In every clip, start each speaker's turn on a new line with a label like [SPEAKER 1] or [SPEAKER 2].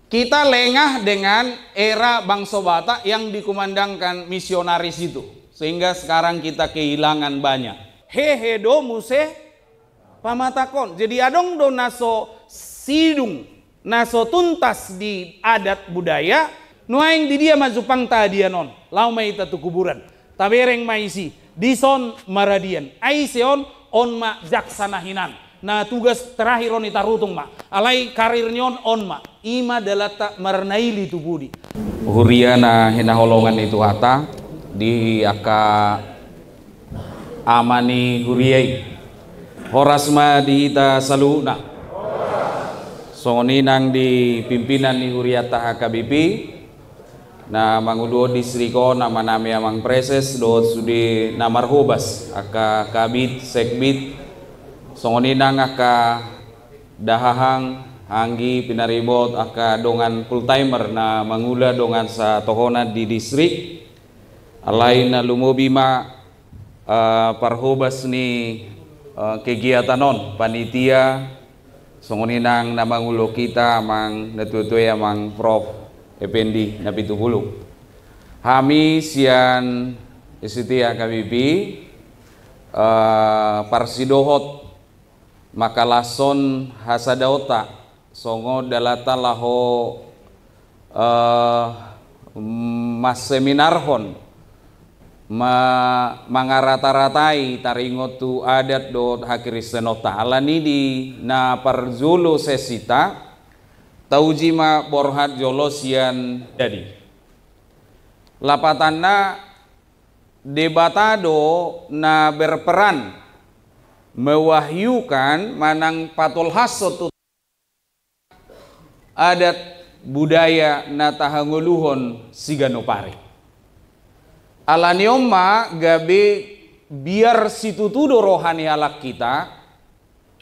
[SPEAKER 1] Kita lengah dengan era bangsa Batak yang dikumandangkan misionaris itu. Sehingga sekarang kita kehilangan banyak. Hehe do muse pamatakon. Jadi adong do naso sidung, naso tuntas di adat budaya, nuaing di dia mazupang tadian non. Lau mai tatu kuburan. Tabereng maisi, dison maradian. Aiseon on ma jaksana hinan. Nah tugas terakhir on itarutung ma. Alai karirnyon on ma. Ima dalata marnaili tu budi. Huriana hinaholongan itu hata di aka amani huriyai. Horasma dihita saluna. Songoni nang di pimpinan ni huriata HKBP. Na mangudo distriko nama nami amang preses do sudi namar hobas aka kabit sekbit songoni nang aka dahahang anggi pinaribot aka dongan full timer na mangula dongan sa tohona di distrik alai na lumobima parhobas ni kegiatanon panitia songoni nang namangulo kita amang natutuy amang Prof Ependi Napitu Hulu. Kami sian isitia KBP parsidohot makalason hasadaota songo dalata laho mas seminarhon mangarata-ratai taringot tu adat dot hakiristenota alani di na parzulu sesita taujima borhat jolosian jadi lapatanna debatado na berperan mewahyukan manang patol hasot adat budaya na tahanguluhon siganopari alanioma gabe biar situtudo rohani halak kita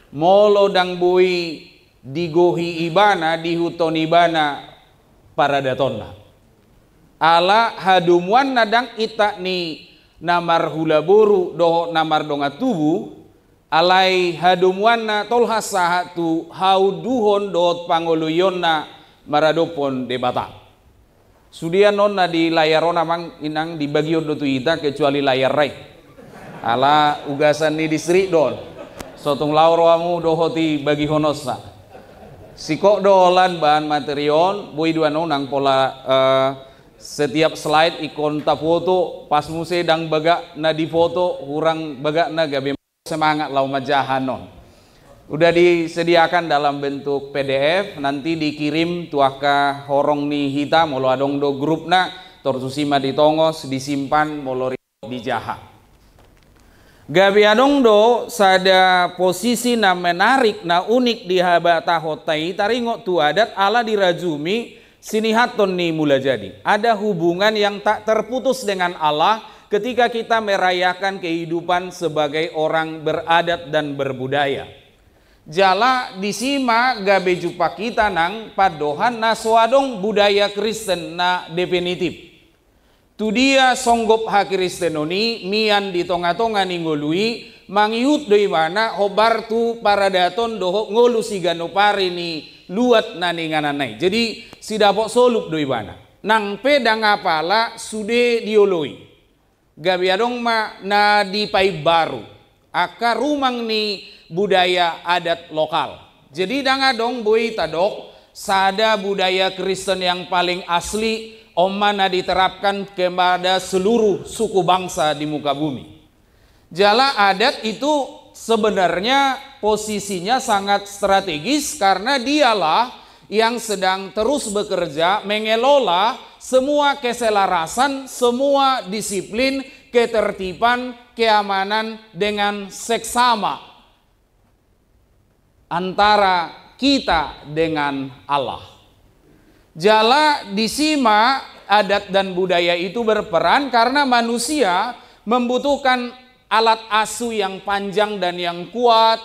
[SPEAKER 1] molo dang bui digohi ibana dihuton ibana para datonna ala hadumuan nadang ita ni namar hula boru doho namar donga tubu alai hadumuan na tolhas sahatu hauduhon dohot pangoluyon na maradopon debata sudian non na di layaron amang inang di bagion do ita kecuali layar rai ala ugasan ni distrik don sotong lauro amu dohoti bagi honosa Siko dolan bahan material, bui dua nang pola setiap slide ikon ta foto pas muse dang baga na di foto hurang baga na gabe semangat lau majahan non. Udah disediakan dalam bentuk PDF nanti dikirim tuaka horong ni hita molo adong do grup na torsusima ditongos disimpan molo di jaha. Gabi adong do sada posisi na menarik na unik di habata hotai taringo tu adat ala dirajumi sinihaton ni mula jadi. Ada hubungan yang tak terputus dengan Allah ketika kita merayakan kehidupan sebagai orang beradat dan berbudaya. Jala disima gabe jupa kita nang padohan na swadong budaya Kristen na definitif. Tu dia songgop hakiristenoni mian di tonga-tonga ni ngolui mangiut doi mana hobar tu para daton doho ngolu si ganopari ni luat na ningananai. Jadi si dapok solup doi mana. Nang pedang apala sude dioloi. Gabi adong ma na di pai baru. Aka rumang ni budaya adat lokal. Jadi dangadong boi tadok sada budaya Kristen yang paling asli Omana diterapkan kepada seluruh suku bangsa di muka bumi. Jala adat itu sebenarnya posisinya sangat strategis karena dialah yang sedang terus bekerja mengelola semua keselarasan, semua disiplin, ketertiban, keamanan dengan seksama antara kita dengan Allah. Jala disima adat dan budaya itu berperan karena manusia membutuhkan alat asuh yang panjang dan yang kuat,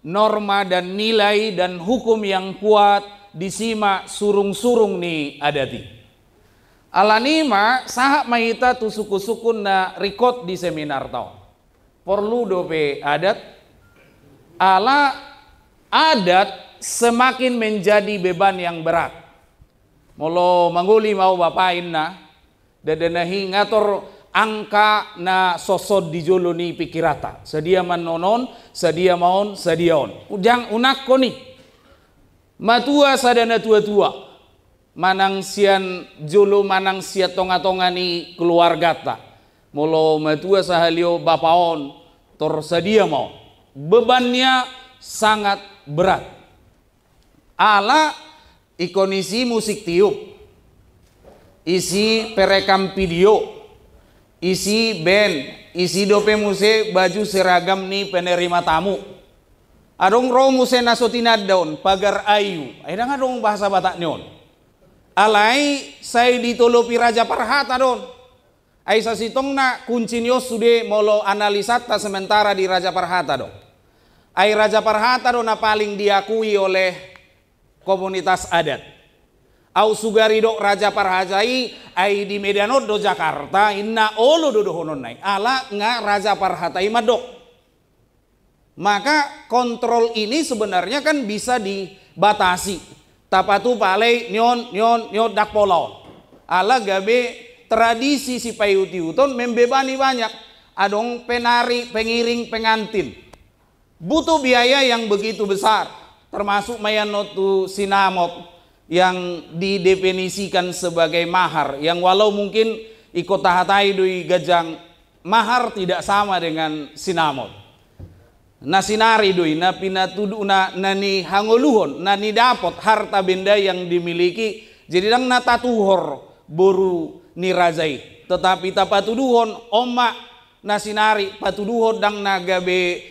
[SPEAKER 1] norma dan nilai dan hukum yang kuat disima surung-surung ni adati. Alanima sahak mahita tu suku-sukun na record di seminar tau. Perlu dope adat ala adat semakin menjadi beban yang berat. Molo mangguli mau bapain na dadenahi ngator angka na sosod di jolo ni pikirata. Sedia manonon, sedia maon, sedia on. Ujang unak ko ni. Matua sadana tua-tua. Manang sian jolo manang sia tonga-tonga ni keluarga ta. Molo matua sahalio bapaon tor sedia maon. Bebannya sangat berat. Ala ikonisi musik tiup, isi perekam video, isi band, isi dope muse baju seragam nih penerima tamu. Adong ro muse nasotinad daun pagar ayu. Aidang adong bahasa Batak nyon. Alai saya ditolopi Raja Parhata don. Ai sasitong na kuncinya sude molo analisata sementara di Raja Parhata don. Ai Raja Parhata do na paling diakui oleh komunitas adat. Au sugarido Raja Parhajai ai di Medanot do Jakarta inna olo do honon nai ala nga Raja Parhatai madok. Maka kontrol ini sebenarnya kan bisa dibatasi. Tapatu palei nyon dak polon. Ala gabe tradisi si payuti uton membebani banyak. Adong penari, pengiring, pengantin. Butuh biaya yang begitu besar, termasuk mayanotu sinamot yang didefinisikan sebagai mahar, yang walau mungkin ikut tahatai dui gajang mahar tidak sama dengan sinamot. Na sinari dui na pinatudu na nani hangoluhon nani dapot harta benda yang dimiliki jadi dang natatuhor boru nirajai, tetapi tapatuduhon oma na sinari patuduhon dang nagabe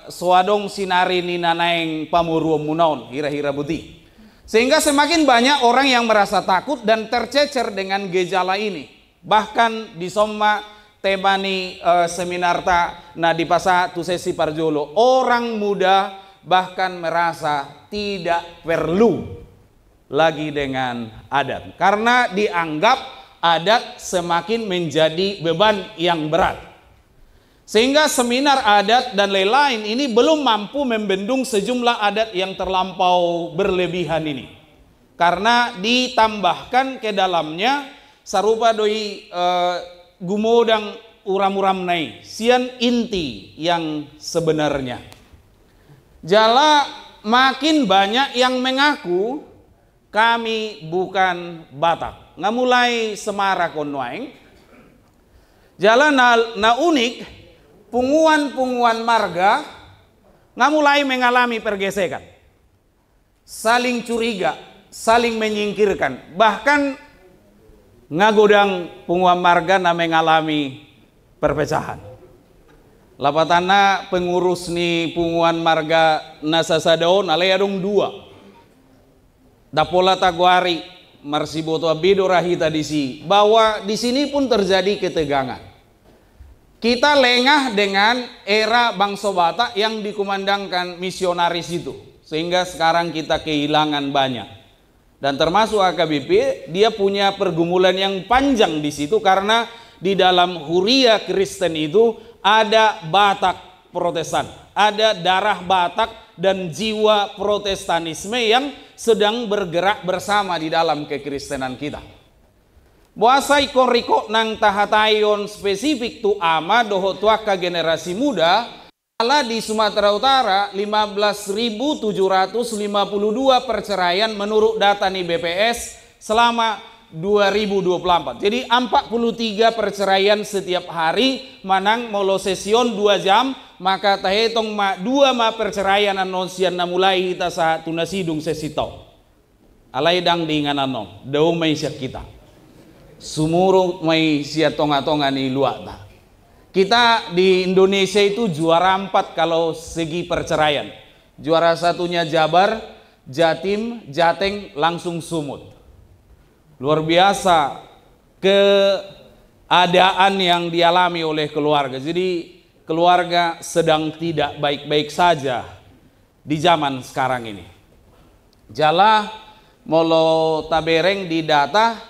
[SPEAKER 1] swadong sinari ni nanaeng pamuruom munaon hira-hira buti. Sehingga semakin banyak orang yang merasa takut dan tercecer dengan gejala ini. Bahkan di Soma temani seminar ta na di pasa tu sesi parjolo, orang muda bahkan merasa tidak perlu lagi dengan adat karena dianggap adat semakin menjadi beban yang berat. Sehingga seminar adat dan lain-lain ini belum mampu membendung sejumlah adat yang terlampau berlebihan ini. Karena ditambahkan ke dalamnya sarupa doi gumodang uram-uram nai, sian inti yang sebenarnya. Jala makin banyak yang mengaku kami bukan Batak. Ngamulai semara konwaing. Jala na unik. Punguan-punguan marga mulai mengalami pergesekan, saling curiga, saling menyingkirkan, bahkan ngagodang punguan marga na mengalami perpecahan. Lapatana pengurus ni punguan marga nasasadaon alay adong dua. Dapola Taguari Marsiboto Abido Rahita disi bahwa di sini pun terjadi ketegangan. Kita lengah dengan era bangsa Batak yang dikumandangkan misionaris itu. Sehingga sekarang kita kehilangan banyak. Dan termasuk AKBP, dia punya pergumulan yang panjang di situ. Karena di dalam huria Kristen itu ada Batak Protestan. Ada darah Batak dan jiwa Protestanisme yang sedang bergerak bersama di dalam kekristenan kita. Buasai koriko nang tahatayon spesifik tu ama doho tuaka generasi muda ala di Sumatera Utara 15.752 perceraian menurut data nih BPS selama 2024. Jadi 43 perceraian setiap hari manang molo sesion 2 jam maka tahetong dua perceraian anonsian na mulai kita sa tunasidung sesito. Alay dang diinganan daw may siya kita. Sumurong may siya tonga-tonga ni luata. Kita di Indonesia itu juara 4 kalau segi perceraian. Juara satunya Jabar, Jatim, Jateng, langsung Sumut. Luar biasa keadaan yang dialami oleh keluarga. Jadi keluarga sedang tidak baik-baik saja di zaman sekarang ini. Jala molo tabereng di data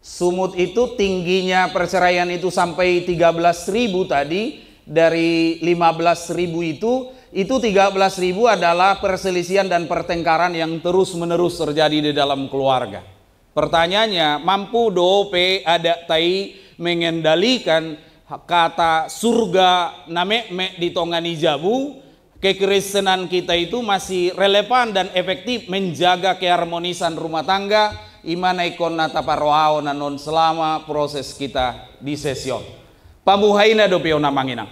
[SPEAKER 1] Sumut itu tingginya perceraian itu sampai 13.000 tadi. Dari 15.000 itu 13.000 adalah perselisihan dan pertengkaran yang terus-menerus terjadi di dalam keluarga. Pertanyaannya, mampu dope ada tai mengendalikan kata surga name di tongani jabu? Kekristenan kita itu masih relevan dan efektif menjaga keharmonisan rumah tangga, imana ikon nata paroao nanon selama proses kita di sesion. Pamuhaina dopeo namanginang.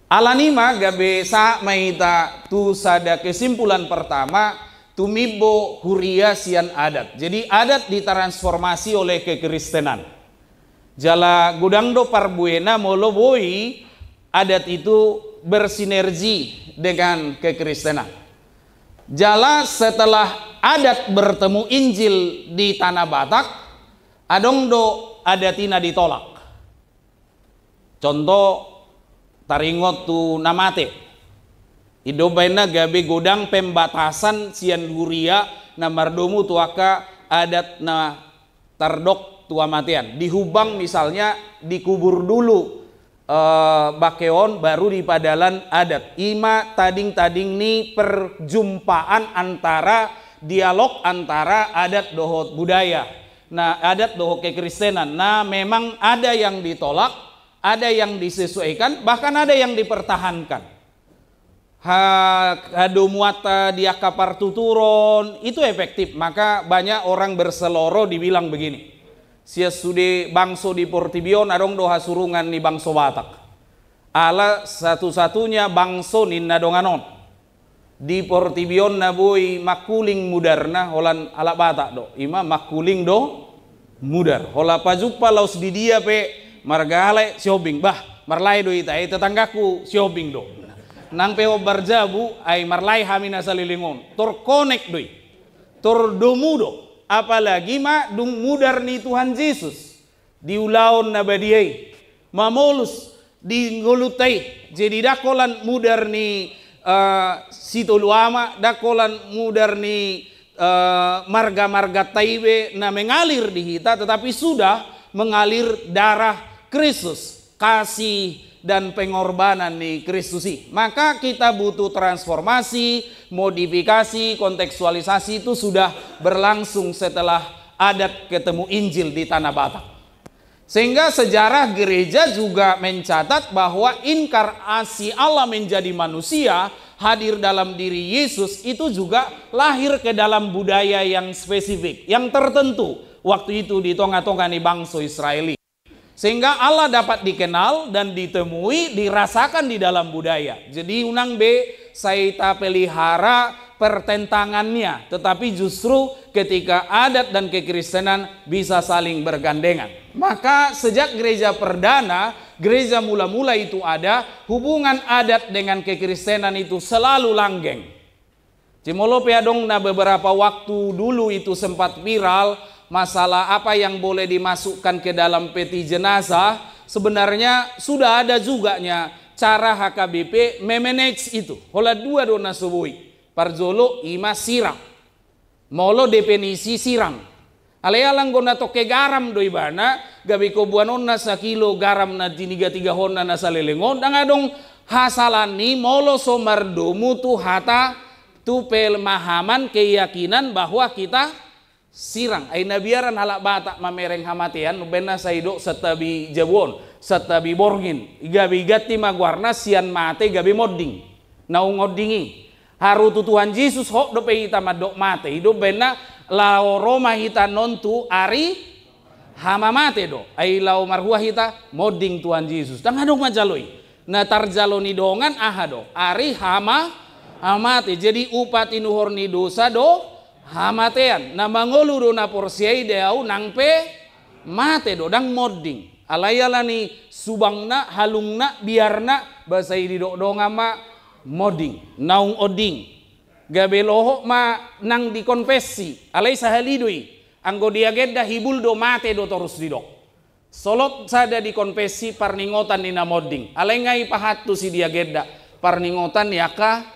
[SPEAKER 1] Alanima gabe sa maita tu sada kesimpulan pertama tumibo huria sian adat. Jadi adat ditransformasi oleh kekristenan. Jala gudangdo parbuena moloboi adat itu bersinergi dengan kekristenan. Jala setelah adat bertemu Injil di tanah Batak, adongdo adatina ditolak. Contoh taringot tu namate. Idobaina gabe godang pembatasan sian huria na mardomu tuaka adat na tardok tua matian. Dihubang misalnya dikubur dulu bakeon baru di padalan adat. Ima tading-tading ni perjumpaan antara dialog antara adat dohot budaya. Nah, adat dohot kekristenan. Nah, memang ada yang ditolak, ada yang disesuaikan, bahkan ada yang dipertahankan. Hado muata dia kapar tuturon itu efektif. Maka banyak orang berseloro dibilang begini. Sia sude bangso di Portibion adong doha surungan ni bangso Batak. Ala satu-satunya bangso ni nadonganon. Di Portibion na boy makuling mudarna holan ala Batak do. Ima makuling do mudar. Hola pajupa laus di dia pe margale siobing. Bah marlai do ita tetanggaku siobing do. Nang peo barjabu ay marlai hamina salilingon. Tor konek doi. Tor domudo. Apalagi dung mudar ni Tuhan Yesus diulaon na badiai mamolus di ngolutai jadi dakolan mudar ni situluama dakolan mudar ni marga-marga taibe na mengalir di hita tetapi sudah mengalir darah Kristus, kasih dan pengorbanan ni Kristusi. Maka kita butuh transformasi, modifikasi, kontekstualisasi itu sudah berlangsung setelah adat ketemu Injil di tanah Batak. Sehingga sejarah gereja juga mencatat bahwa inkarnasi Allah menjadi manusia hadir dalam diri Yesus itu juga lahir ke dalam budaya yang spesifik, yang tertentu. Waktu itu di tongah-tongah ni bangsa Israeli. Sehingga Allah dapat dikenal dan ditemui, dirasakan di dalam budaya. Jadi unang B, saya pelihara pertentangannya. Tetapi justru ketika adat dan kekristenan bisa saling bergandengan. Maka sejak gereja perdana, gereja mula-mula itu ada, hubungan adat dengan kekristenan itu selalu langgeng. Cimolo peadong na beberapa waktu dulu itu sempat viral, masalah apa yang boleh dimasukkan ke dalam peti jenazah. Sebenarnya sudah ada juganya cara HKBP memanage itu. Hola dua dona subui parzolo ima sirang molo definisi sirang alealang gona toke garam doi bana gabi ko buanon na sa kilo garam na tiniga-tiga honna na sa lelengon dangadong hasalani molo somardomu tu hata tu pelmahaman keyakinan bahwa kita sirang ay nabiaran halak batak mamereng hamatian bena saido setabi jabon setabi borgin gabi gati magwarna sian mate gabi modding naung oddingi haru Tuhan Yesus hok do pe ita madok mate hidup bena lao Roma hita nontu ari hama mate do ay lao marhua hita modding Tuhan Yesus tang adong majaloi na tarjaloni dongan ahado ari hama amate jadi upati nuhor ni dosa do hamatean na mangolu do na porsiai deau nang pe mate do dang modding alayala ni subangna halungna biarna basai di do ngama modding naung oding gabeloho ma nang di konfesi alay sahalidoi anggo diageda hibul do mate do terus di do solot sada di konfesi parningotan ni na modding alay ngai pahattu si diageda parningotan yaka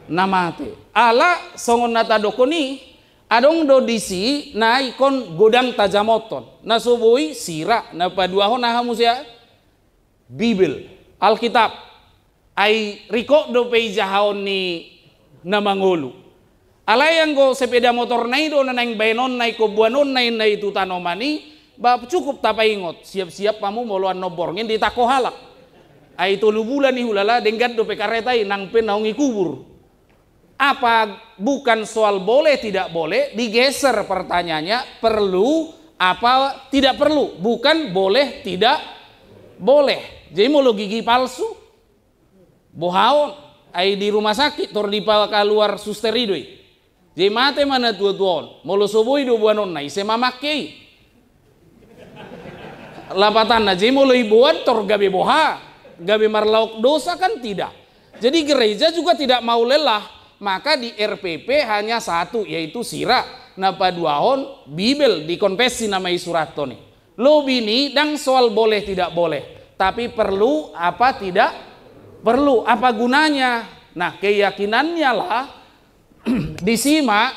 [SPEAKER 1] namate ala songon nata dokoni adong do disi na ikon godang tajamoton na subui sira na paduahon na hamusya Bible Alkitab ay riko do pei jahaon ni namangulu Alay yang go sepeda motor nai do naing benon nai ko buanon nai itu tanomani, cukup tapai ingot. Siap-siap kamu moluan noborngin di tako halak. Ai tolu bulan nih hulala denggat do pekaretai nang pen naungi kubur. Apa bukan soal boleh tidak boleh, digeser pertanyaannya, perlu apa tidak perlu, bukan boleh tidak boleh. Jadi mau lo gigi palsu, bohaon, ai di rumah sakit tor di keluar suster idoi. Jadi mate mana tua-tuan, mau lo soboi do buanon nai se mamakei. Lapatan na jadi mau lo ibuan tor gabe boha, gabe marlauk dosa kan tidak. Jadi gereja juga tidak mau lelah, maka di RPP hanya satu yaitu sira napa duahon Bibel di konfesi nama surat nih. Lo bini dang soal boleh tidak boleh, tapi perlu apa tidak perlu, apa gunanya. Nah keyakinannya lah disimak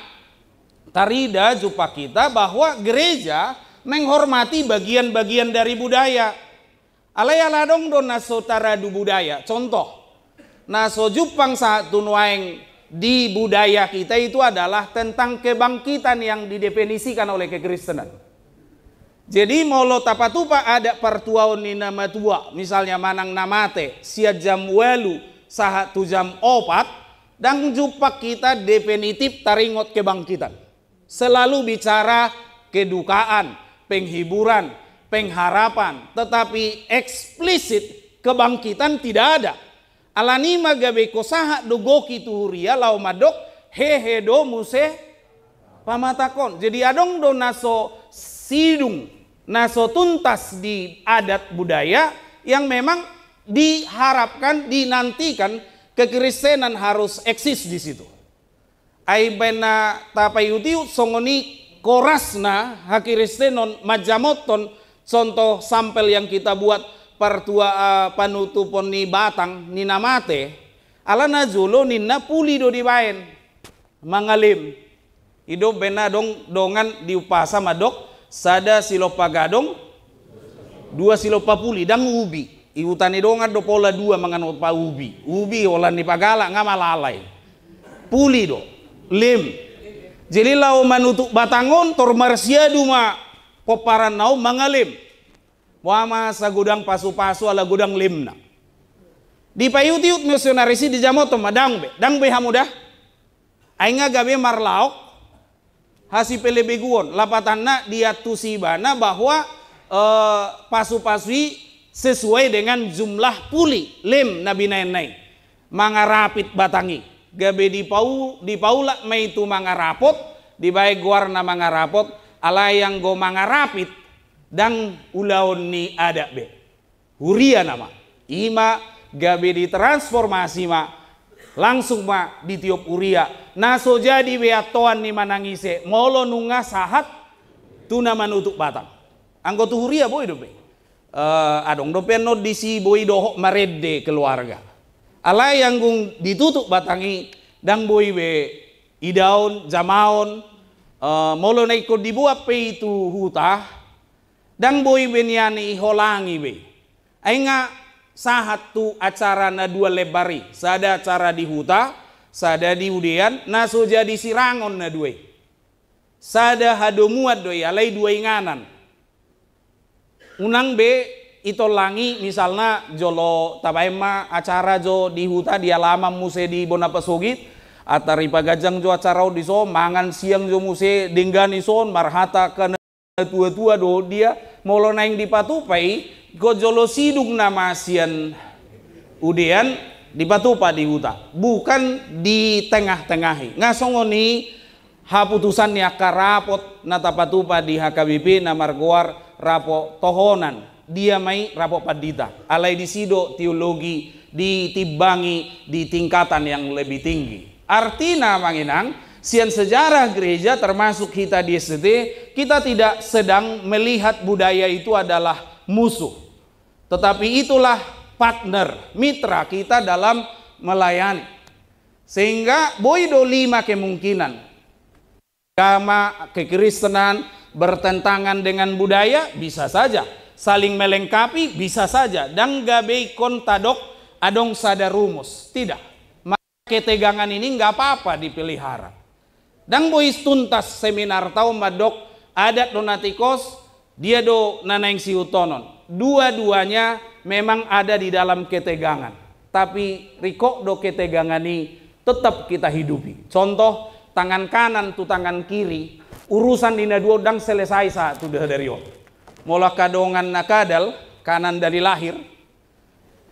[SPEAKER 1] tarida jupa kita bahwa gereja menghormati bagian-bagian dari budaya. Alay-ala dong do naso taradu budaya. Contoh, naso jupang saat tunuaeng di budaya kita itu adalah tentang kebangkitan yang didefinisikan oleh kekristenan. Jadi molo tapatupa ada pertuaon ni nama tua, misalnya manang namate, sia jam welu, saha tu jam opat, dan jupak kita definitif taringot kebangkitan. Selalu bicara kedukaan, penghiburan, pengharapan, tetapi eksplisit kebangkitan tidak ada. Alani magabe kosaha dogoki tuhuria lau madok hehe do muse pamatakon. Jadi adong do naso sidung, naso tuntas di adat budaya yang memang diharapkan, dinantikan kekristenan harus eksis di situ. Ai bena tapayuti songoni korasna hakristenon majamoton, contoh sampel yang kita buat pertua panutupon ni batang ni namate ala nazulo ninna puli do dibaen mangalim ido bena dong dongan diupasa madok sada silopa gadong 2 silopa puli dang ubi iutani dongan do pola 2 mangan pa ubi olan ni pagala ngamalalay puli do lim jadi lau manutuk batangon tor marsia duma poparan nau mangalim wama sa gudang pasu-pasu ala gudang limna. Di payut-yut misionarisi di jamoto madang be hamudah. Ainga gabe marlaok hasi pelebeguon lapatanna dia tusibana bahwa pasu-pasui sesuai dengan jumlah puli lim nabi nai mangarapit batangi. Gabe di paula mai tu mangarapot di bae guarna mangarapot ala yang go mangarapit dan ulaon ni ada be huria nama ima gabe ditransformasi ma langsung ma ditiup uria naso jadi beatoan ni manangise molo nunga sahat tuna manutuk batang anggo tu huria boy do be adong do penno disi boy doho maredde keluarga ala yang gung ditutuk batangi dang boy be idaun jamaon molo na ikut dibuat pe itu hutah dang boy beniani holangi be ainga sahat tu acara na 2 lebari sada acara di huta sada di udean naso jadi sirangon na 2 sada hadomuat doi alai 2 inganan unang be itolangi misalnya jolo tabaima acara jo di huta di alamam muse di Bonapasogit atari pagajang jo acara di so mangan siang jo muse denggani son marhata kana tua-tua do dia molo naing dipatupai gojolo sidung nama sian udean dipatupa di huta bukan di tengah-tengahi ngasongoni haputusan ya karapot natapatupa di HKBP namar goar rapo tohonan dia mai rapo padita alai di sido teologi ditibangi di tingkatan yang lebih tinggi artina manginang sian sejarah gereja termasuk kita di SD kita tidak sedang melihat budaya itu adalah musuh tetapi itulah partner mitra kita dalam melayani sehingga boido 5 kemungkinan agama kekristenan bertentangan dengan budaya bisa saja saling melengkapi bisa saja dan gabe kontadok adong sada rumus tidak maka ketegangan ini nggak apa-apa dipelihara. dang bois tuntas seminar tau madok adat donatikos dia do nanaing siutonon. Dua-duanya memang ada di dalam ketegangan. Tapi riko do ketegangan ini tetap kita hidupi. Contoh tangan kanan tu tangan kiri, urusan dina dua dang selesai satu dari yo. Mola kadongan nakadal kanan dari lahir,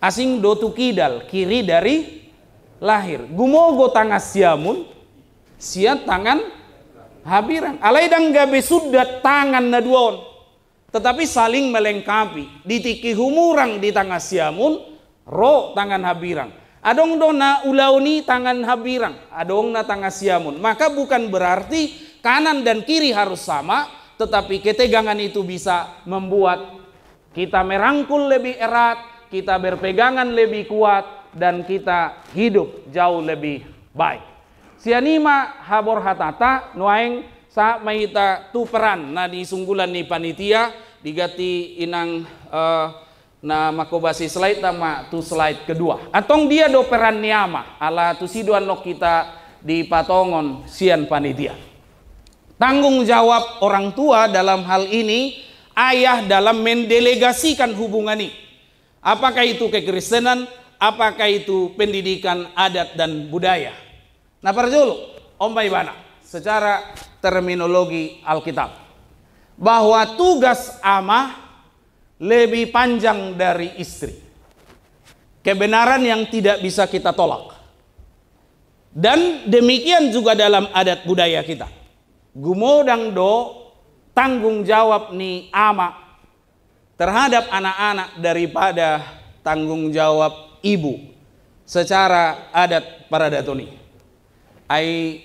[SPEAKER 1] asing do tu kidal kiri dari lahir. Gumogo tangan siamun, sia tangan habirang. Alai dang gabe sudah tangan na duon, tetapi saling melengkapi. Ditiki humurang di tangan siamun, ro tangan habirang. Adong do na ulauni tangan habirang, adong na tangan siamun. Maka bukan berarti kanan dan kiri harus sama, tetapi ketegangan itu bisa membuat kita merangkul lebih erat, kita berpegangan lebih kuat, dan kita hidup jauh lebih baik. Sianima habor hatata nuaeng sa maita tu peran na di sunggulan ni panitia digati inang na makobasi slide nama tu slide kedua. Atong dia do peran niama ala tu siduan nok kita di patongon sian panitia. Tanggung jawab orang tua dalam hal ini, ayah dalam mendelegasikan hubungan ini. Apakah itu kekristenan, apakah itu pendidikan adat dan budaya. Nah perjulu, Om Baibana, secara terminologi Alkitab, bahwa tugas amah lebih panjang dari istri. Kebenaran yang tidak bisa kita tolak. Dan demikian juga dalam adat budaya kita. Gumodang do tanggung jawab ni ama terhadap anak-anak daripada tanggung jawab ibu secara adat Paradatoni. Ai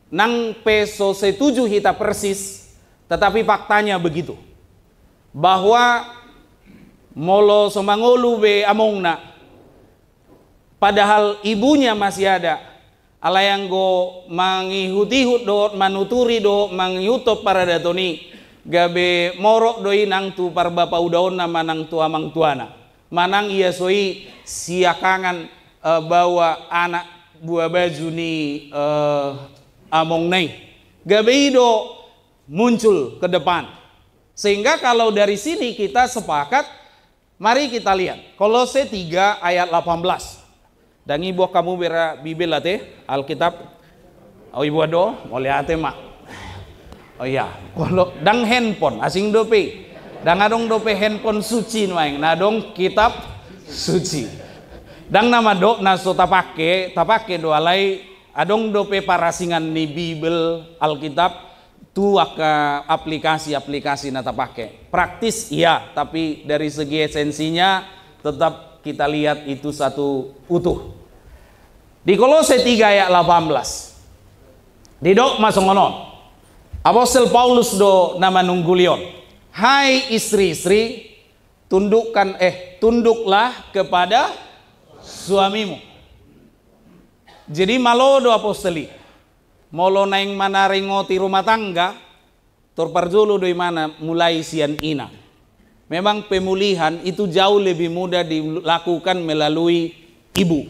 [SPEAKER 1] nang peso setuju hita persis, tetapi faktanya begitu. Bahwa molo somangolu be amongna, padahal ibunya masih ada. Alayang go mangihut-ihut do manuturi do mangyutop Paradatoni gabe morok doi nang tu parbapa udaon na manang tu amang tuana. Manang iya soi siakangan bawa anak buah baju ni among nai. Gabeido muncul ke depan. Sehingga kalau dari sini kita sepakat, mari kita lihat Kolose 3 ayat 18. Dan ibu kamu bera Bibel ate Alkitab. Oh ibu ado, boleh ate mak. Oh iya, kalau dang handphone asing dope. Dang adong dope handphone suci nuaing, nadong kitab suci. Dang nama do naso tapake do alai adong dope parasingan ni Bibel Alkitab tu aka aplikasi-aplikasi na tapake. Praktis iya, tapi dari segi esensinya tetap kita lihat itu satu utuh. Di Kolose 3 ayat 18. Di dok masongonon. Apostel Paulus do nama nunggulion. Hai istri-istri, tunduklah kepada suamimu. Jadi malo do aposteli. Molo naing manarengoti rumah tangga, torparjolo do mana mulai sian ina. Memang pemulihan itu jauh lebih mudah dilakukan melalui ibu.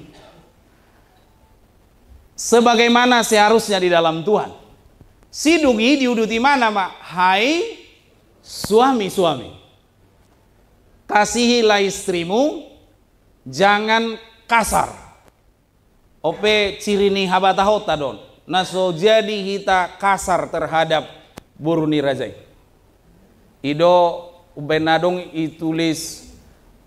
[SPEAKER 1] Sebagaimana seharusnya di dalam Tuhan. Sidungi diuduti mana mak? Hai suami-suami, kasihilah istrimu, jangan kasar. Ope cirini habatahota don. Naso jadi hita kasar terhadap buruni rajai. Ido benadong itulis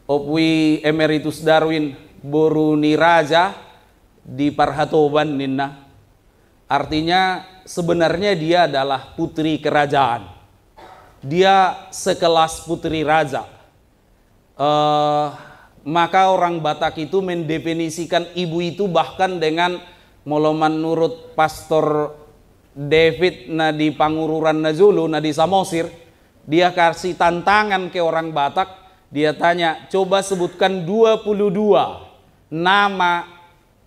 [SPEAKER 1] opui emeritus Darwin buruni raja di parhatoban ninna. Artinya sebenarnya dia adalah putri kerajaan. Dia sekelas putri raja. Maka orang Batak itu mendefinisikan ibu itu bahkan dengan menurut Pastor David na di Pangururan Nazulu na di Samosir, dia kasih tantangan ke orang Batak. Dia tanya, coba sebutkan 22 nama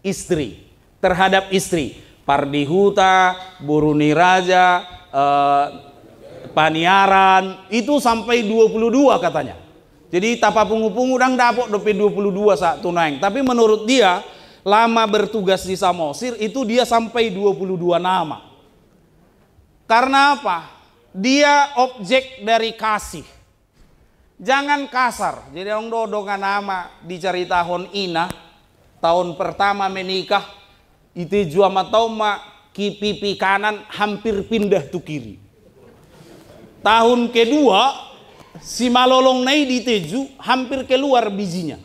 [SPEAKER 1] istri terhadap istri. Pardihuta, Buruni Raja, Paniaran, itu sampai 22 katanya. Jadi tapa pungu-pungu dang dapok dope 22 saat tunaing. Tapi menurut dia, lama bertugas di Samosir itu dia sampai 22 nama. Karena apa? Dia objek dari kasih. Jangan kasar. Jadi orang dodongan nama dicari tahun ina, tahun pertama menikah, itu jua tahu ki pipi kanan hampir pindah tu kiri. Tahun kedua si malolong nai diteju hampir keluar bijinya.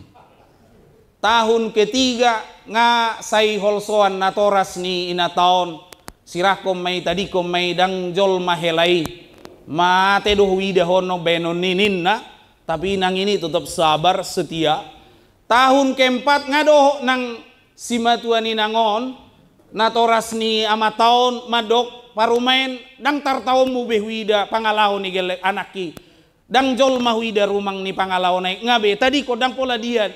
[SPEAKER 1] Tahun ketiga nga sai holsoan natoras ni ina tahun sirah komai tadi komai dang jol mahelai mate doh wida hono benon nininna, tapi nang ini tetap sabar setia. Tahun keempat ngadoh nang si matuani nangon natoras ni ama tahun madok parumain dang tartaw mu behwida pangalaw ni gelek anaki dang jol mahwida rumang ni pangalaw na ngabe tadi ko dang pola dia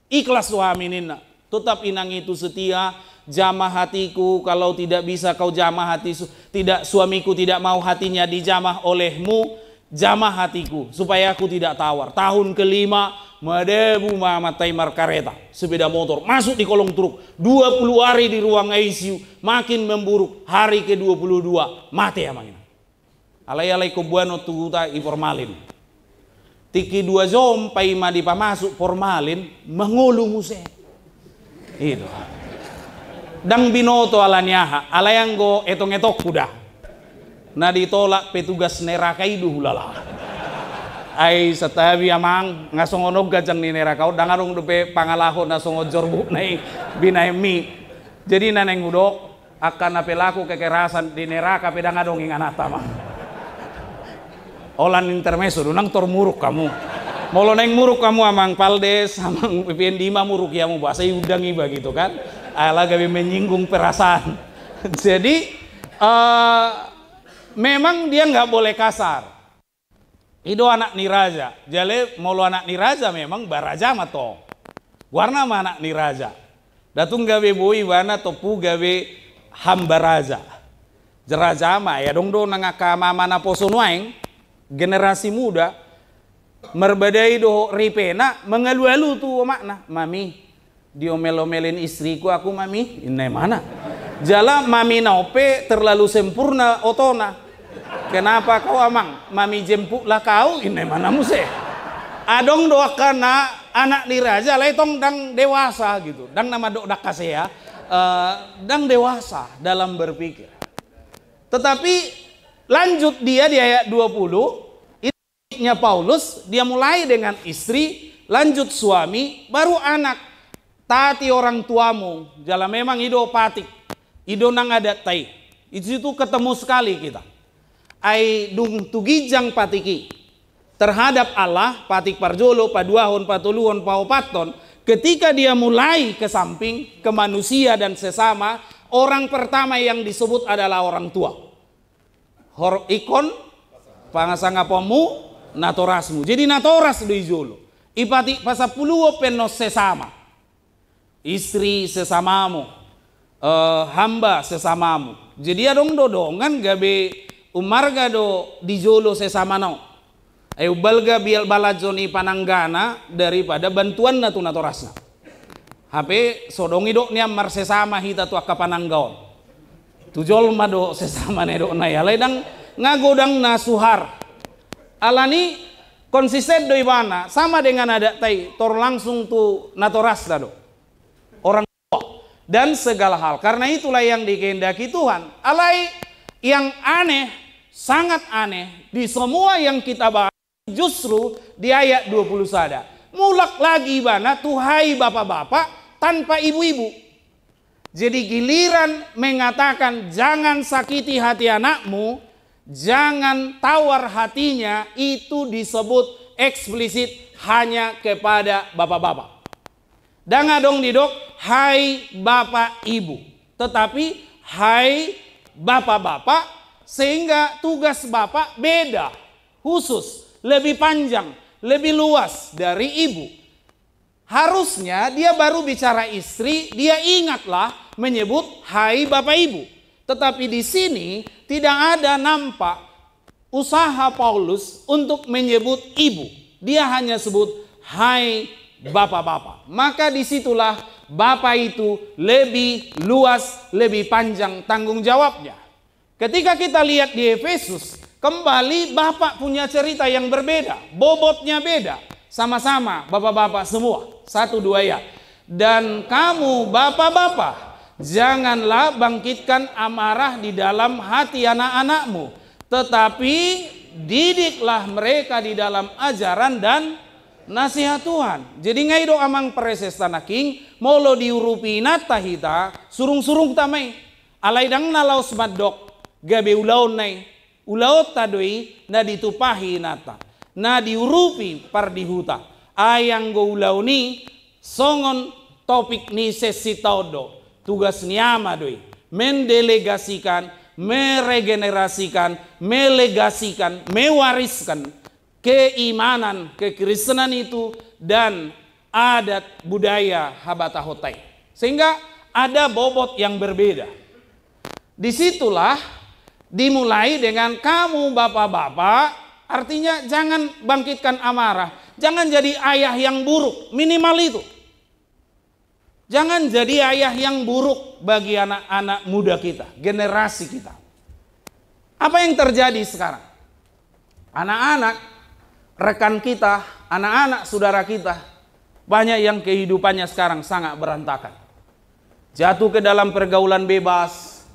[SPEAKER 1] ikhlas suaminina, tetap inang itu setia. Jamah hatiku, kalau tidak bisa kau jamah hati, tidak suamiku tidak mau hatinya dijamah olehmu, jamah hatiku supaya aku tidak tawar. Tahun kelima madebu mamatai markareta sepeda motor masuk di kolong truk, 20 hari di ruang ICU, makin memburuk. Hari ke-22 mati ya mangina. Alay-alay kubuano tuguta i formalin. Tiki 2 jom paima di pamasuk formalin mengulung use. Itu. Dang binoto alanyaha, alayanggo etong-etok kuda. Na ditolak petugas neraka itu hulala. Ai setabi amang ngasongonog gajang ni neraka dang arung depe pangalaho na songo jorbu nai binai mi. Jadi naneng udok akan apelaku kekerasan di neraka pedang adong inganata mah. Olan intermeso nang tor muruk kamu. Molo neng muruk kamu amang paldes amang PPN 5 muruk ya mu bahasa udangi begitu kan. Ala gawe menyinggung perasaan. Jadi memang dia nggak boleh kasar. Itu anak niraja. Jadi molo anak niraja memang baraja mato. Warna mana anak niraja. Datung gawe boi wana topu gawe hamba raja. Jeraja mah ya dong do nangaka mama na posonuaing generasi muda merbadai do ripena mengalu-alu tuh makna mami. Diomel-omelin istriku aku mami ini mana jala mami naupe terlalu sempurna otona, kenapa kau amang mami jemputlah kau ini mana muse adong doakan anak diraja laitong dang dewasa gitu dang nama dok dakase ya dang dewasa dalam berpikir. Tetapi lanjut dia di ayat 20 istrinya Paulus, dia mulai dengan istri, lanjut suami, baru anak. Taati orang tuamu, jala memang ido patik, ido nang ada tai. Itu ketemu sekali kita. Ai dung tugijang patiki terhadap Allah, patik parjolo, paduahon, patuluhon, paupaton. Ketika dia mulai ke samping, ke manusia dan sesama, orang pertama yang disebut adalah orang tua. Ikon, pangasangapomu, natorasmu. Jadi natoras do ijolo. Ipati pasapuluo penos sesama. Istri sesamamu, hamba sesamamu. Jadi adong dodongan gabe umarga do dijolo sesama no. Ayo balga bial balajoni pananggana daripada bantuan na tunatorasna. HP sodongi do niam mar sesama hita tu akka pananggaon. Tujol mado sesama nedo na ya ledang ngagodang na suhar. Alani konsisten do ibana sama dengan ada tai tor langsung tu natorasna do. Orang tua dan segala hal. Karena itulah yang dikehendaki Tuhan. Alai yang aneh, sangat aneh di semua yang kita bahas justru di ayat 20 sada. Mulak lagi bana tuhai bapak-bapak tanpa ibu-ibu. Jadi giliran mengatakan jangan sakiti hati anakmu, jangan tawar hatinya, itu disebut eksplisit hanya kepada bapak-bapak. Dan adong didok, hai bapak ibu. Tetapi hai bapak-bapak, sehingga tugas bapak beda, khusus, lebih panjang, lebih luas dari ibu. Harusnya dia baru bicara istri, dia ingatlah menyebut hai bapak ibu. Tetapi di sini tidak ada nampak usaha Paulus untuk menyebut ibu. Dia hanya sebut hai bapak-bapak. Maka disitulah bapak itu lebih luas, lebih panjang tanggung jawabnya. Ketika kita lihat di Efesus, kembali Bapak punya cerita yang berbeda, bobotnya beda. Sama-sama bapak-bapak semua, 1-2 ya. Dan kamu bapak-bapak, janganlah bangkitkan amarah di dalam hati anak-anakmu, tetapi didiklah mereka di dalam ajaran dan nasihat Tuhan. Jadi ngai do amang preses tanaking, molo diurupi nata hita, surung-surung tamay. Alay dang nalaos madok, gabe ulaon nai, ulaot tadoi na ditupahi nata, na diurupi par dihuta. Ayang go ulaw ni, songon topik ni sesi taudo, tugas niyama doi, mendelegasikan, meregenerasikan, melegasikan, mewariskan keimanan, kekristenan itu dan adat budaya habata hotai. Sehingga ada bobot yang berbeda. Disitulah dimulai dengan kamu bapak-bapak, artinya jangan bangkitkan amarah, jangan jadi ayah yang buruk, minimal itu. Jangan jadi ayah yang buruk bagi anak-anak muda kita, generasi kita. Apa yang terjadi sekarang? Anak-anak rekan kita, anak-anak saudara kita, banyak yang kehidupannya sekarang sangat berantakan. Jatuh ke dalam pergaulan bebas,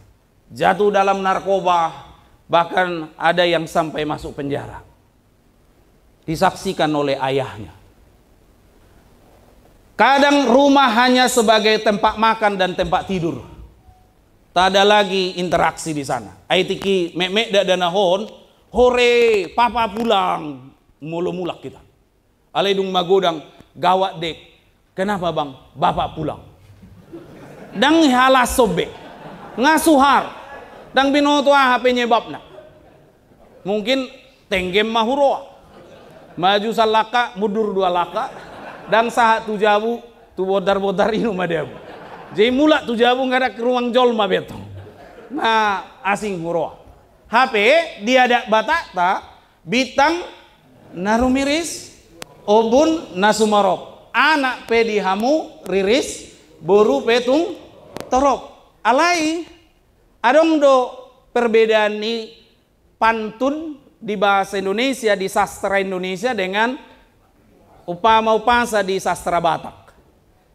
[SPEAKER 1] jatuh dalam narkoba, bahkan ada yang sampai masuk penjara. Disaksikan oleh ayahnya. Kadang rumah hanya sebagai tempat makan dan tempat tidur. Tak ada lagi interaksi di sana. Aitiki mek-mek dak danahon, hore, papa pulang, mulu-mulak kita. Aledung magodang, gawat dek. Kenapa bang? Bapak pulang. Dang halas sobek, ngasuhar, dang binoto HP-nya babna. Mungkin tenggem mahuroa. Maju salaka, mundur 2 laka, dan sahat tu jabu, tu bodar-bodar inu madabu. Jadi mulak tu jabu nggak ada ke ruang jolma betong. Nah, asing huroa. HP dia ada batata, bitang narumiris, obun nasumarop. Anak pedihamu riris, boru petung torop. Alai, adong do perbedaan ni pantun di bahasa Indonesia, di sastra Indonesia dengan upama-upasa di sastra Batak.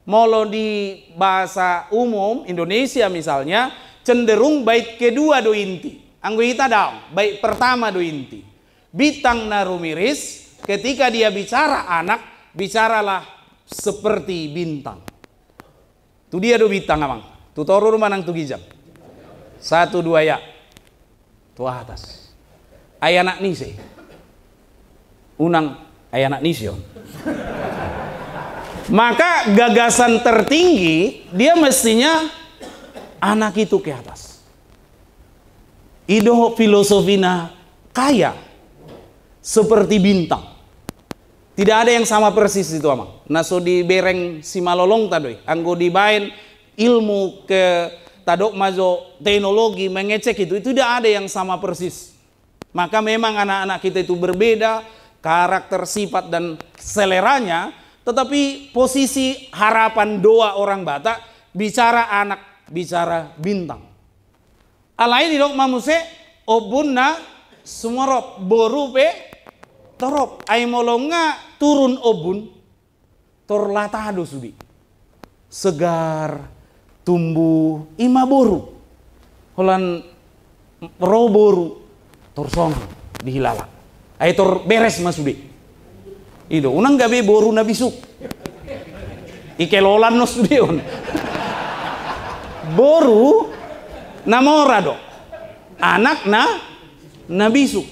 [SPEAKER 1] Molo di bahasa umum Indonesia misalnya, cenderung bait kedua do inti. Anggo ita daun, bait pertama do inti. Bitang narumiris, ketika dia bicara anak, bicaralah seperti bintang. Tu dia do bintang amang. Tu toru manang tu gijang. 1-2 ya. Tu atas. Ayanak nise. Unang ayanak nision. Maka gagasan tertinggi dia mestinya anak itu ke atas. Ido filosofina kaya seperti bintang. Tidak ada yang sama persis itu amang. Naso di bereng si malolong tadoi. Anggo dibain ilmu ke tadok mazo teknologi mengecek itu tidak ada yang sama persis. Maka memang anak-anak kita itu berbeda karakter, sifat dan seleranya, tetapi posisi harapan doa orang Batak bicara anak, bicara bintang. Alai di dok mamuse obunna sumarop borupe torop ay molonga turun obun torlatado sudi segar tumbuh ima boru holan roboru torsong dihilalak ay tor beres masudi ido unang gabe boru na bisuk ikelolan no studion boru namora do anak na bisuk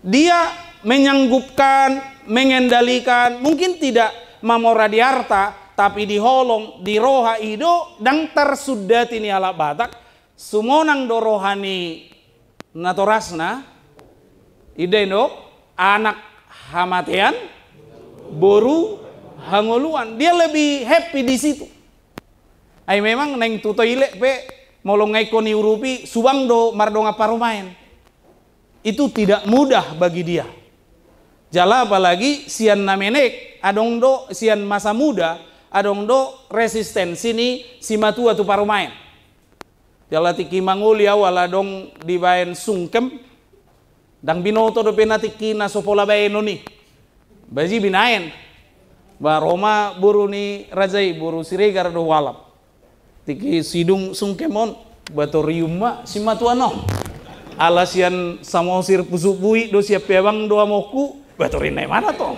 [SPEAKER 1] dia menyanggupkan mengendalikan mungkin tidak mamora di harta tapi di holong di roha ido dan tersudati ni ala Batak sumonang do rohani natorasna ideno anak hamatean boru hangoluan dia lebih happy di situ. Ay memang neng tutoile pe molongai koni urupi subang do mardonga parumain itu tidak mudah bagi dia. Jala apalagi sian namenek adong do sian masa muda adong do resistensi ni si matua tu parumain. Tiala tiki mangulia wala dong dibayan sungkem. Dang binoto do penatiki na sopola bayeno ni. Baji binayen. Ba Roma buru ni rajai buru siregar do walap. Tiki sidung sungkemon batorium ma si matuano. Alasian samosir pusuk bui do siap pewang do amoku batorin na mana to.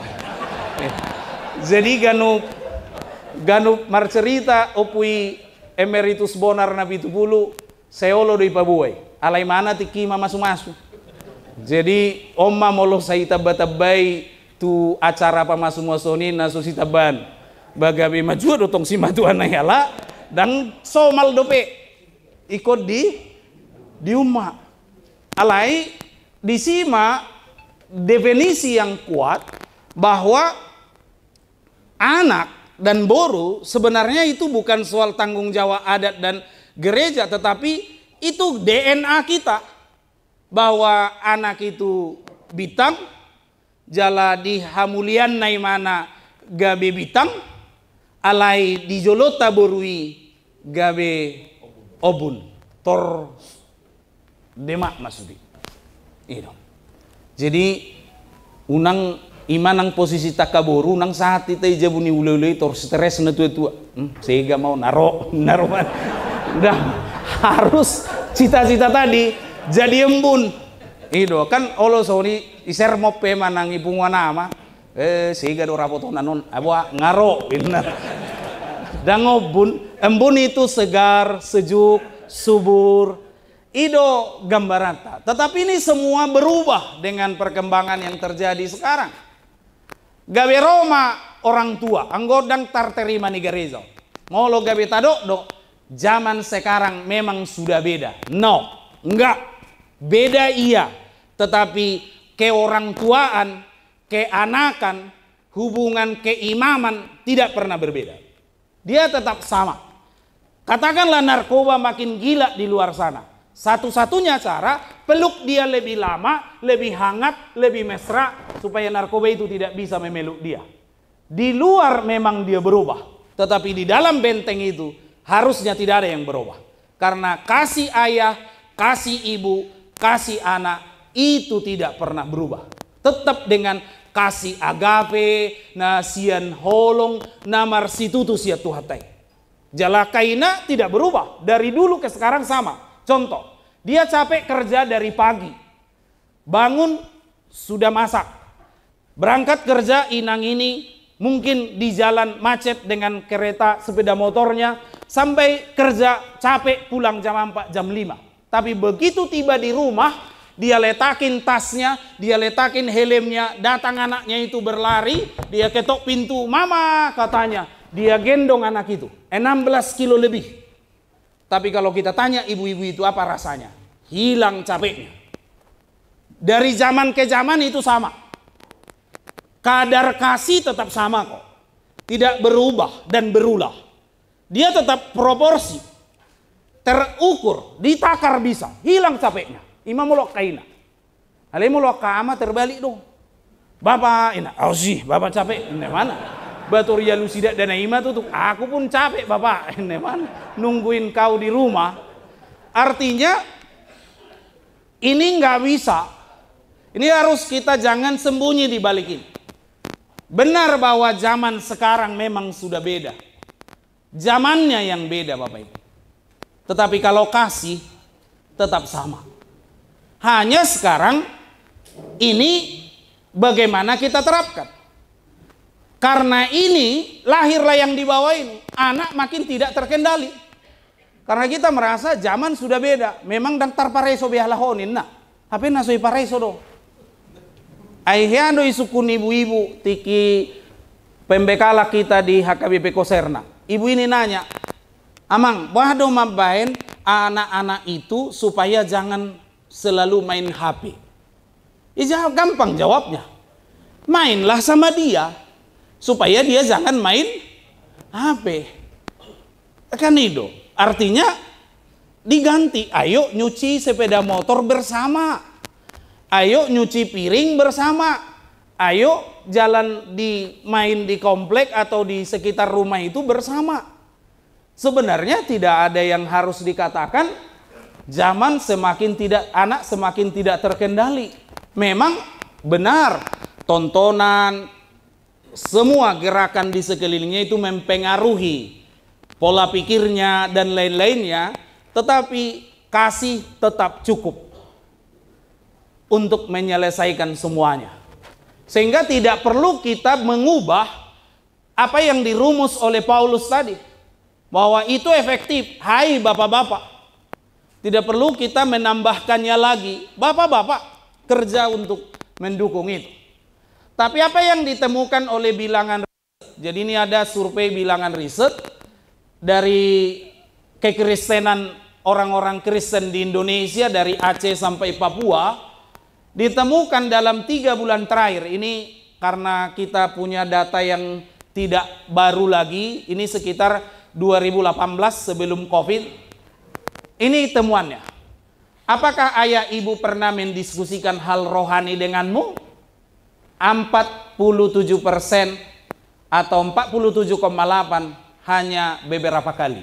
[SPEAKER 1] Jadi ganu marcerita opui emeritus bonar na 70 seolo do ipabuay. Alay mana tiki masu-masu. Jadi omma molo sa itabatabai tu acara pamasu-masoni na susitaban. Bagabi majua dotong si matuan na yala dan somal dope ikut di umma. Alai disima definisi yang kuat bahwa anak dan boru sebenarnya itu bukan soal tanggung jawab adat dan gereja, tetapi itu DNA kita bahwa anak itu bitang jala di hamulian naimana gabe bitang alai di jolota borui gabe obun tor demak masudi itu. Jadi unang imanang posisi takaboru nang saat itu jabuni ule-ule tor stres na tua-tua. Sehingga mau naro udah harus cita-cita tadi jadi embun. Itu kan olo soni iser mope manang ipungwa nama. Sehingga do rapoto nanon abwa ngaro benar. Dan embun itu segar, sejuk, subur. Ido gambarata. Tetapi ini semua berubah dengan perkembangan yang terjadi sekarang. Gawe Roma orang tua, anggodang tarterima ni gereja. Molo gawe tado do, zaman sekarang memang sudah beda. No, enggak. Beda iya. Tetapi ke orang tuaan, ke anakan, hubungan keimaman tidak pernah berbeda. Dia tetap sama. Katakanlah narkoba makin gila di luar sana. Satu-satunya cara peluk dia lebih lama, lebih hangat, lebih mesra supaya narkoba itu tidak bisa memeluk dia. Di luar memang dia berubah, tetapi di dalam benteng itu harusnya tidak ada yang berubah. Karena kasih ayah, kasih ibu, kasih anak itu tidak pernah berubah. Tetap dengan kasih agape, nasian holong, namar situtu sia tuhatai. Jalakaina tidak berubah dari dulu ke sekarang sama. Contoh, dia capek kerja dari pagi, bangun sudah masak, berangkat kerja inang ini, mungkin di jalan macet dengan kereta sepeda motornya, sampai kerja capek pulang jam 4, jam 5. Tapi begitu tiba di rumah, dia letakin tasnya, dia letakin helmnya, datang anaknya itu berlari, dia ketok pintu, mama katanya, dia gendong anak itu, 16 kilo lebih. Tapi kalau kita tanya ibu-ibu itu apa rasanya? Hilang capeknya. Dari zaman ke zaman itu sama. Kadar kasih tetap sama kok. Tidak berubah dan berulah. Dia tetap proporsi. Terukur, ditakar bisa. Hilang capeknya. Imam mulok kaina. Alai mulok kama terbalik dong. Bapak, bapak capek. Ini mana? Batoria Lucida dan Naima tuh aku pun capek bapak, nungguin kau di rumah. Artinya ini nggak bisa. Ini harus kita jangan sembunyi di balik ini. Benar bahwa zaman sekarang memang sudah beda. Zamannya yang beda bapak ibu. Tetapi kalau kasih tetap sama. Hanya sekarang ini bagaimana kita terapkan. Karena ini lahirlah yang di bawah ini, anak makin tidak terkendali. Karena kita merasa zaman sudah beda. Memang daftar pareso bialahonin nak. Tapi nasoi pareso do. Aiheando isukun ibu-ibu tiki pembekala kita di HKBP Koserna. Ibu ini nanya, Amang, wahdo mabain anak-anak itu supaya jangan selalu main HP. Gampang jawabnya. Mainlah sama dia. Supaya dia jangan main HP. Kan itu. Artinya diganti. Ayo nyuci sepeda motor bersama. Ayo nyuci piring bersama. Ayo jalan main di komplek atau di sekitar rumah itu bersama. Sebenarnya tidak ada yang harus dikatakan Zaman semakin tidak, anak semakin tidak terkendali. Memang benar, tontonan, semua gerakan di sekelilingnya itu mempengaruhi pola pikirnya dan lain-lainnya, tetapi kasih tetap cukup untuk menyelesaikan semuanya. Sehingga tidak perlu kita mengubah apa yang dirumus oleh Paulus tadi, bahwa itu efektif. Hai bapak-bapak, tidak perlu kita menambahkannya lagi. Bapak-bapak kerja untuk mendukung itu. Tapi apa yang ditemukan oleh bilangan riset, jadi ini ada survei bilangan riset dari kekristenan orang-orang Kristen di Indonesia dari Aceh sampai Papua, ditemukan dalam 3 bulan terakhir. Ini karena kita punya data yang tidak baru lagi, ini sekitar 2018 sebelum COVID. Ini temuannya. Apakah ayah ibu pernah mendiskusikan hal rohani denganmu? 47% atau 47,8 hanya beberapa kali.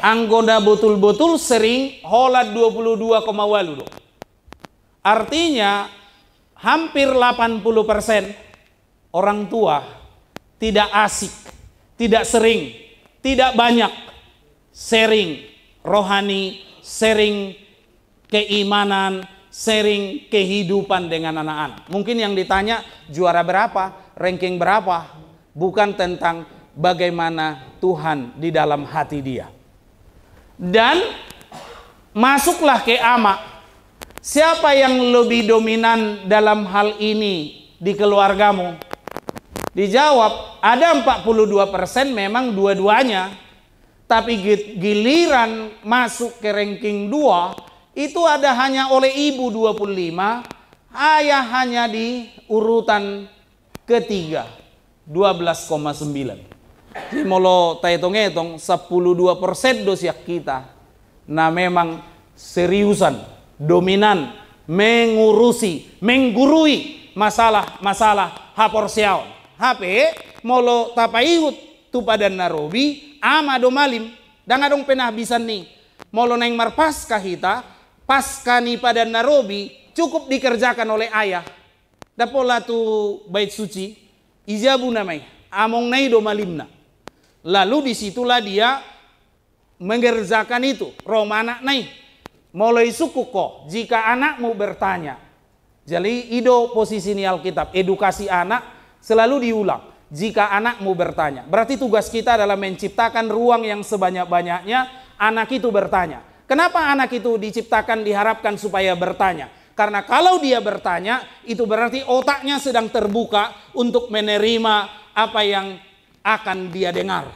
[SPEAKER 1] Anggota betul-betul sering holat 22,8. Artinya hampir 80% orang tua tidak asik, tidak sering, tidak banyak sharing rohani, sharing keimanan, sharing kehidupan dengan anak-anak. Mungkin yang ditanya juara berapa, ranking berapa, bukan tentang bagaimana Tuhan di dalam hati dia. Dan masuklah ke ama. Siapa yang lebih dominan dalam hal ini di keluargamu? Dijawab, ada 42% memang dua-duanya. Tapi giliran masuk ke ranking 2, itu ada hanya oleh ibu 25, ayah hanya di urutan ketiga 12,9. Jadi mau hitung-hitung 12% dosia kita. Nah memang seriusan, dominan, menggurui masalah haporsiaon. HP molo tapaiut tu padan narobi ama do malim dan adong penah bisa nih molo neng marpas kahita pasca ni padan narobi cukup dikerjakan oleh ayah dapola tu bait suci ijabu namai among nai do malimna, lalu disitulah dia mengerjakan itu romana nai mulai suku kok jika anakmu bertanya. Jadi ido posisi ni Alkitab, edukasi anak selalu diulang. Jika anakmu bertanya, berarti tugas kita adalah menciptakan ruang yang sebanyak-banyaknya anak itu bertanya. Kenapa anak itu diciptakan, diharapkan supaya bertanya? Karena kalau dia bertanya, itu berarti otaknya sedang terbuka untuk menerima apa yang akan dia dengar.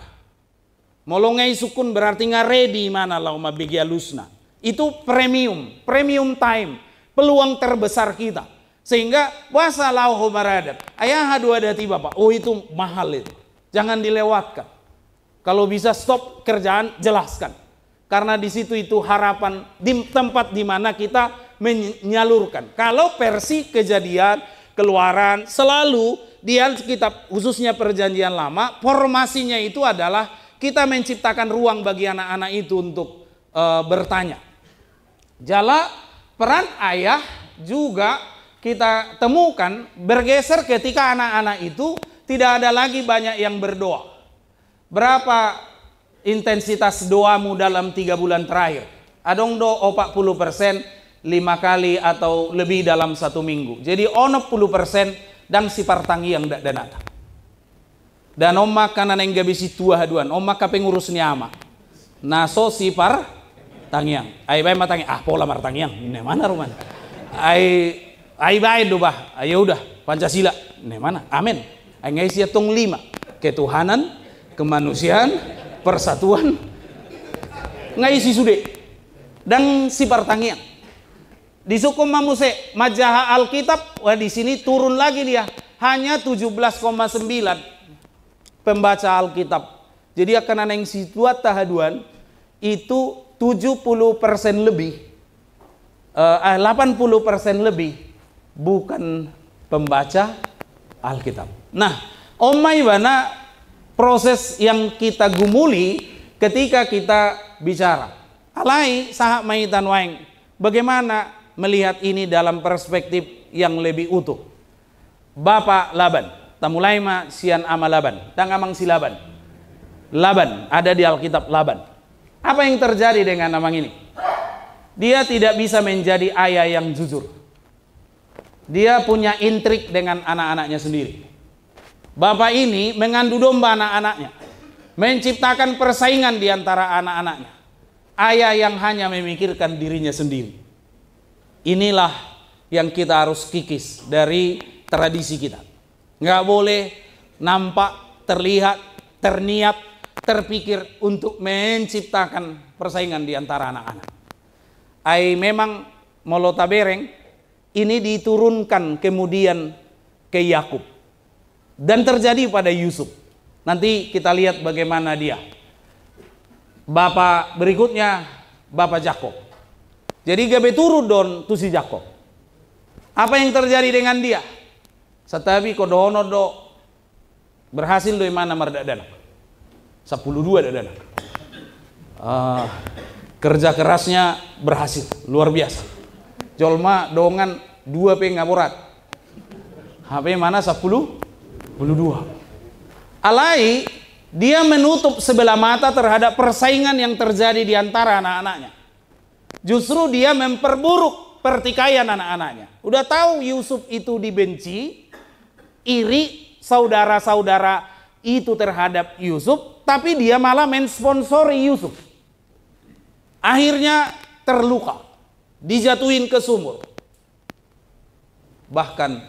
[SPEAKER 1] Molongai sukun berarti ngaredi mana lau mabigia lusna. Itu premium time, peluang terbesar kita. Sehingga bahasa lauho maradat. Ayah dua dati bapak. Oh itu mahal itu. Jangan dilewatkan. Kalau bisa stop kerjaan jelaskan. Karena di situ itu harapan di tempat di mana kita menyalurkan. Kalau versi Kejadian, Keluaran selalu di Alkitab khususnya Perjanjian Lama formasinya itu adalah kita menciptakan ruang bagi anak-anak itu untuk bertanya. Jala peran ayah juga kita temukan bergeser ketika anak-anak itu tidak ada lagi banyak yang berdoa. Berapa intensitas doamu dalam 3 bulan terakhir? Adong do 40%, 5 kali atau lebih dalam 1 minggu. Jadi 10% dan si partangi yang dak danata. Dan omma kanan yang gabisi tua haduan, omma kape ngurus ni ama. Naso si par tangiang. Ai bay matangi pola martangiang. Ini mana rumah? Ai baik do bah, ayo udah Pancasila, nih mana? Amin. Ai sia tong 5, ketuhanan, kemanusiaan, persatuan, ngaisi sude, dan si pertangian. Di suku Mamuse, Majalah Alkitab, wah di sini turun lagi dia, hanya 17,9 pembaca Alkitab. Jadi akan ada yang situat tahaduan itu 70% lebih, 80% lebih. Bukan pembaca Alkitab. Nah, omai bana proses yang kita gumuli ketika kita bicara. Alai sahak maitan waeng. Bagaimana melihat ini dalam perspektif yang lebih utuh? Bapak Laban, tamulai ma sian ama Laban, tangamang si Laban. Laban ada di Alkitab Laban. Apa yang terjadi dengan amang ini? Dia tidak bisa menjadi ayah yang jujur. Dia punya intrik dengan anak-anaknya sendiri. Bapak ini mengandu domba anak-anaknya, menciptakan persaingan di antara anak-anaknya. Ayah yang hanya memikirkan dirinya sendiri. Inilah yang kita harus kikis dari tradisi kita. Nggak boleh nampak, terlihat, terniat, terpikir untuk menciptakan persaingan di antara anak-anak. Memang molotabereng ini diturunkan kemudian ke Yakub dan terjadi pada Yusuf. Nanti kita lihat bagaimana dia. Bapak berikutnya Bapak Jakob. Jadi gabe turun don tu si Jakob. Apa yang terjadi dengan dia? Setabi kodono do berhasil do mana mardadana. 12 dadana. Kerja kerasnya berhasil, luar biasa. Jolma dongan 2 pe ngaborat. HP mana 12? Alai dia menutup sebelah mata terhadap persaingan yang terjadi di antara anak-anaknya. Justru dia memperburuk pertikaian anak-anaknya. Udah tahu Yusuf itu dibenci, iri saudara-saudara itu terhadap Yusuf, tapi dia malah mensponsori Yusuf. Akhirnya terluka, dijatuhin ke sumur, bahkan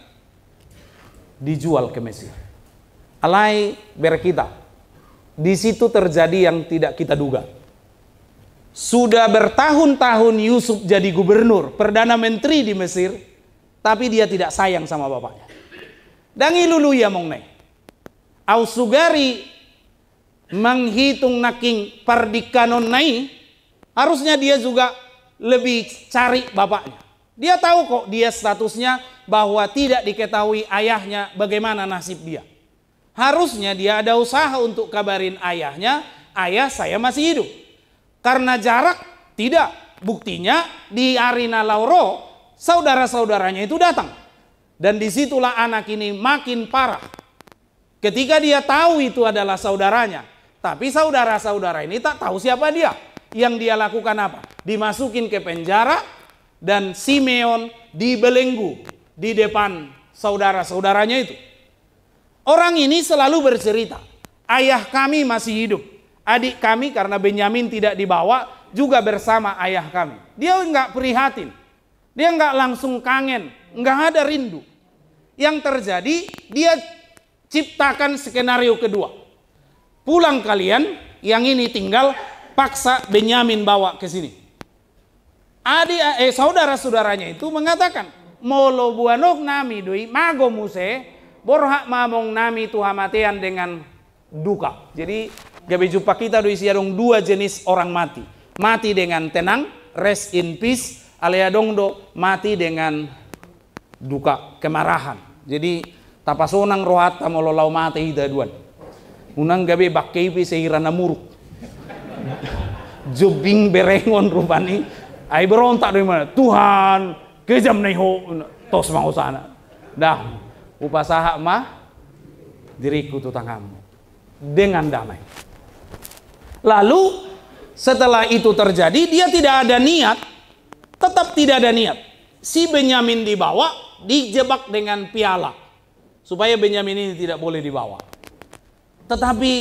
[SPEAKER 1] dijual ke Mesir. Alai berkita, di situ terjadi yang tidak kita duga. Sudah bertahun-tahun Yusuf jadi gubernur, perdana menteri di Mesir, tapi dia tidak sayang sama bapaknya. Dan ilulu ya mongne. Ausugari menghitung naking pardikanon nai, harusnya dia juga lebih cari bapaknya. Dia tahu kok dia statusnya bahwa tidak diketahui ayahnya bagaimana nasib dia. Harusnya dia ada usaha untuk kabarin ayahnya, ayah saya masih hidup. Karena jarak tidak. Buktinya di Arina Lauro saudara-saudaranya itu datang. Dan disitulah anak ini makin parah. Ketika dia tahu itu adalah saudaranya, tapi saudara-saudara ini tak tahu siapa dia. Yang dia lakukan apa? Dimasukin ke penjara dan Simeon dibelenggu di depan saudara-saudaranya itu. Orang ini selalu bercerita, ayah kami masih hidup. Adik kami karena Benyamin tidak dibawa juga bersama ayah kami. Dia enggak prihatin. Dia enggak langsung kangen. Enggak ada rindu. Yang terjadi dia ciptakan skenario kedua. Pulang kalian, yang ini tinggal paksa Benyamin bawa ke sini. Saudara-saudaranya itu mengatakan, molo buanok nami doi mago muse borhak mamong nami tuhamatean dengan duka. Jadi gabe jumpa kita doi siadong 2 jenis orang mati. Mati dengan tenang, rest in peace, aliadong do mati dengan duka, kemarahan. Jadi tapasonang rohata mololau mati hidaduan. Unang gabe bakkeipi seirana muruk. Jobing berengon rupani. Ay berontak dari mana? Tuhan, kejam neho tos mau sana. Dah, upasaha mah diriku tutangkamu dengan damai. Lalu setelah itu terjadi, dia tidak ada niat, tetap tidak ada niat. Si Benyamin dibawa, dijebak dengan piala supaya Benyamin ini tidak boleh dibawa. Tetapi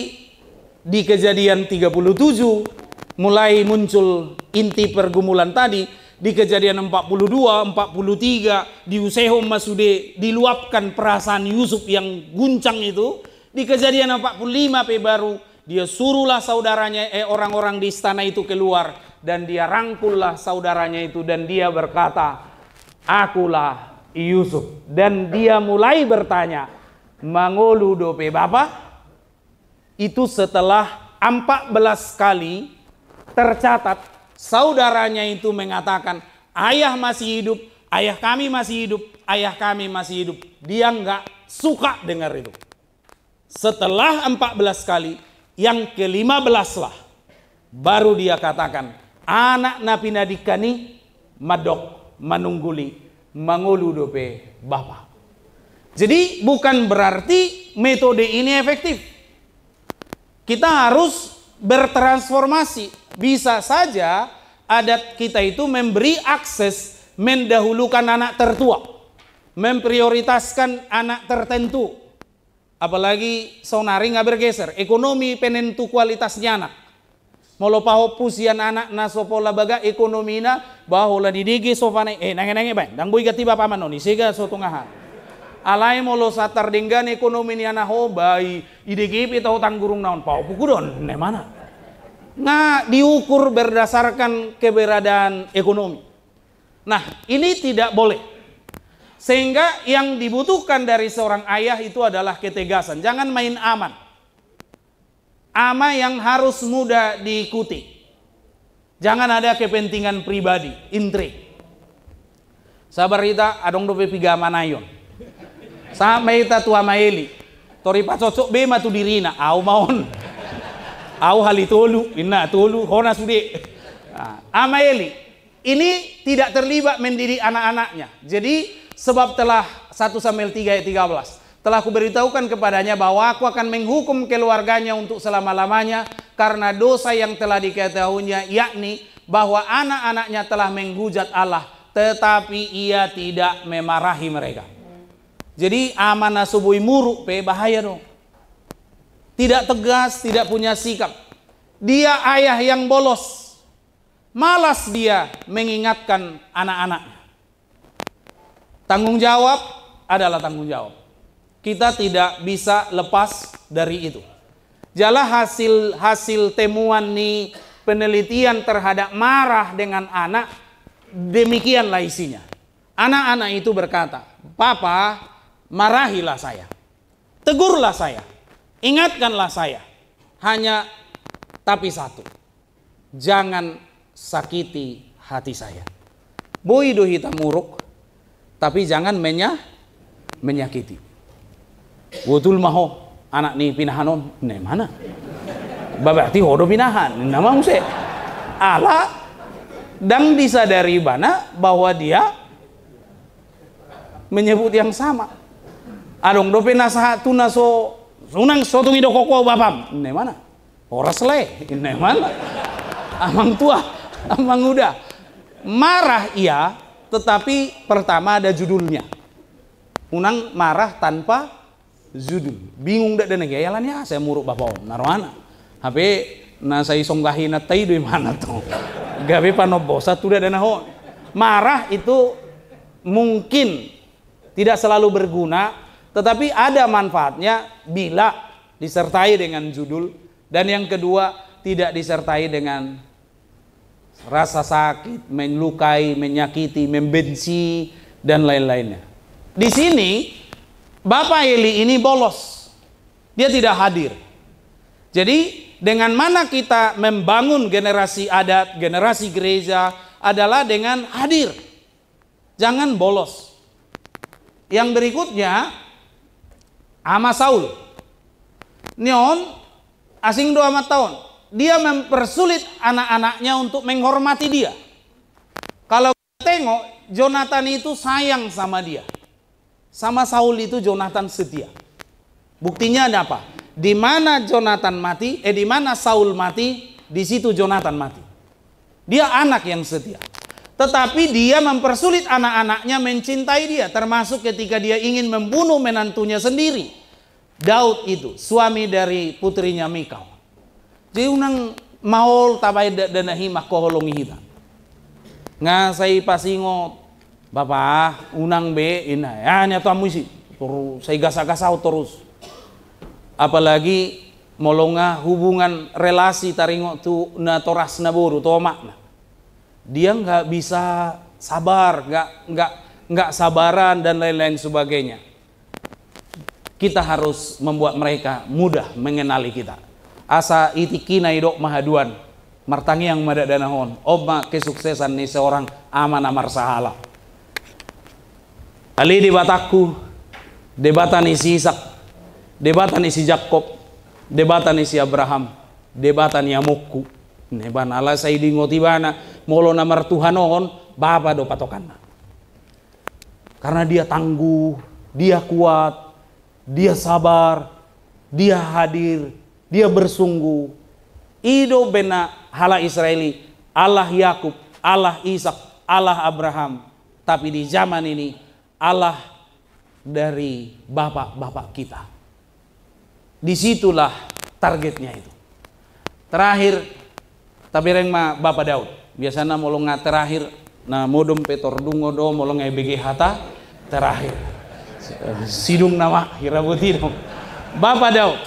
[SPEAKER 1] di Kejadian 37 mulai muncul inti pergumulan tadi. Di Kejadian 42, 43 di Usehom Masude diluapkan perasaan Yusuf yang guncang itu. Di Kejadian 45 baru dia suruhlah saudaranya orang-orang di istana itu keluar dan dia rangkullah saudaranya itu dan dia berkata, akulah Yusuf. Dan dia mulai bertanya, mangolu dope bapa? Itu setelah 14 kali tercatat saudaranya itu mengatakan, ayah masih hidup, ayah kami masih hidup, ayah kami masih hidup. Dia nggak suka dengar itu. Setelah 14 kali, yang ke-15 lah baru dia katakan, anak na pinadikani madok manungguli mangulu dope bapa. Jadi bukan berarti metode ini efektif. Kita harus bertransformasi. Bisa saja adat kita itu memberi akses, mendahulukan anak tertua, memprioritaskan anak tertentu. Apalagi sonari nggak bergeser, ekonomi penentu kualitasnya anak. Molo paho pusian anak na sopola baga ekonomi na bahola didigi sofane nange bang dang boy gati bapa manoni sega sotungahan. Alai molo satar denggan ekonomi ni anak ho bai idigi pita hutang gurung naon pau pukudon ne mana. Nah diukur berdasarkan keberadaan ekonomi. Nah ini tidak boleh. Sehingga yang dibutuhkan dari seorang ayah itu adalah ketegasan. Jangan main aman. Ama yang harus mudah diikuti. Jangan ada kepentingan pribadi, intrik. Sabar ita adong dope piga manayon. Sama ita tua maeli. Tori pacocok be matu dirina. Au maon. Au halitolu, inna tolu, hona sude. Amaeli. Ini tidak terlibat mendidik anak-anaknya. Jadi sebab telah 1 Samuel 3 ayat 13. Telah kuberitahukan kepadanya bahwa aku akan menghukum keluarganya untuk selama-lamanya karena dosa yang telah diketahuinya, yakni bahwa anak-anaknya telah menghujat Allah tetapi ia tidak memarahi mereka. Jadi amanah subui muruk pe bahaya dong. Tidak tegas, tidak punya sikap. Dia ayah yang bolos. Malas dia mengingatkan anak-anaknya. Tanggung jawab adalah tanggung jawab. Kita tidak bisa lepas dari itu. Jala hasil temuan nih penelitian terhadap marah dengan anak, demikianlah isinya. Anak-anak itu berkata, "Papa, marahilah saya. Tegurlah saya. Ingatkanlah saya. Hanya tapi satu. Jangan sakiti hati saya." Boy do hitam muruk, tapi jangan menyakiti. Betul maho anak ni pinahanon ne mana? Berarti hodo pinahan. Nama muse. Ala dan disadari bana bahwa dia menyebut yang sama. Adong dope nasahat tu naso sunang sotung ido koko bapam. Ne mana? Horas le. Ne mana? Amang tua, amang muda. Marah iya, tetapi pertama ada judulnya. Unang marah tanpa judul. Bingung dak dan gayalan ya saya muruk bapaon narwana. HP na saya songgahi na tai do mana to. Gawe panobosa tu dak danaho. Marah itu mungkin tidak selalu berguna, tetapi ada manfaatnya bila disertai dengan judul, dan yang kedua tidak disertai dengan rasa sakit, melukai, menyakiti, membenci dan lain-lainnya. Di sini Bapak Eli ini bolos. Dia tidak hadir. Jadi dengan mana kita membangun generasi adat, generasi gereja adalah dengan hadir. Jangan bolos. Yang berikutnya Ama Saul. Nion asing 2 tahun. Dia mempersulit anak-anaknya untuk menghormati dia. Kalau kita tengok Jonathan itu sayang sama dia. Sama Saul itu Jonathan setia. Buktinya ada apa? Di mana Jonathan mati, di mana Saul mati, di situ Jonathan mati. Dia anak yang setia. Tetapi dia mempersulit anak-anaknya mencintai dia, termasuk ketika dia ingin membunuh menantunya sendiri. Daud itu suami dari putrinya Mikal. Jadi unang maol tabay danahi makoholongi hita. Ngasai pasingot Bapak, unang be ina. Ya nya tamu isi. Terus saya gasa-gasau terus. Apalagi molonga hubungan relasi taringo tu na toras na buru to makna. Dia nggak bisa sabar, nggak sabaran dan lain-lain sebagainya. Kita harus membuat mereka mudah mengenali kita. Asa itikina idok mahaduan. Martangi yang madak danahon. Oma kesuksesan nih seorang aman amar sahala. Ali debataku, debatan isi Ishak, debatan isi Jakob, debatan isi Abraham, debatan Yamukku. Neban ala saidi ngotibana molo na martuhanon bapa do patokanna. Karena dia tangguh, dia kuat, dia sabar, dia hadir, dia bersungguh. Ido bena hala Israeli, Allah Yakub, Allah Ishak, Allah Abraham. Tapi di zaman ini Allah dari bapak-bapak kita. Disitulah targetnya itu. Terakhir, tabireng ma Bapak Daud. Biasanya molong terakhir, na modom petor dungo do molong BG hata terakhir. Sidung nama hirabuti dong. Bapak Daud.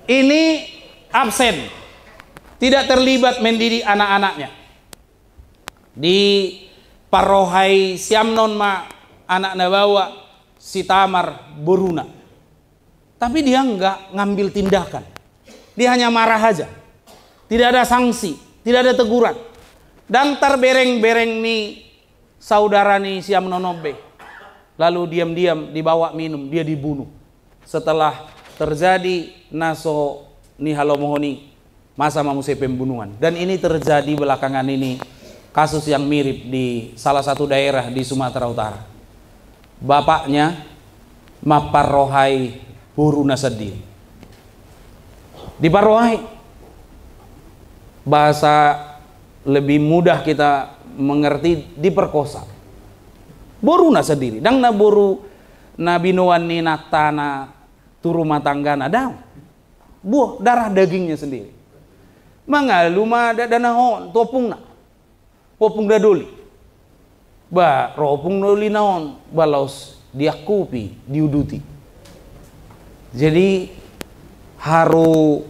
[SPEAKER 1] Ini absen. Tidak terlibat mendidik anak-anaknya. Di parohai Siamnon ma anak nabawa si Tamar Boruna. Tapi dia enggak ngambil tindakan. Dia hanya marah aja. Tidak ada sanksi, tidak ada teguran. Dan terbereng-bereng nih saudara nih siam nonobe. Lalu diam-diam dibawa minum, dia dibunuh. Setelah terjadi naso nih halomohoni masa mamuse pembunuhan. Dan ini terjadi belakangan ini kasus yang mirip di salah satu daerah di Sumatera Utara. Bapaknya maparohai Boruna sedih. Diparohai. Bahasa lebih mudah kita mengerti, diperkosa. Boruna sendiri. Dang na boru na binuan ni natana turu matanggana dang. Buah darah dagingnya sendiri. Mangaluma danahon topung na. Popung dadoli. Ba ropung doli naon balos diakupi diuduti. Jadi haru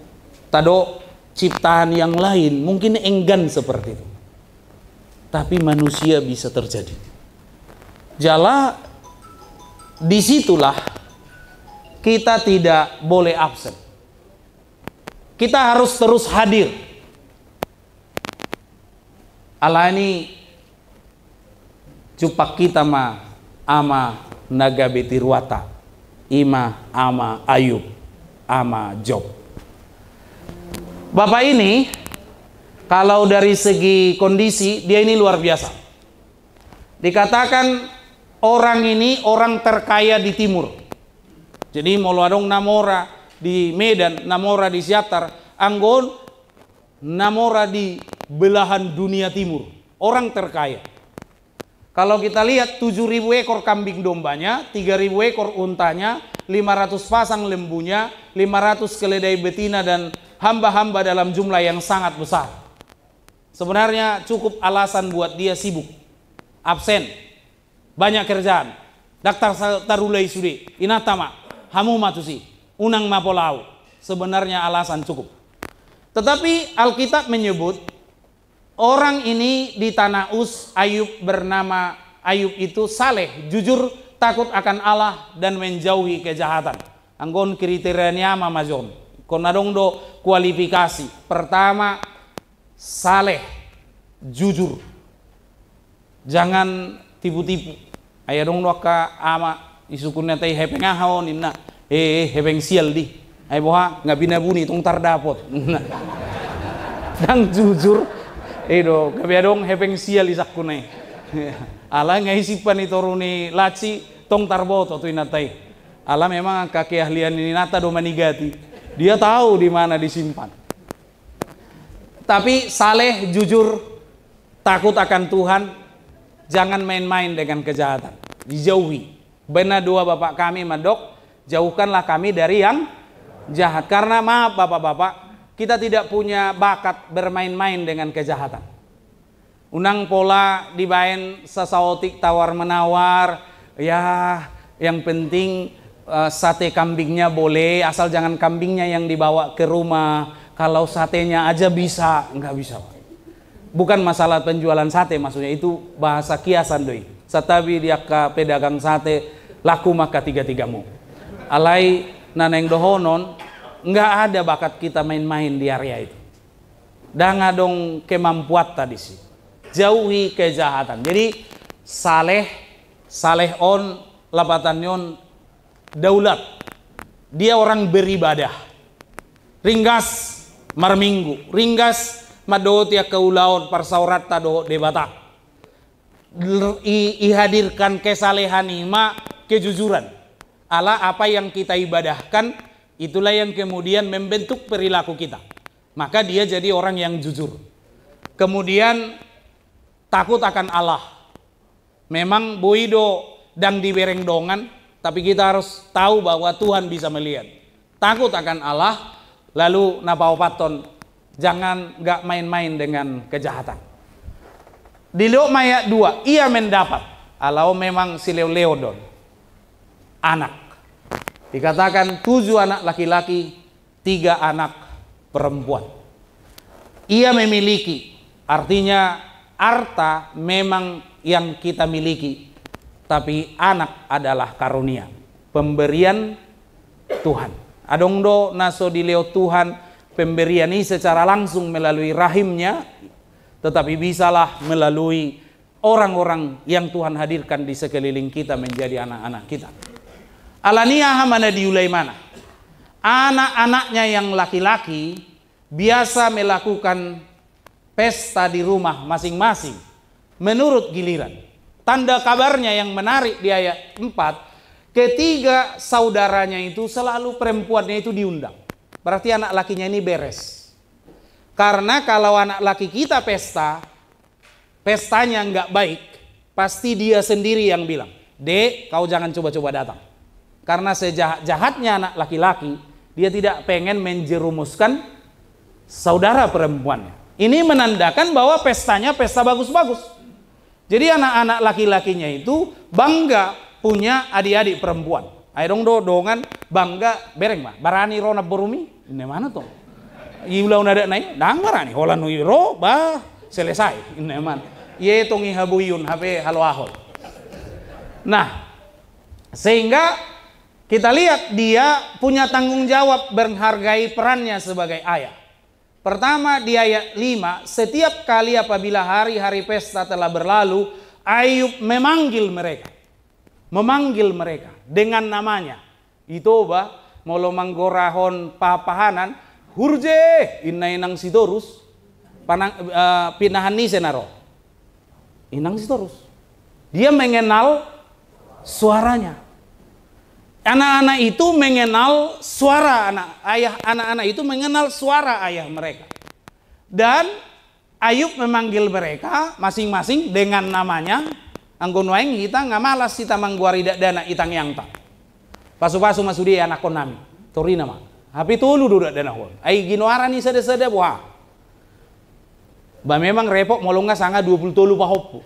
[SPEAKER 1] tado ciptaan yang lain mungkin enggan seperti itu. Tapi manusia bisa terjadi. Jala disitulah kita tidak boleh absen. Kita harus terus hadir. Alani cupak kita ma ama naga betirwata. Ima, ama, Ayub, ama, Job. Bapak ini, kalau dari segi kondisi, dia ini luar biasa. Dikatakan orang ini orang terkaya di timur. Jadi moloadong namora di Medan, namora di Siatar, anggon namora di belahan dunia timur. Orang terkaya. Kalau kita lihat 7.000 ekor kambing dombanya, 3.000 ekor untanya, 500 pasang lembunya, 500 keledai betina dan hamba-hamba dalam jumlah yang sangat besar. Sebenarnya cukup alasan buat dia sibuk, absen, banyak kerjaan. Daktar tarulai sudi, inatama, hamu matusi, unang mapolau. Sebenarnya alasan cukup. Tetapi Alkitab menyebut orang ini di tanah Uz, Ayub bernama Ayub itu saleh, jujur, takut akan Allah dan menjauhi kejahatan. Anggon kriterianya mamazon. Konadong do kualifikasi. Pertama, saleh, jujur. Jangan tipu-tipu. Aya dong doka ama isukunnya teh hepeng ahon inna. Hepeng sial di. Ay boha ngabina buni tong tardapot. Dan jujur edo kabiadong hepeng sial isak kunai. Ala ngaisipan itoruni laci tong tarboto tu inatai. Ala memang keahlian ini nata do manigati. Dia tahu di mana disimpan. Tapi saleh, jujur, takut akan Tuhan, jangan main-main dengan kejahatan. Dijauhi. Benar dua bapak kami madok, jauhkanlah kami dari yang jahat. Karena maaf bapak-bapak, kita tidak punya bakat bermain-main dengan kejahatan. Unang pola dibain sesaotik tawar-menawar, ya yang penting sate kambingnya boleh, asal jangan kambingnya yang dibawa ke rumah. Kalau satenya aja bisa, nggak bisa. Bukan masalah penjualan sate, maksudnya itu bahasa kiasan doi. Satabi dia ke pedagang sate, laku maka tiga-tigamu. Alai naneng dohonon, nggak ada bakat kita main-main di area itu. Dan ngadong kemampuan tadi sih. Jauhi kejahatan. Jadi saleh on labatanyon daulat. Dia orang beribadah. Ringgas marminggu ringgas madoti kaulaon parsaurat tado debata ihadirkan kesalehan ima kejujuran ala apa yang kita ibadahkan, itulah yang kemudian membentuk perilaku kita, maka dia jadi orang yang jujur. Kemudian takut akan Allah. Memang boido dan dibereng dongan, tapi kita harus tahu bahwa Tuhan bisa melihat. Takut akan Allah, lalu napaopaton, jangan gak main-main dengan kejahatan. Di Luqman ayat 2, ia mendapat, alau memang si leodon, anak. Dikatakan 7 anak laki-laki, 3 anak perempuan. Ia memiliki, artinya harta memang yang kita miliki, tapi anak adalah karunia, pemberian Tuhan. Adongdo naso dileo Tuhan pemberian ini secara langsung melalui rahimnya, tetapi bisalah melalui orang-orang yang Tuhan hadirkan di sekeliling kita menjadi anak-anak kita. Alaniah mana diulai mana? Anak-anaknya yang laki-laki biasa melakukan pesta di rumah masing-masing menurut giliran. Tanda kabarnya yang menarik di ayat 4, ketiga saudaranya itu selalu perempuannya itu diundang. Berarti anak lakinya ini beres. Karena kalau anak laki kita pestanya nggak baik, pasti dia sendiri yang bilang, "Dek, kau jangan coba-coba datang." Karena sejahat-jahatnya anak laki-laki, dia tidak pengen menjerumuskan saudara perempuannya. Ini menandakan bahwa pestanya pesta bagus-bagus. Jadi anak-anak laki-lakinya itu bangga punya adik-adik perempuan. Ayo dong dongan bangga bereng mah. Barani rona borumi. Ini mana tuh? Iulau nada naik, dang barani. Holan ro bah selesai. Ini mana? Ye tongi habuyun habe halo ahol. Nah, sehingga kita lihat dia punya tanggung jawab menghargai perannya sebagai ayah. Pertama di ayat 5, setiap kali apabila hari-hari pesta telah berlalu, Ayub memanggil mereka. Memanggil mereka dengan namanya. Itu molo manggorahon papahanan, hurje inang sidorus, pinahan ni senaro. Inang sidorus. Dia mengenal suaranya. Anak-anak itu mengenal suara anak-anak itu mengenal suara ayah mereka. Dan Ayub memanggil mereka masing-masing dengan namanya. Anggon waeng kita nggak malas kita mangguari dana itang yang tak. Pasu-pasu masudi anak konami. Tori nama. Tapi tulu dudak dana hon. Ai ginoara ni sada-sada buah. Ba memang repot molonga sanga 20 tolu pahoppu.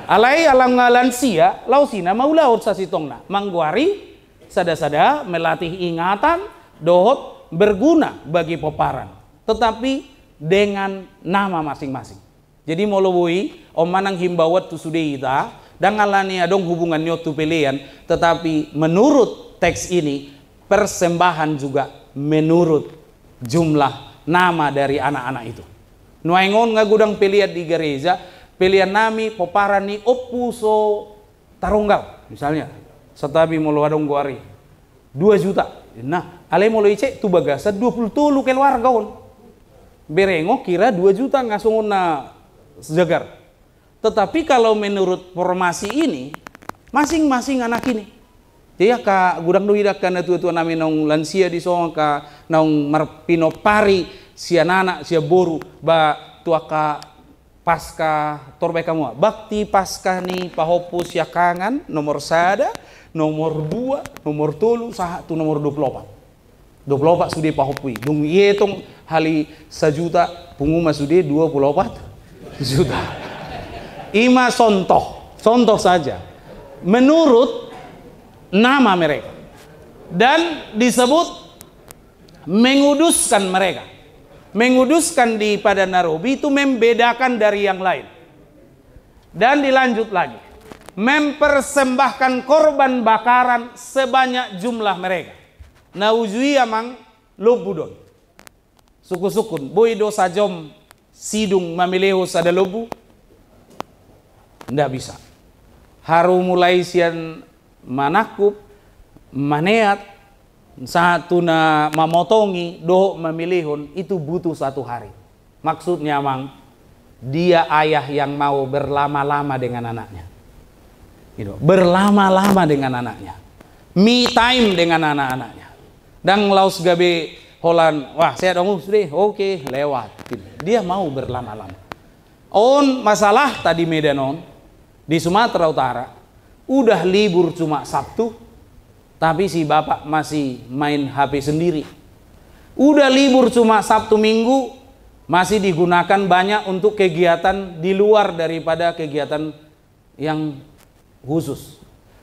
[SPEAKER 1] Alai alam ngalansia lausina mau laut sasitongna mangguari sada-sada melatih ingatan dohot berguna bagi peparan, tetapi dengan nama masing-masing. Jadi molowui om manang himbawat tu sudeita dan ngalani adong hubungan nyotu pelian, tetapi menurut teks ini persembahan juga menurut jumlah nama dari anak-anak itu. Nuaingon ngagudang peliat di gereja pilihan nami poparan ni opuso taronggal misalnya setabi molo adong guari 2 juta. Nah ale molo ice tu bagasa 20 tulu keluarga on berengo kira 2 juta ngasongon na sejagar. Tetapi kalau menurut formasi ini masing-masing anak ini dia ka gudang dohidak kana tua-tua nami nong lansia di songa ka nong marpino pari sia nana sia boru ba tua ka pasca torbe kamu bakti pasca ni pahopus ya kangan nomor 1, nomor 2, nomor 3, satu nomor 24 sudah pahopui dung yetong hali 1 juta punguma sudah 24 juta. Ima contoh saja menurut nama mereka dan disebut menguduskan mereka. Menguduskan di pada Narobi itu membedakan dari yang lain. Dan dilanjut lagi. Mempersembahkan korban bakaran sebanyak jumlah mereka. Naujui amang lobudon. Suku-sukun. Boido sajom sidung mamileho sada lobu. Nggak bisa. Haru mulai sian manakub, maneat, satu na mamotongi, do memilihun, itu butuh 1 hari. Maksudnya mang, dia ayah yang mau berlama-lama dengan anaknya. Gitu. Berlama-lama dengan anaknya. Me time dengan anak-anaknya. Dan laus gabe holan, wah saya dong sudah, oke, lewat. Gitu. Dia mau berlama-lama. On masalah tadi Medan di Sumatera Utara, udah libur cuma Sabtu, tapi si bapak masih main HP sendiri. Udah libur cuma Sabtu Minggu, masih digunakan banyak untuk kegiatan di luar daripada kegiatan yang khusus.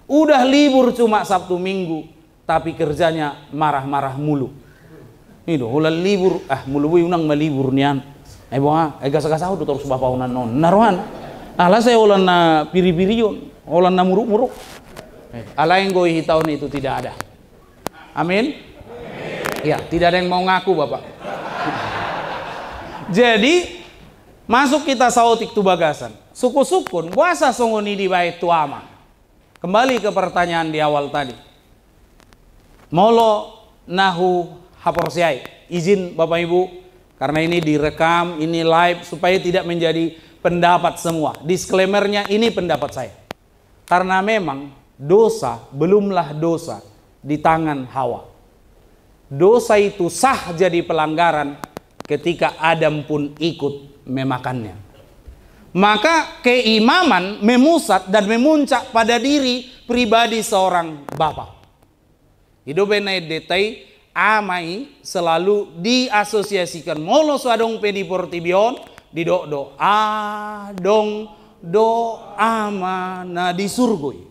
[SPEAKER 1] Udah libur cuma Sabtu Minggu, tapi kerjanya marah-marah mulu. Ini ulah libur, mulu unang malibur nian. Bunga, gas-gas tuh terus bapak unan non. Naruhan, alah saya ulan na piri-pirion, ulan na muruk-muruk. Allah yang goy tahun itu tidak ada. Amin. Ya, tidak ada yang mau ngaku bapak. Jadi masuk kita sautik tu bagasan. Suku-sukun puasa songoni di bait tuama. Kembali ke pertanyaan di awal tadi. Molo nahu haporsiai. Izin bapak ibu, karena ini direkam, ini live supaya tidak menjadi pendapat semua. Disclaimernya ini pendapat saya. Karena memang dosa belumlah dosa di tangan Hawa. Dosa itu sah jadi pelanggaran ketika Adam pun ikut memakannya. Maka keimaman memusat dan memuncak pada diri pribadi seorang bapak. Hidup benai detai amai selalu diasosiasikan molo suadong pedi portibion di do adong do ama na di surgoi.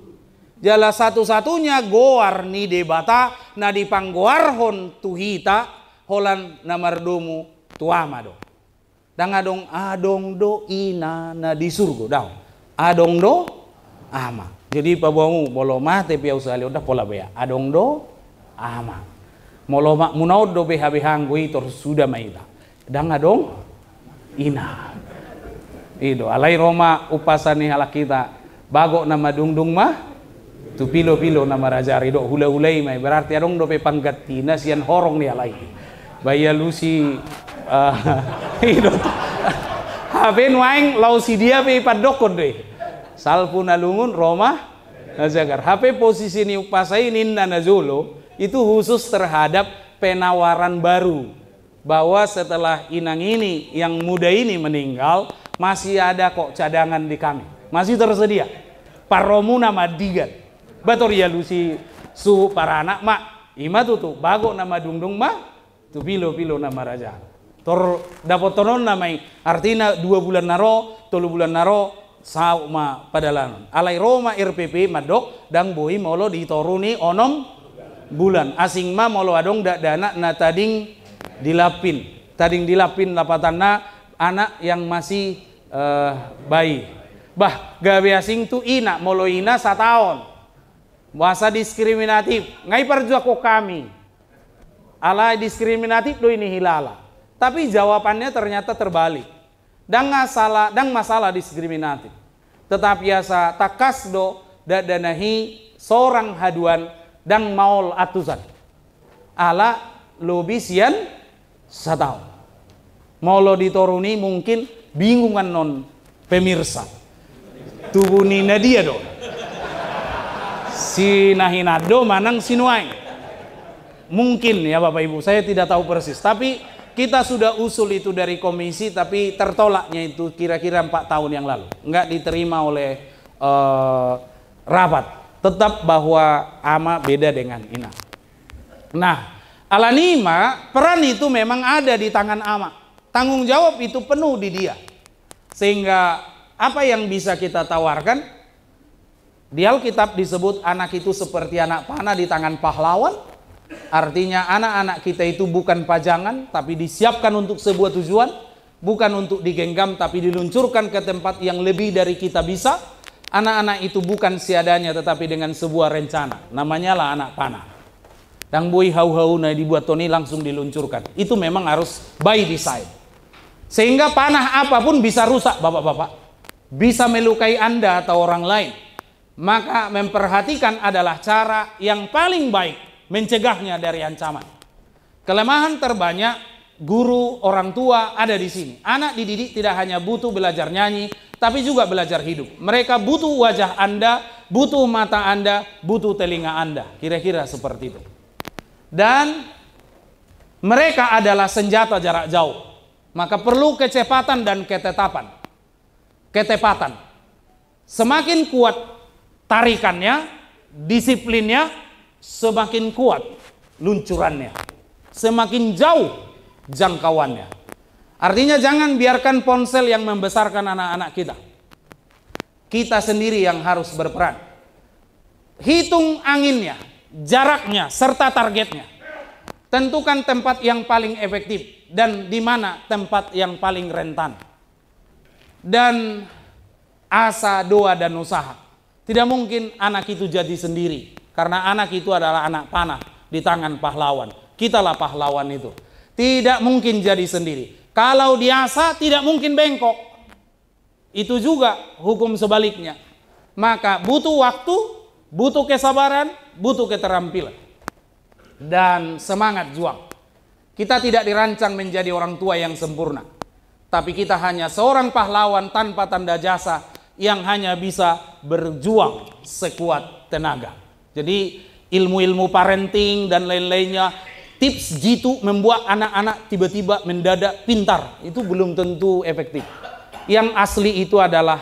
[SPEAKER 1] Jala satu-satunya goar ni debata na dipanggoarhon tuhita holan na mardomu tuama do. Dang adong do ina na di surgo daw. Adong do ama. Jadi pabuamu bolo mate piau sali udah pola bea. Adong do ama. Molo mak munaud do beha-behang goi tor sudah maila. Dang adong ina. Ido alai Roma upasani halak kita. Bago nama dungdung mah tu pilo-pilo nama raja rido hula-hulai mai berarti adong dope panggatina sian horong ni alai baya lusi itu haben waing lau si dia pe padokon deh salpun alungun Roma nazagar HP posisi ni upasai ninna nazulu itu khusus terhadap penawaran baru bahwa setelah inang ini yang muda ini meninggal masih ada kok cadangan di kami masih tersedia paromu nama digan bator ya lusi su para anak mak ima tuh bago nama dungdung mak tu pilo nama raja tor dapat tonon namai artinya 2 bulan naro 3 bulan naro sau ma padalan alai Roma RPP madok dang boi molo ditoruni onom bulan asing ma molo adong dana na tading dilapin lapatanna anak yang masih bayi bah gawe asing tu ina molo ina 1 tahun. Bahasa diskriminatif, ngai perjuang kok kami. Ala diskriminatif do ini hilala. Tapi jawabannya ternyata terbalik. Dang masalah diskriminatif. Tetap biasa takas do dadanahi seorang haduan dang maul atusan. Ala lobisian 1 tahun. Maulo ditoruni mungkin bingungan non pemirsa. Tubuh nina dia do. Si nahinado manang sinuai. Mungkin ya Bapak Ibu, saya tidak tahu persis. Tapi kita sudah usul itu dari komisi, tapi tertolaknya itu kira-kira 4 tahun yang lalu. Enggak diterima oleh rapat. Tetap bahwa ama beda dengan ina. Nah, alanima peran itu memang ada di tangan ama. Tanggung jawab itu penuh di dia. Sehingga apa yang bisa kita tawarkan? Di Alkitab disebut anak itu seperti anak panah di tangan pahlawan. Artinya anak-anak kita itu bukan pajangan, tapi disiapkan untuk sebuah tujuan. Bukan untuk digenggam, tapi diluncurkan ke tempat yang lebih dari kita bisa. Anak-anak itu bukan seadanya, tetapi dengan sebuah rencana. Namanya lah anak panah. Dang bui hau-hau na dibuat Tony langsung diluncurkan. Itu memang harus by design. Sehingga panah apapun bisa rusak bapak-bapak. Bisa melukai Anda atau orang lain. Maka memperhatikan adalah cara yang paling baik mencegahnya dari ancaman. Kelemahan terbanyak guru, orang tua ada di sini. Anak dididik tidak hanya butuh belajar nyanyi, tapi juga belajar hidup. Mereka butuh wajah Anda, butuh mata Anda, butuh telinga Anda. Kira-kira seperti itu. Dan mereka adalah senjata jarak jauh. Maka perlu kecepatan dan ketetapan. Ketepatan. Semakin kuat tarikannya, disiplinnya, semakin kuat luncurannya. Semakin jauh jangkauannya. Artinya jangan biarkan ponsel yang membesarkan anak-anak kita. Kita sendiri yang harus berperan. Hitung anginnya, jaraknya, serta targetnya. Tentukan tempat yang paling efektif dan di mana tempat yang paling rentan. Dan asa, doa, dan usaha. Tidak mungkin anak itu jadi sendiri. Karena anak itu adalah anak panah di tangan pahlawan. Kitalah pahlawan itu. Tidak mungkin jadi sendiri. Kalau diasah tidak mungkin bengkok. Itu juga hukum sebaliknya. Maka butuh waktu, butuh kesabaran, butuh keterampilan. Dan semangat juang. Kita tidak dirancang menjadi orang tua yang sempurna. Tapi kita hanya seorang pahlawan tanpa tanda jasa yang hanya bisa berjuang sekuat tenaga. Jadi ilmu-ilmu parenting dan lain-lainnya, tips jitu membuat anak-anak tiba-tiba mendadak pintar, itu belum tentu efektif. Yang asli itu adalah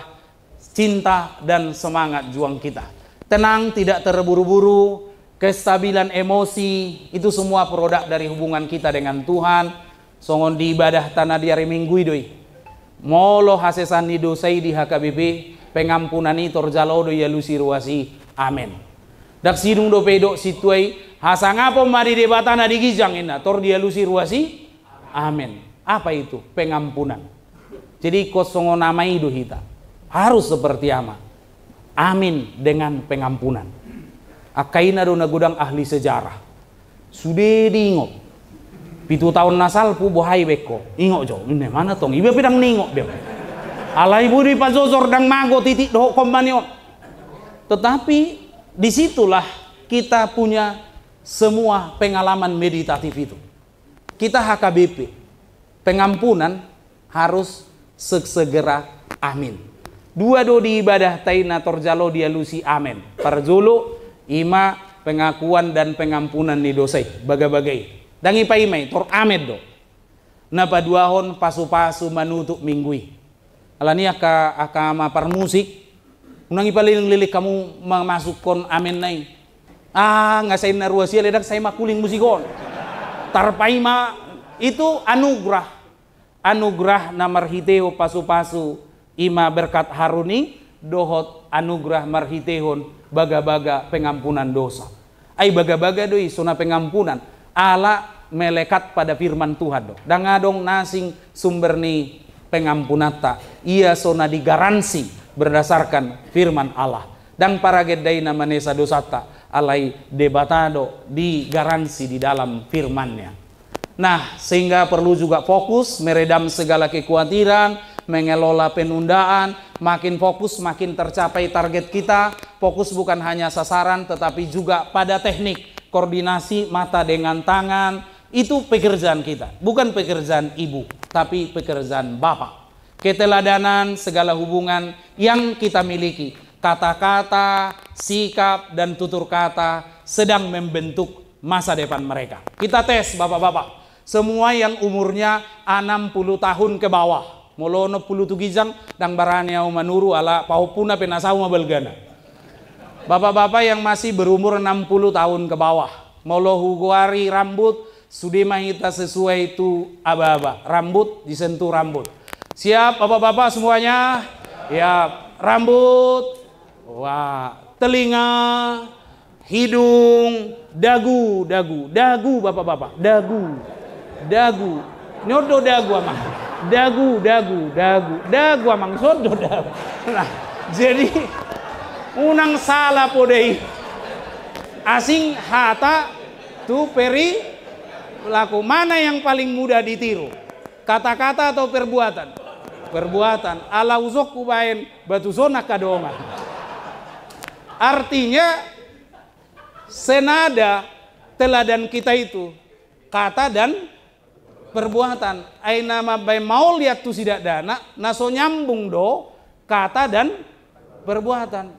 [SPEAKER 1] cinta dan semangat juang kita. Tenang, tidak terburu-buru, kestabilan emosi, itu semua produk dari hubungan kita dengan Tuhan. Songon di ibadah tanah di hari Minggu idoi. Molo hasesani dosai di HKBP, pengampunan itu torjalo do ya lusi ruasi. Amin. Dak sidung do pedok situai hasang apa mari debatana di gijang ina tor dia lusi ruasi. Amin. Apa itu? Pengampunan. Jadi kosongo nama itu hita harus seperti ama. Amin dengan pengampunan. Akaina do nagudang ahli sejarah. Sudah diingot. 7 tahun nasal pu bohai beko. Ingok jo. Ini mana tong? Iba pedang ningok dia. Alai budi pazozor dang mago titik doh kompanion. Tetapi disitulah kita punya semua pengalaman meditatif itu. Kita HKBP. Pengampunan harus segera amin. Dua do di ibadah taina torjalo dia lusi amin. Parjolo ima pengakuan dan pengampunan ni dosai bagai-bagai. Dan ipai tor amed do. Napa duahon pasu-pasu manutuk minggui. Alani aka mapar musik. Unang ipaliling-lilik kamu memasukkan amen nai. Nggak saya naruasi ledak saya makuling musikon. Tarpaima itu anugerah. Anugerah na marhiteo pasu-pasu ima berkat haruni dohot anugerah marhitehon baga-baga pengampunan dosa. Ai baga-baga doi suna pengampunan. Ala melekat pada firman Tuhan do. Dangadong nasing sumber ni pengampunata. Ia sona digaransi berdasarkan firman Allah. Dan para gedai namanesa dosata alai debatado digaransi di dalam firmannya. Nah, sehingga perlu juga fokus meredam segala kekhawatiran, mengelola penundaan, makin fokus makin tercapai target kita. Fokus bukan hanya sasaran tetapi juga pada teknik. Koordinasi mata dengan tangan, itu pekerjaan kita. Bukan pekerjaan ibu, tapi pekerjaan bapak. Keteladanan segala hubungan yang kita miliki. Kata-kata, sikap, dan tutur kata sedang membentuk masa depan mereka. Kita tes bapak-bapak. Semua yang umurnya 60 tahun ke bawah. Molono puluh tugijang dan baranya manuru ala paupuna penasau mabalgana. Bapak-bapak yang masih berumur 60 tahun ke bawah, molo huguari rambut, sudah mahita sesuai itu aba-aba, rambut disentuh rambut. Siap bapak-bapak semuanya? Ya, rambut, wah, telinga, hidung, dagu bapak-bapak, dagu, nyodo dagu amang, dagu amang, sodo dagu. Nah, jadi unang salah podei asing hata tu peri laku mana yang paling mudah ditiru, kata-kata atau perbuatan? Perbuatan. Ala usok kubain batu zona kadonga. Artinya senada teladan kita itu kata dan perbuatan. Aina mabai mau lihat tu tidak dana, naso nyambung do kata dan perbuatan.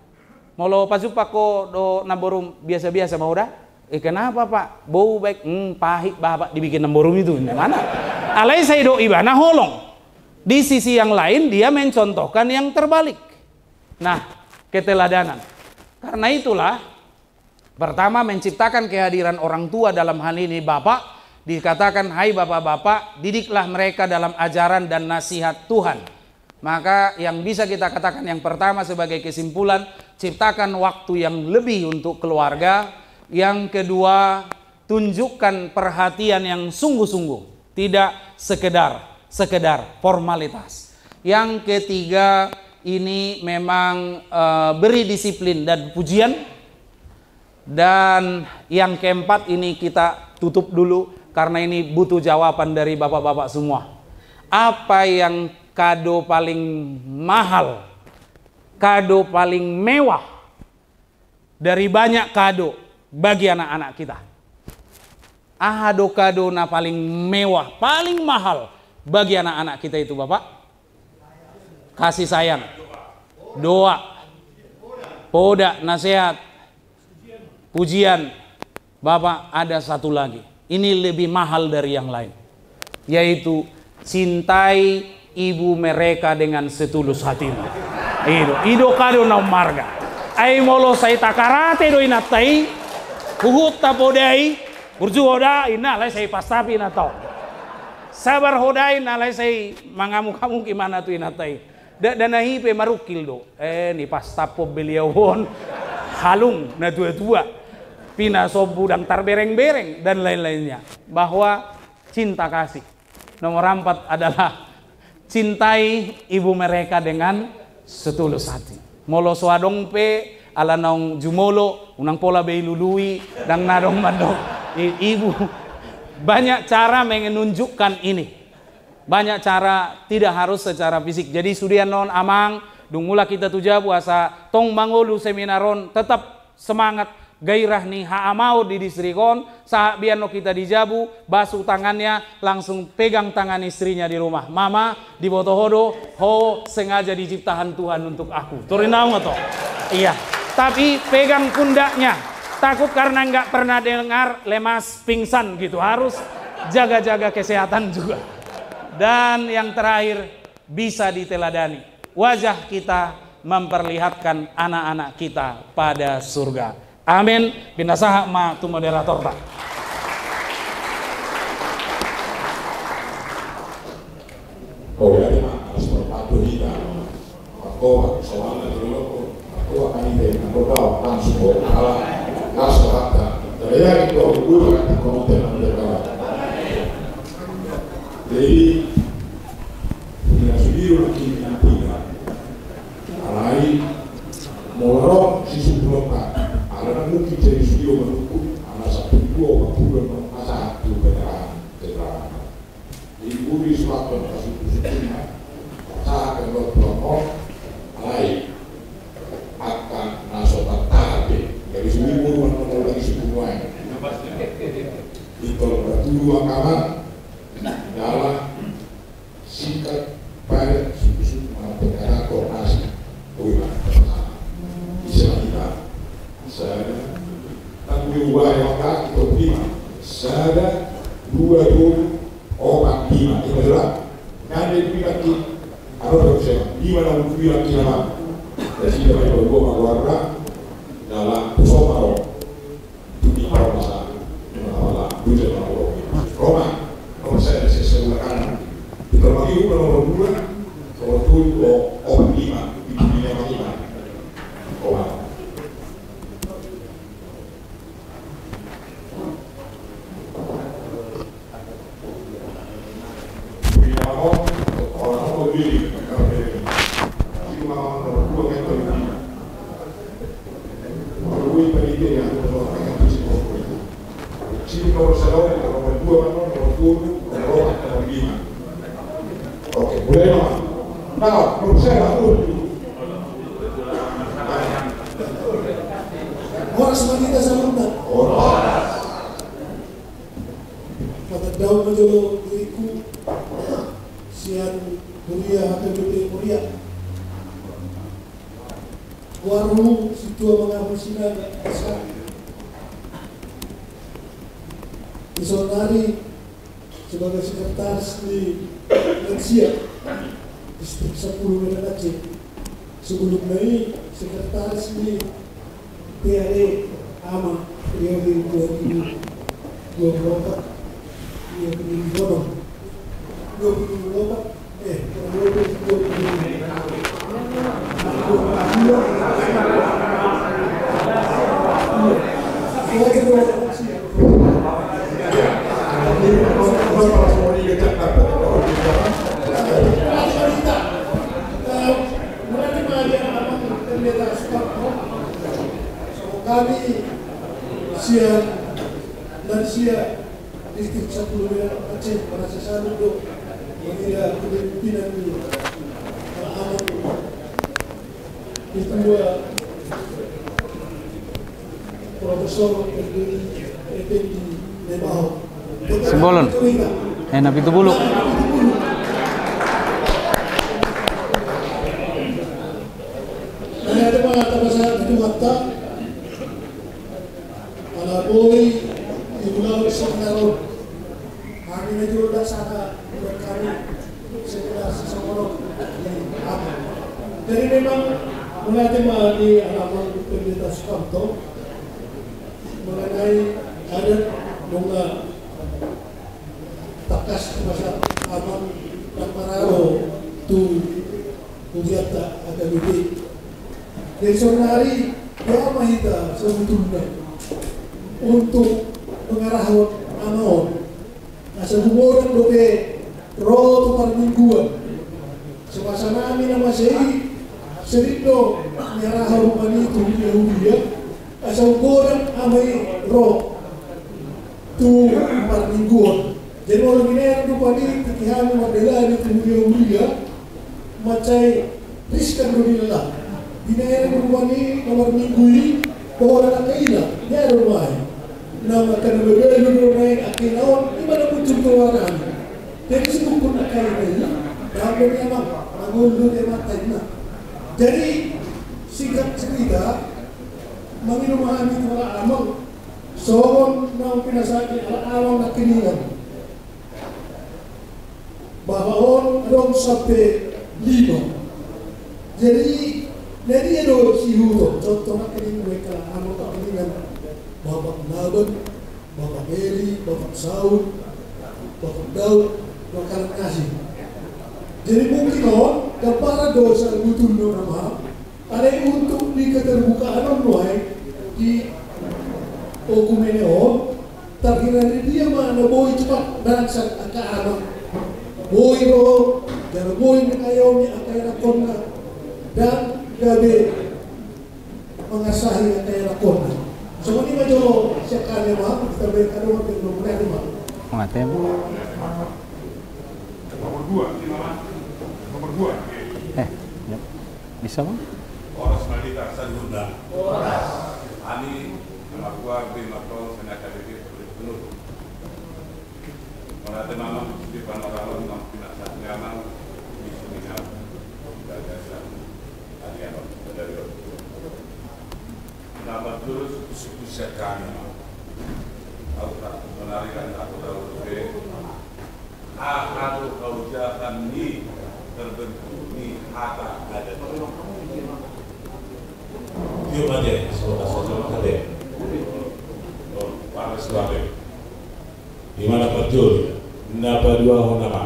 [SPEAKER 1] Molo pasupako do namborum biasa-biasa mau dah. Kenapa Pak? Bau baik, pahit bapak dibikin namborum itu. Mana? Alai saya do ibana holong. Di sisi yang lain dia mencontohkan yang terbalik. Nah, keteladanan. Karena itulah pertama menciptakan kehadiran orang tua dalam hal ini bapak. Dikatakan, hai bapak-bapak, didiklah mereka dalam ajaran dan nasihat Tuhan. Maka yang bisa kita katakan yang pertama sebagai kesimpulan, ciptakan waktu yang lebih untuk keluarga. Yang kedua, tunjukkan perhatian yang sungguh-sungguh, tidak sekedar formalitas. Yang ketiga, ini memang beri disiplin dan pujian. Dan yang keempat ini kita tutup dulu karena ini butuh jawaban dari bapak-bapak semua. Apa yang kado paling mahal, kado paling mewah dari banyak kado bagi anak-anak kita? Kado na paling mewah, paling mahal bagi anak-anak kita itu Bapak? Kasih sayang, doa, poda, nasihat, pujian. Bapak, ada satu lagi, ini lebih mahal dari yang lain, yaitu cintai ibu mereka dengan setulus hatimu. Ido kado na marga. Ai molo sai takarate do inatai, huhut tapodai, burju hoda inalai sai pastapi natau. Sabar hodai nalai sai mangamu-kamu gimana tuh inatai. Dan nahi pe marukil do. Ni pastapo beliauon halung na tua-tua. Pina sobudang tarbereng-bereng dan lain-lainnya. Bahwa cinta kasih. Nomor 4 adalah cintai ibu mereka dengan setulus hati. Molo soadong pe ala naung jumolo unang pola bei lului dan nadong mandong ibu. Banyak cara menunjukkan ini. Banyak cara, tidak harus secara fisik. Jadi studian non amang dungula kita tuja puasa tong mangolu seminaron tetap semangat gairah nih haamau di distrikon saat biano kita dijabu basuh tangannya langsung pegang tangan istrinya di rumah. Mama di botohodo ho sengaja diciptakan Tuhan untuk aku. Turinau toh? Iya. Tapi pegang pundaknya. Takut karena nggak pernah dengar lemas pingsan gitu. Harus jaga-jaga kesehatan juga. Dan yang terakhir bisa diteladani. Wajah kita memperlihatkan anak-anak kita pada surga. Amin. Binasaha ma tu moderator tak.
[SPEAKER 2] Oh ya, harus berpatu kita. Aku soalnya dulu aku akan ini berdoa langsung berdoa langsung kata. Saya itu dulu kan komentar mereka. Jadi tidak sudiru lagi nanti. Alai morong sisi bloka. Karena mungkin jadi studio menunggu anak satu dua bulan masa satu keterangan. Jadi budi suatu kasih kusunya saat kedua kelompok lain akan nasotan tabe dari seminggu menunggu lagi sebulan. Itu berdua kawan dalam singkat pada susu mengenai koordinasi ulang istilah kita. Saya tanggung jawab waktu itu prima. Saya 2 orang prima itu adalah kan dia lagi apa saya 5 lagi nama. Jadi kita berdoa keluarga dalam pusat di masa Allah dunia Allah. Roma nomor saya sesuatu diterbagi nomor 2 nomor 2 orang 5 di dunia 5 Roma.
[SPEAKER 3] majolo diriku sian kuliah atau kuliah warung situ mengaku sinar asal Isonari sebagai sekretaris di Lansia distrik 10 Medan Aceh. Sebelumnya ini sekretaris di PAD AMA periode 2024 kami siap dan siap distrik 10 Medan Aceh merasa sangat untuk mengira kepemimpinan aman itu Profesor Effendi Lebao
[SPEAKER 1] Sembolon enak itu bulu
[SPEAKER 3] ada mata pasal itu mata ala boy ibulau sekarang kami juga sana kami sekitar seseorang yang apa jadi memang mulai tema di halaman Pendeta Sukamto mengenai ada bunga takas masa aman dan maralo tu kugiata akademi dari sore hari dia mahita sebetulnya untuk mengarahkan anon asal hubungan dobe roh tukar mingguan semasa kami nama saya serito mengarahkan rumah itu Yahudia asal hubungan amai roh tu tukar mingguan jadi orang ini yang lupa ini kekihan modela ini tu Yahudia macai riskan dulu Binayan rumah ini nomor minggu ini pohon anak kaila ini ada rumah nama kan berbeda rumah yang akinawan ini mana muncul keluaran jadi sebukun nak kaila ini dalam dunia emang mangulun emang kaila jadi singkat cerita menginum amin wala amang sohon nang pinasaki ala awang nak kiningan bahwa on dong sampai 5 jadi ada si Hugo, contohnya ini mereka anggota dengan Bapak Naben, Bapak Heri, Bapak Saud, Bapak Daud, Bapak Kasih. Jadi mungkin para dosa butuh nama ada yang untuk di keterbukaan di dokumen terkira dia mana boy cepat berangsang ke anak boy roh dan boy mengayomnya akan kona dan gabe mengasahi kaya lakon. So ini majolo siakan lima kita berikan rumah ke nomor 5.
[SPEAKER 1] Mengatem.
[SPEAKER 2] Nomor 2, nomor 2.
[SPEAKER 1] Ya. Bisa bang?
[SPEAKER 4] Oras Malita Sadunda. Oras. Ani melakukan bimakol senjata bibir penuh. Mengatem mama di panorama pinasa nyaman di sini gagasan. Nama terus suku kami, aku tak menarikan aku tahu aku kau jangan ni terbentuk ni kata ada. Dia mana? Saudara kade. Panas kade. Di mana betul? Napa dua nama?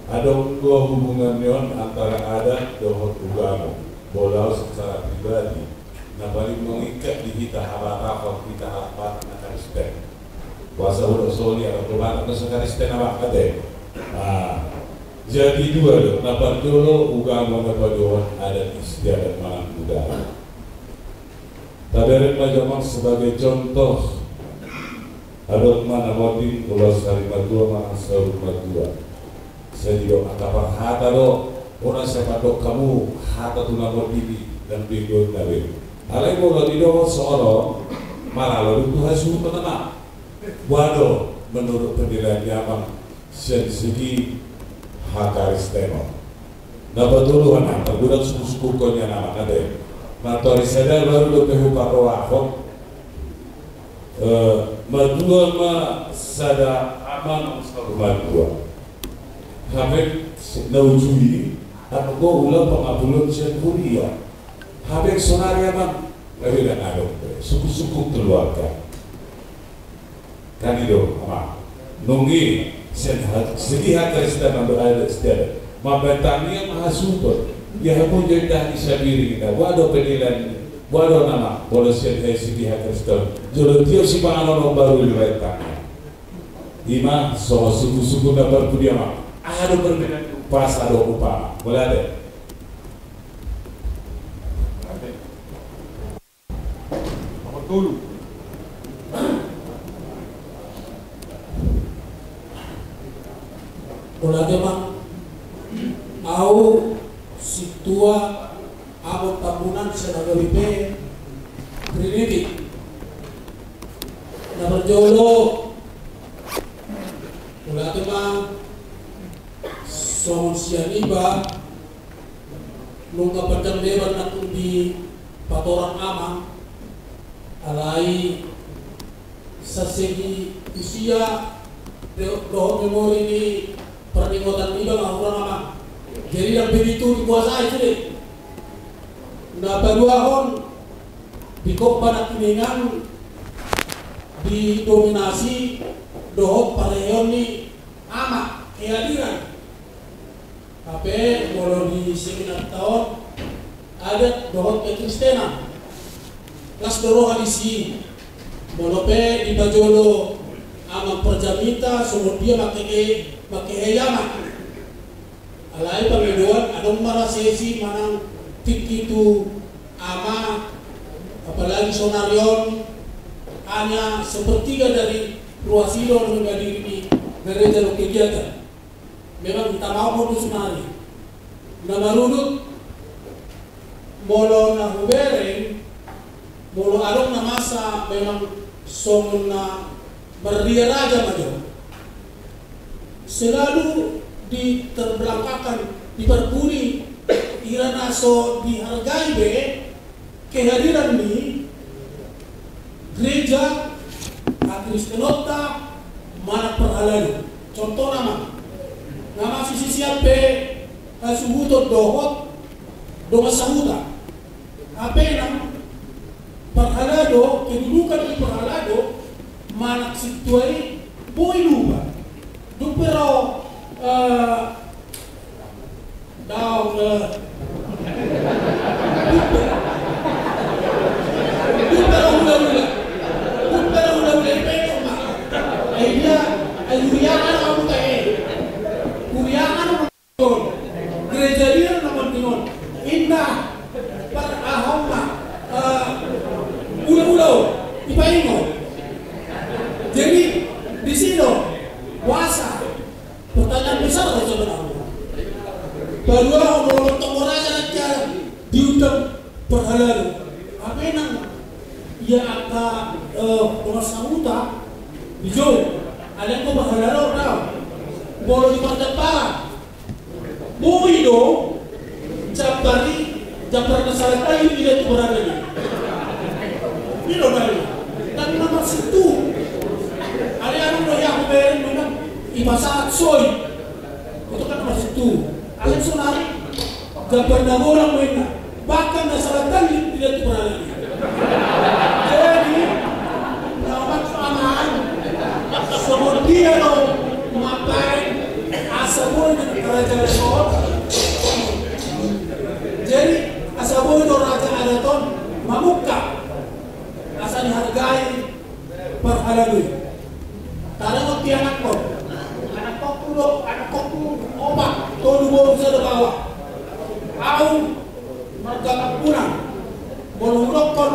[SPEAKER 4] Ada dua hubungan antara adat dan agama. Bolau secara pribadi, nabalik mengikat di kita harapkan kita harapan akan step. Kuasa udah soli atau perubahan atau sekali step apa kade. Jadi dua loh. Napa dulu agama napa doan adat istiadat malam budaya. Taberin majamang sebagai contoh. Adot mana modim pulau Sarimadua mana Sarimadua. Saya tidak akan hata lo. Orang siapa dok kamu hata tu nama diri dan video nabi. Alai bola di doa seorang malah lalu Tuhan suruh tenang. Waduh, menurut penilaian Yamang segi hakaristemo. Napatuluhan ang paggulang suku-suku ko niya naman na din. Matori sadar baru lo pehu pako ako. Madua ma sada aman sa madua. Habis naujui ako ko ulang pangabulon siya Korea. Habis sonarya man ngayon ang ano suku-suku keluarga. Kanido ama nungi segi hakarista nando ada istiada. Mabatami yang mahasupot ya pun jadi dah isabiri kita wado penilaian wado nama polisi segi hakarista jolo tio si pangalono baru diletakkan ima so suku-suku na berpudiama ada berbeda pas ada upah boleh ada
[SPEAKER 5] dulu.
[SPEAKER 3] Oleh mang au situa abot tabunan sa nagalipe Trinity na berjolo oleh mang somon sianiba nung kapadang lebar na di patoran amang alai sa segi usia doh memori ni peringatan iba nggak kurang apa jadi yang begitu dikuasai itu deh nah baruahon di kopan kiningan didominasi doh pareon ni amak kehadiran tapi kalau di seminar tahun ada doh kekristenan kelas doro hadisi molope di bajolo ama perjamita semua dia pakai heyama alai pengeduan adong marasesi manang tik itu ama apalagi sonarion hanya sepertiga dari ruasilo menjadi ini gereja lo kegiatan memang kita mau modus nari nama rudut molo na hubereng mulu adong na masa memang somun na berdia raja maju selalu diterbelakangkan diperbuli irana so dihargai be kehadiran ni gereja Kristenota mana perhalalu contoh nama sisi siape kasuhuto dohot doma sahuta apa yang perhalado, kedudukan di perhalado manak situai boy lupa dupero daw dupero hula-hula ipeko ma ay dia ay huriyakan ang mutae huriyakan ang mutae gereja dia naman tingon indah parahong na ulo-ulo ipaingo jadi di sini puasa pertanyaan besar sebenarnya baru orang tokoraja aja diundang perhalalu apa nang ya aka rumah samuta hijau ada yang perhalalu tau boleh diperdepan boy do jabari jabar kesalahan kayu tidak berada di ini loh bari tapi nomor situ ada yang udah yang beri memang ibasahat soy itu kan nomor situ ada sonari jabar nagolang mereka bahkan kesalahan kayu tidak berada di jadi nomor keamanan semua dia loh ngapain asal di kerajaan soal jadi asaboy do raja Adaton mamuka asa dihargai perhalalu tarang waktu anak ko opak tolu bolu sa bawah au marga pulang bolurok kon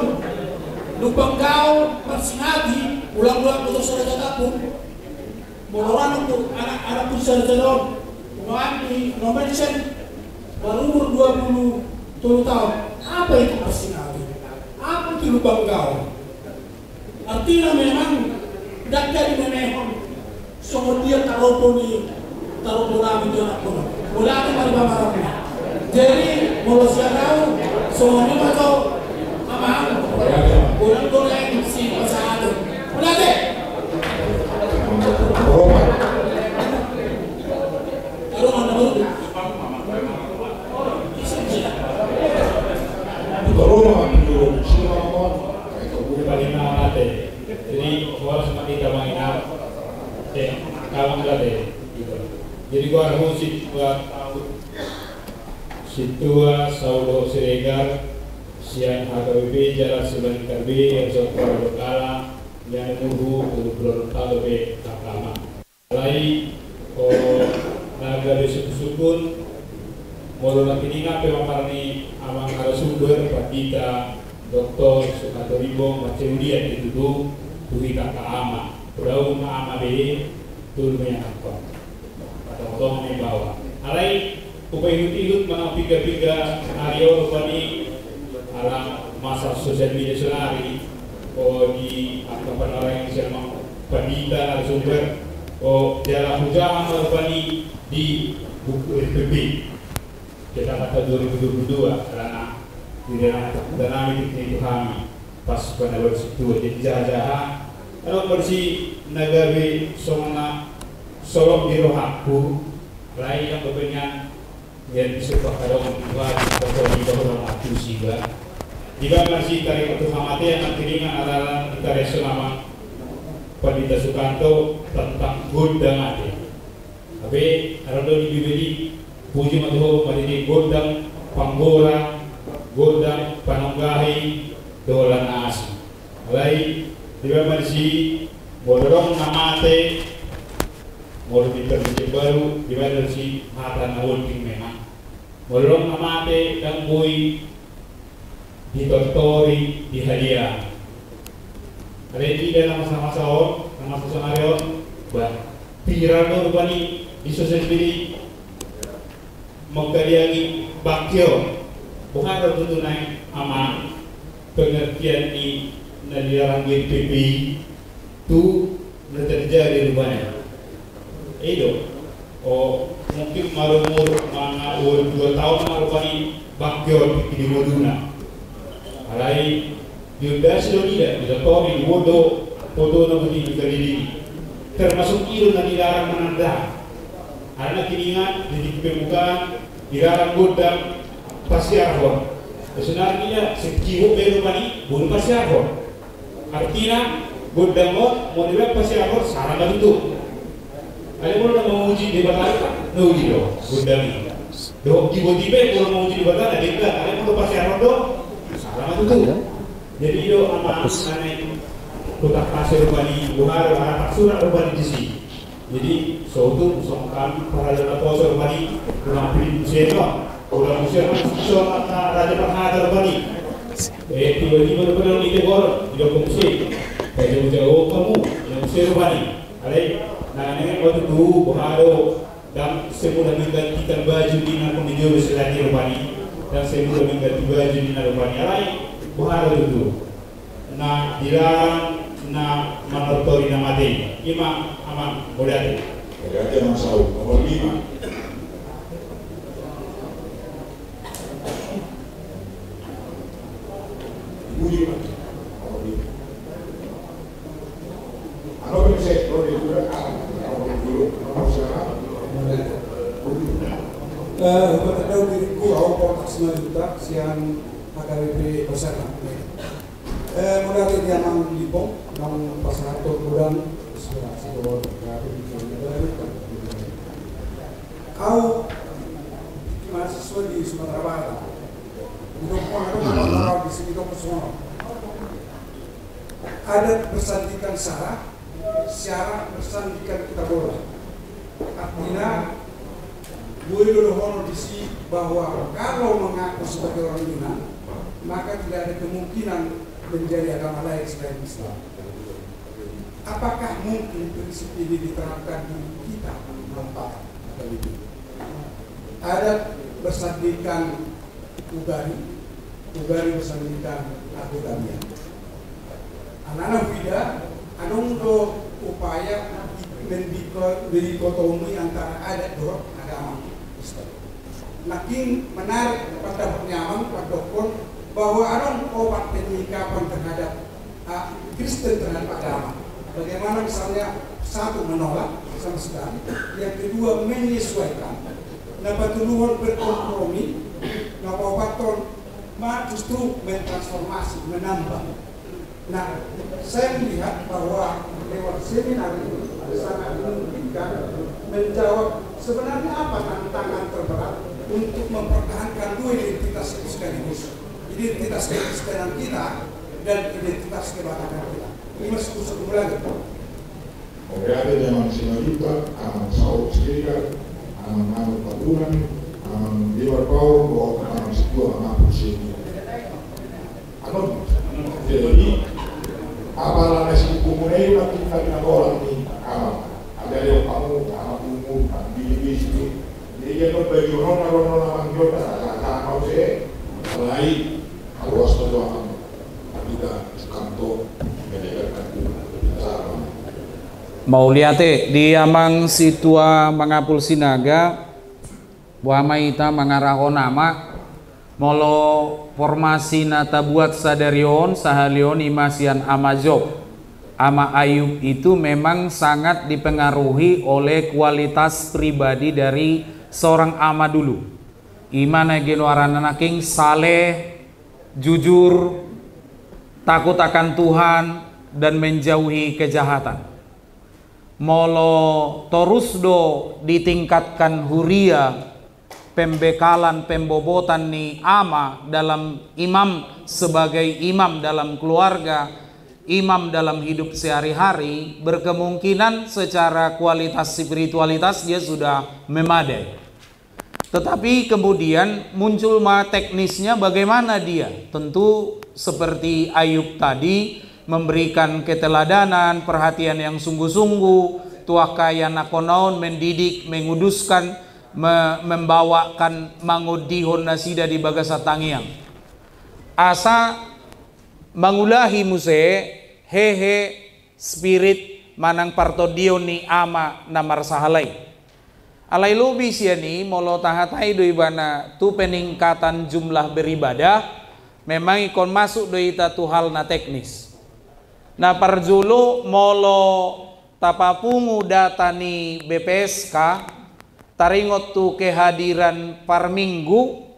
[SPEAKER 3] lubang gao persingadi ulang-ulang untuk saudara kapun boloran untuk anak-anak pun saudara no mention baru umur 20 tahun apa itu persingadi apa itu lubang gao artinya memang dak jadi memehon Semua dia taruh namin dia nak puno. Wala ni maribamaram na. Jadi mula siya raw, semua ni mato, mamang, ulang ko na yung si pasado. Wala din. Pero ano mo?
[SPEAKER 6] Jadi harus kita menginap kalang lade. Jadi gua harus buat situa saudo Siregar siang HKBP jalan sebelah karbi yang sokor lokala yang nunggu untuk berlalu be lama. Lain naga desa sukun mulu nak kininga pemamarni amang narasumber Patita Dr. Sukanto Ribong Maceudian itu tuh kita ke ama, berau ke ama be, tuh yang apa? Atau yang bawa. Alai upaya ikut mana piga Aryo pani ala masa sosial media senari, di anggapan orang yang selama Patita narasumber, dalam hujan pani di buku RPP. Kita kata 2022 karena di dalam itu kami pas pada waktu itu jadi jahat kalau bersih negara somana solok di rohaku lain yang kepenyan yang disebut kalau membuat atau di bawah waktu siga jika masih tarik waktu hamati yang akhirnya adalah kita selama Pandita Sukanto tentang gondang ada tapi kalau dibeli puji madho madini gondang panggora gondang panunggahi dolan asi alai diba marisi bodorong namate modo pinter baru diba marisi mata nawolking memang bodorong namate dan boy ditontori di hadiah alai tidak nama sama-sama nama sesenarion bah pirano bani di sosial media mengkaliangi bakyo bukan tuntunai ama pengertian di naliran GPP itu terjadi rupanya. Itu, mungkin marumur mana 2 tahun marupani bakyo di moduna. Alai diudas do tidak bisa tori wodo foto na budi dikali termasuk itu naliran menanda. Karena kiningan di pembukaan dilarang godam pasti arhon. Sebenarnya sekihu baru pani bukan pasti arhon. Artinya godam mau dibilang pasti arhon saran itu. Ada pun mau uji di batang, no uji do godam ini. Do tiba-tiba kalau mau uji di batang ada enggak? Ada pun pasti arhon do saran itu. Jadi do ama aneh kotak pasir pani buhar arah surat pani di sini. Jadi suatu kami para dalam poso pani kurang pilih seno. Orang Mesir soal raja penghadar bani. Tiba-tiba pada ini tegor di dalam Mesir. Kayak jauh kamu yang Mesir bani. Alai, nanya waktu itu bahado dan semula menggantikan baju di nakon dijual selagi bani dan semula mengganti baju di nakon bani. Alai, bahado itu. Nah, dilarang na manotori nama deh. Imam aman boleh.
[SPEAKER 2] Berarti masalah nomor 5. Puji mati, ano bisa kalau dia sudah kalau dulu masalah,
[SPEAKER 3] Bertemu diriku awal kontak 9 juta siang HKBP bersama. Mulai dia mang libong, mang pasar turun aspirasi bahwa kau mahasiswa di Sumatera Barat. Itu di sini semua. Ada persandikan syarat persandikan kita bola. Artinya boleh honor di sini bahwa kalau mengaku sebagai orang Yunan, maka tidak ada kemungkinan menjadi agama lain selain Islam. Apakah mungkin prinsip ini diterapkan di kita? Nampak atau itu? Ada persandikan Ugari bersandingkan Abu Dhabi. Anak-anak Wida, anong do upaya
[SPEAKER 7] mendikotomi antara adat dan agama Islam. Makin menarik pada penyaman pada dokon bahwa ada obat penyikapan terhadap Kristen terhadap agama. Bagaimana misalnya satu menolak sama sekali, yang kedua menyesuaikan, napatuluhan berkompromi, napapaton justru mentransformasi, menambah. Nah, saya melihat bahwa lewat seminar ini sangat memungkinkan menjawab sebenarnya apa tantangan terberat untuk mempertahankan dua identitas itu sekaligus, identitas kekristenan kita dan identitas kebangsaan kita. Ini masih kusuk lagi.
[SPEAKER 2] Obrigado zaman senhorita, aman saud siriga, aman paduran, aman liwarpau, o aman situa, aman pusini. Ano? Jadi, apalah nasi kumunei na kita ginagawa ni aman. Ada yang kamu, aman umum, bilis ini. Jadi ano bagi orang naman yun na kakakaw siya, alay, awas na doon ang kita kanto, menegakkan kita.
[SPEAKER 1] Mauliate di amang situa mangapul sinaga buama ita mangaraho nama molo formasi nata buat sadarion sahalion imasian amajob ama Ayub itu memang sangat dipengaruhi oleh kualitas pribadi dari seorang ama dulu. Imana genuaran naking saleh, jujur, takut akan Tuhan dan menjauhi kejahatan. Molo terus do ditingkatkan huria pembekalan pembobotan ni ama dalam imam sebagai imam dalam keluarga, imam dalam hidup sehari-hari, berkemungkinan secara kualitas spiritualitas dia sudah memadai. Tetapi kemudian muncul teknisnya bagaimana dia? Tentu seperti Ayub tadi, memberikan keteladanan, perhatian yang sungguh-sungguh, tuah kaya nakonaon, mendidik, menguduskan, membawakan mangudihon nasida di bagasa tangiang. Asa mangulahi muse hehe spirit manang partodion ni ama namar sahalai. Alai lobi siani molo tahatai doi bana tu peningkatan jumlah beribadah memang ikon masuk doi tatu hal na teknis. Nah parjulu molo tapapungu data ni BPSK taringot tu kehadiran par minggu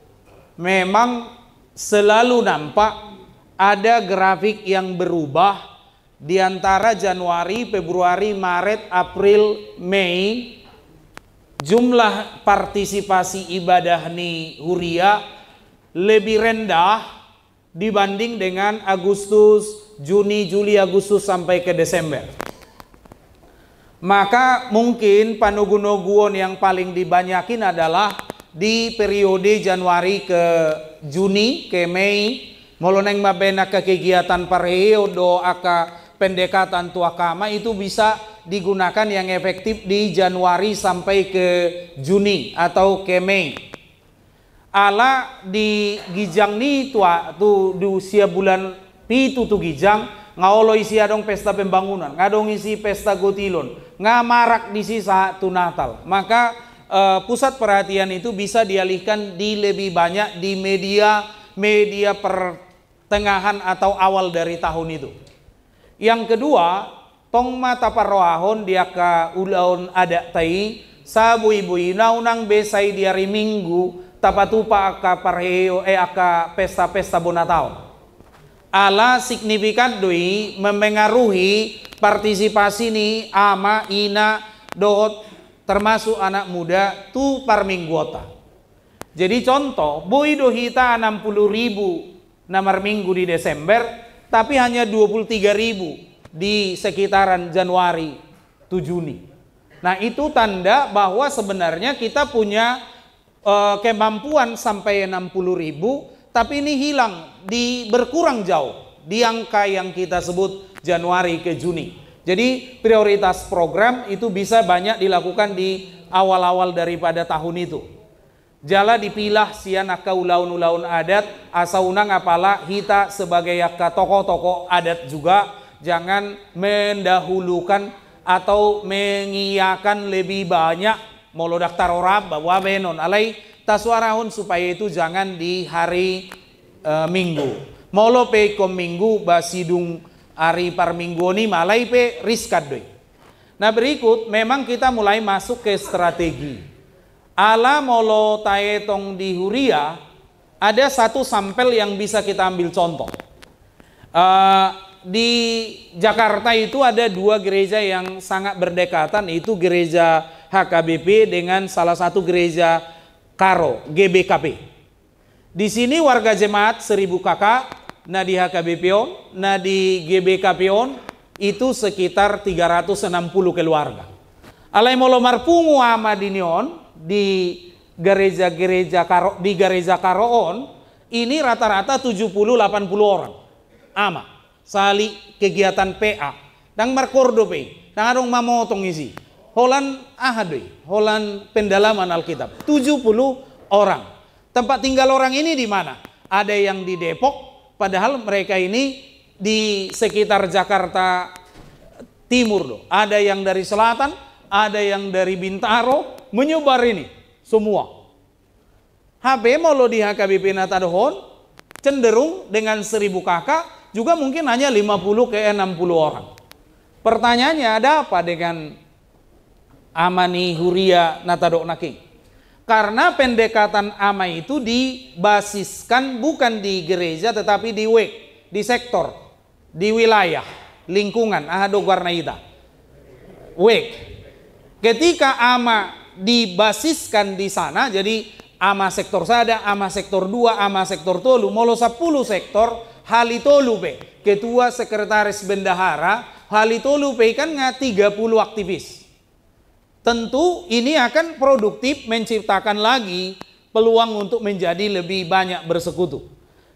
[SPEAKER 1] memang selalu nampak ada grafik yang berubah di antara Januari, Februari, Maret, April, Mei. Jumlah partisipasi ibadah ni huria lebih rendah dibanding dengan Agustus, Juni, Juli, Agustus sampai ke Desember. Maka mungkin panugunoguon yang paling dibanyakin adalah di periode Januari ke Juni ke Mei, moloneng mabena ke kegiatan parheo do aka pendekatan tuakama itu bisa digunakan yang efektif di Januari sampai ke Juni atau ke Mei. Ala di gijang ni tua tu di usia bulan pitu tu gijang ngaolo isi adong pesta pembangunan, ngadong isi pesta gotilon, ngamarak di sisa tu Natal. Maka pusat perhatian itu bisa dialihkan di lebih banyak di media pertengahan atau awal dari tahun itu. Yang kedua, tong mata parroahon dia ka ulaon ada tai sabui-bui naunang besai di hari Minggu tapatupa aka parheo aka pesta-pesta bonataon. Ala signifikan doi memengaruhi partisipasi ni ama ina dohot termasuk anak muda tu par mingguota. Jadi contoh boi dohita 60.000 namar minggu di Desember tapi hanya 23.000 di sekitaran Januari tu Juni. Nah itu tanda bahwa sebenarnya kita punya kemampuan sampai 60.000 tapi ini hilang, berkurang jauh di angka yang kita sebut Januari ke Juni. Jadi prioritas program itu bisa banyak dilakukan di awal-awal daripada tahun itu. Jala dipilah sian aka ulaun-ulaun adat, asa unang apalah hita sebagai aka tokoh-tokoh adat juga jangan mendahulukan atau mengiyakan lebih banyak molo daftar orang bahwa benon alai taswarahun supaya itu jangan di hari Minggu. Molo pe kom Minggu basidung hari par Minggu ni malai pe riskat doi. Nah berikut memang kita mulai masuk ke strategi. Ala molo taetong di Huria ada satu sampel yang bisa kita ambil contoh. Di Jakarta itu ada dua gereja yang sangat berdekatan, itu gereja HKBP dengan salah satu gereja Karo, GBKP. Di sini warga jemaat 1000 kakak, nah di HKBP on, nah di GBKP on itu sekitar 360 keluarga. Alai molo marpungu ama dinion di gereja-gereja Karo, di gereja Karo on ini rata-rata 70-80 orang ama. Sali kegiatan PA dan markordo pe dan adong mamotong isi holan ahadoi holan pendalaman Alkitab 70 orang. Tempat tinggal orang ini di mana? Ada yang di Depok, padahal mereka ini di sekitar Jakarta Timur loh. Ada yang dari selatan, ada yang dari Bintaro, menyebar ini semua. HP molo di HKBP Natadohon cenderung dengan 1000 kakak juga mungkin hanya 50 ke 60 orang. Pertanyaannya ada apa dengan Amani Huria Natadok Naking? Karena pendekatan ama itu dibasiskan bukan di gereja tetapi di WEK, di sektor, di wilayah, lingkungan, ahado guarnaida. WEK. Ketika ama dibasiskan di sana, jadi ama sektor sada, ama sektor 2, ama sektor tolu, molo 10 sektor, halitolu pe, ketua sekretaris bendahara, halitolu pe kan nga 30 aktivis. Tentu ini akan produktif menciptakan lagi peluang untuk menjadi lebih banyak bersekutu.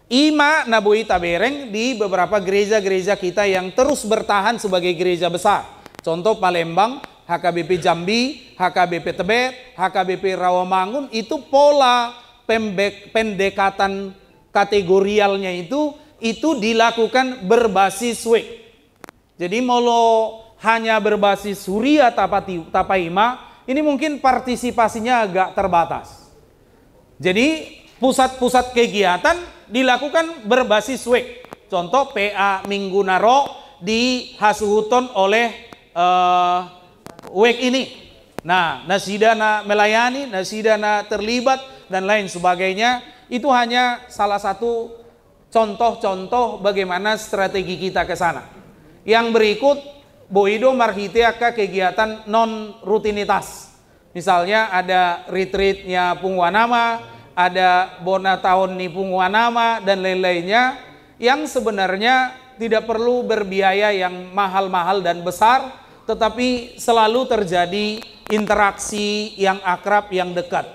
[SPEAKER 1] Ima nabui tabereng di beberapa gereja-gereja kita yang terus bertahan sebagai gereja besar. Contoh Palembang, HKBP Jambi, HKBP Tebet, HKBP Rawamangun, itu pola pendekatan kategorialnya itu dilakukan berbasis WEK. Jadi molo hanya berbasis Huria Tapaima, ini mungkin partisipasinya agak terbatas. Jadi pusat-pusat kegiatan dilakukan berbasis WEK. Contoh PA Minggu Naro dihasuhuton oleh WEK ini. Nah, nasidana melayani, nasidana terlibat dan lain sebagainya. Itu hanya salah satu contoh-contoh bagaimana strategi kita ke sana. Yang berikut Boido marhiteaka kegiatan non rutinitas. Misalnya ada retreatnya Pungwanama, ada bona tahun nih Pungwanama dan lain-lainnya yang sebenarnya tidak perlu berbiaya yang mahal-mahal dan besar, tetapi selalu terjadi interaksi yang akrab, yang dekat.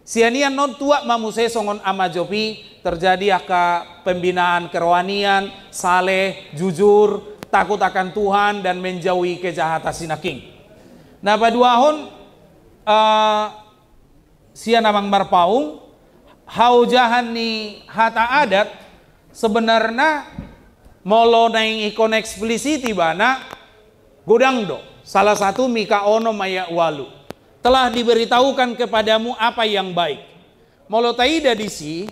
[SPEAKER 1] Sianian non tua mamuse songon amajopi terjadi aka pembinaan kerohanian, saleh, jujur, takut akan Tuhan dan menjauhi kejahatan sinaking. Nah paduahon sia namang marpaung haujahan ni hata adat sebenarnya molo naing ikon eksplisiti bana godang do salah satu mika ono maya walu telah diberitahukan kepadamu apa yang baik. Molo taida disi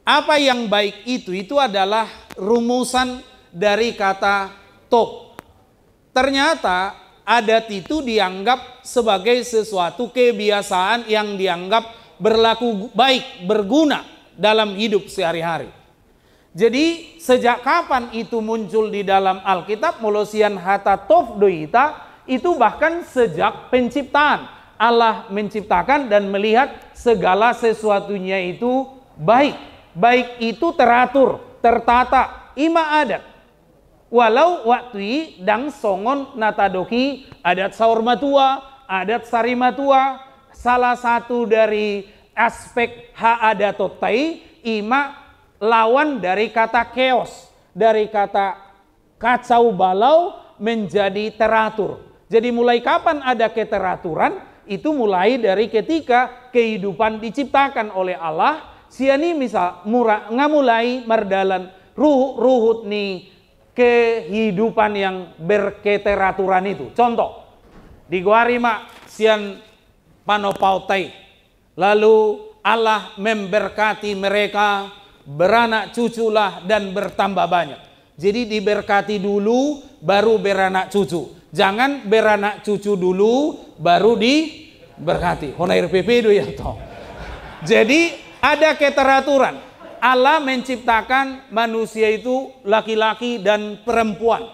[SPEAKER 1] apa yang baik itu adalah rumusan dari kata top. Ternyata adat itu dianggap sebagai sesuatu kebiasaan yang dianggap berlaku baik, berguna dalam hidup sehari-hari. Jadi sejak kapan itu muncul di dalam Alkitab? Molosian hata tof doita itu bahkan sejak penciptaan. Allah menciptakan dan melihat segala sesuatunya itu baik. Baik itu teratur, tertata, ima adat. Walau waktu dang songon natadoki adat saur matua, adat sari matua, salah satu dari aspek haadatotai ima lawan dari kata chaos, dari kata kacau balau menjadi teratur. Jadi mulai kapan ada keteraturan? Itu mulai dari ketika kehidupan diciptakan oleh Allah. Siani misal ngamulai mardalan ruhut ni kehidupan yang berketeraturan itu. Contoh, di Guarima sian panopautai, lalu Allah memberkati mereka, beranak cuculah dan bertambah banyak. Jadi diberkati dulu baru beranak cucu. Jangan beranak cucu dulu baru diberkati. Honair PP do ya toh. Jadi ada keteraturan. Allah menciptakan manusia itu laki-laki dan perempuan.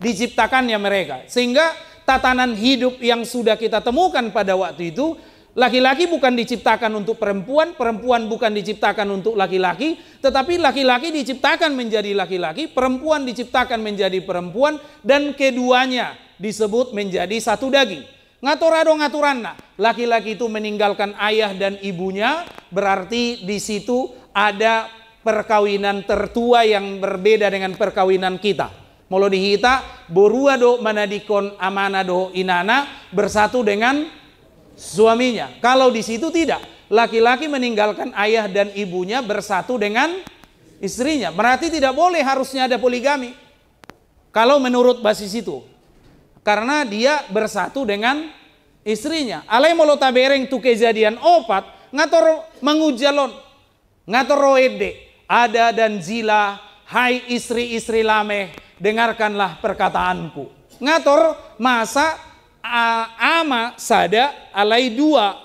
[SPEAKER 1] Diciptakannya mereka. Sehingga tatanan hidup yang sudah kita temukan pada waktu itu, laki-laki bukan diciptakan untuk perempuan, perempuan bukan diciptakan untuk laki-laki, tetapi laki-laki diciptakan menjadi laki-laki, perempuan diciptakan menjadi perempuan, dan keduanya disebut menjadi satu daging. Ngatur ngaturanna, laki-laki itu meninggalkan ayah dan ibunya, berarti di situ ada perkawinan tertua yang berbeda dengan perkawinan kita. Molo dihita, borua do manadikon amana do inana bersatu dengan suaminya. Kalau di situ tidak, laki-laki meninggalkan ayah dan ibunya bersatu dengan istrinya. Berarti tidak boleh, harusnya ada poligami. Kalau menurut basis itu, karena dia bersatu dengan istrinya. Alai molo tabereng tu kejadian opat ngator mengujalon, ngator roede ada dan zila, hai istri-istri lameh, dengarkanlah perkataanku. Ngator masa ama sada alai dua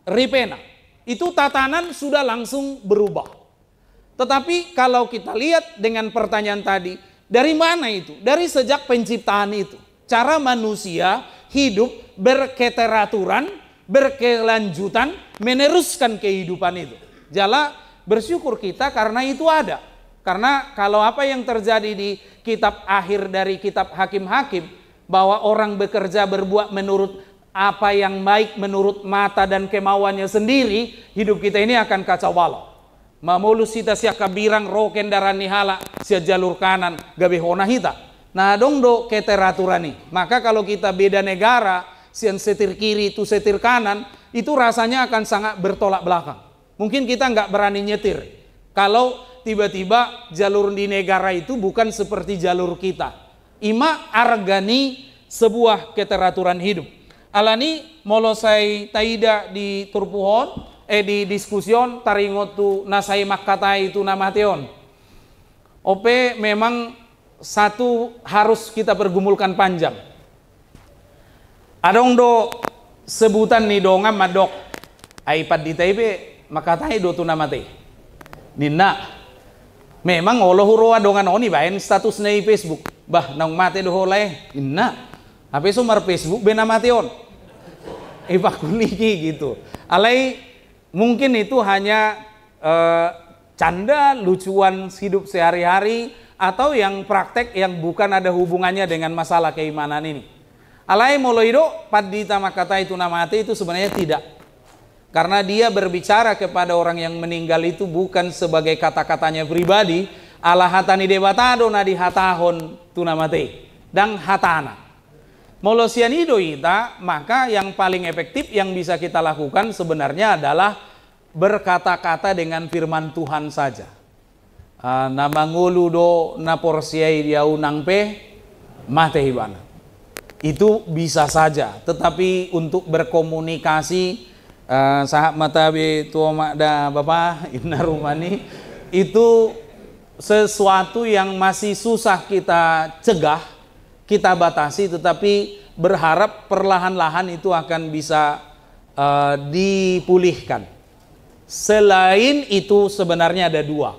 [SPEAKER 1] ripena. Itu tatanan sudah langsung berubah. Tetapi kalau kita lihat dengan pertanyaan tadi, dari mana itu? Dari sejak penciptaan itu. Cara manusia hidup berketeraturan, berkelanjutan, meneruskan kehidupan itu. Jala bersyukur kita karena itu ada. Karena kalau apa yang terjadi di kitab akhir dari kitab Hakim-Hakim, bahwa orang bekerja berbuat menurut apa yang baik menurut mata dan kemauannya sendiri, hidup kita ini akan kacau balau. Mamulus sita sia kabirang roken darani hala sia jalur kanan gabe hona hita. Nah dong do keteraturan nih. Maka kalau kita beda negara, sian setir kiri itu setir kanan, itu rasanya akan sangat bertolak belakang. Mungkin kita nggak berani nyetir kalau tiba-tiba jalur di negara itu bukan seperti jalur kita. Ima argani sebuah keteraturan hidup. Alani molosai taida di turpuhon, di diskusion taringotu nasai makatai itu namateon. Ope memang satu harus kita pergumulkan panjang. Adong do sebutan ni dongam madok iPad di taibe makatai do tu namate. Nina memang Allah huro adongan oni baen status nei Facebook. Bah nang mate do holai inna. Apa sumar Facebook benamateon. Ipakuliki gitu. Alai mungkin itu hanya canda lucuan hidup sehari-hari, atau yang praktek yang bukan ada hubungannya dengan masalah keimanan ini. Alai moloido padita makata itu namate itu sebenarnya tidak. Karena dia berbicara kepada orang yang meninggal itu bukan sebagai kata-katanya pribadi. Ala hatani debatado nadi hatahon tunamate dan hatana. Molosianido ita, maka yang paling efektif yang bisa kita lakukan sebenarnya adalah berkata-kata dengan firman Tuhan saja. Nama ngulu do na porsiai dia unang pe mate hibana. Itu bisa saja, tetapi untuk berkomunikasi sahat matabe tua makda bapak inna rumani itu sesuatu yang masih susah kita cegah, kita batasi, tetapi berharap perlahan-lahan itu akan bisa dipulihkan. Selain itu sebenarnya ada dua.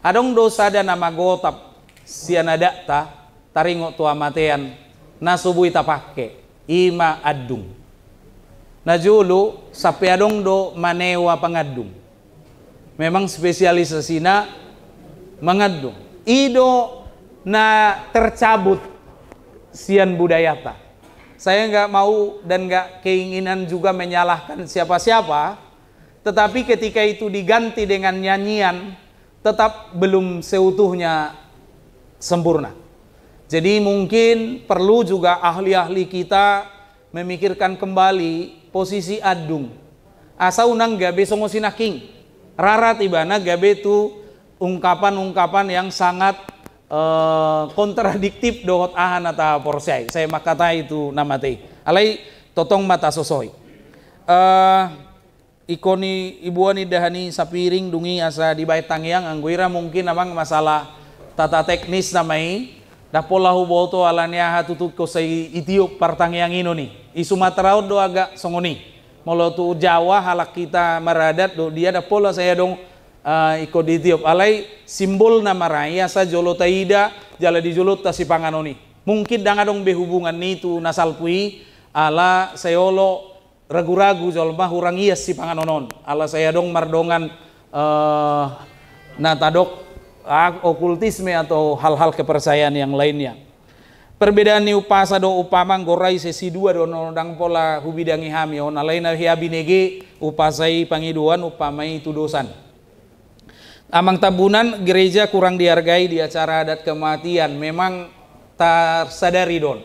[SPEAKER 1] Adong dosa dan nama gotap sianadakta taringo tua matean nasubui tapake ima adung. Najulu sapi adong do manewa pangadung. Memang spesialisasinya mengadung. Ido na tercabut sian budayata. Saya nggak mau dan nggak keinginan juga menyalahkan siapa-siapa, tetapi ketika itu diganti dengan nyanyian, tetap belum seutuhnya sempurna. Jadi mungkin perlu juga ahli-ahli kita memikirkan kembali posisi adung. Asa unang gabe songo sinaking. Rara tibana gabe tu ungkapan-ungkapan yang sangat kontradiktif dohot ahan atau porsai. Saya makata itu nama teh. Alai totong mata sosoi. Ikoni ibuani dahani sapiring dungi asa di bait tangyang angguira mungkin namang masalah tata teknis namai dapola huboto alania hatutuk ko sa itiok partangyang ino ni. I Sumatera do agak songoni. Molo tu Jawa halak kita maradat do dia dapola saya dong iko di tiop alai simbol nama raya sa jolota ida jala di jolota si panganoni mungkin dangadong behubungan ni tu nasal pui ala sayolo ragu-ragu jolma hurang ias si panganonon ala saya dong mardongan natadok okultisme atau hal-hal kepercayaan yang lainnya. Perbedaan ni upasa do upamang gorai sesi dua do nodang pola hubidangi hami on alain hiabi nege upasai pangiduan upamai tudosan. Amang tabunan gereja kurang dihargai di acara adat kematian memang tersadari don.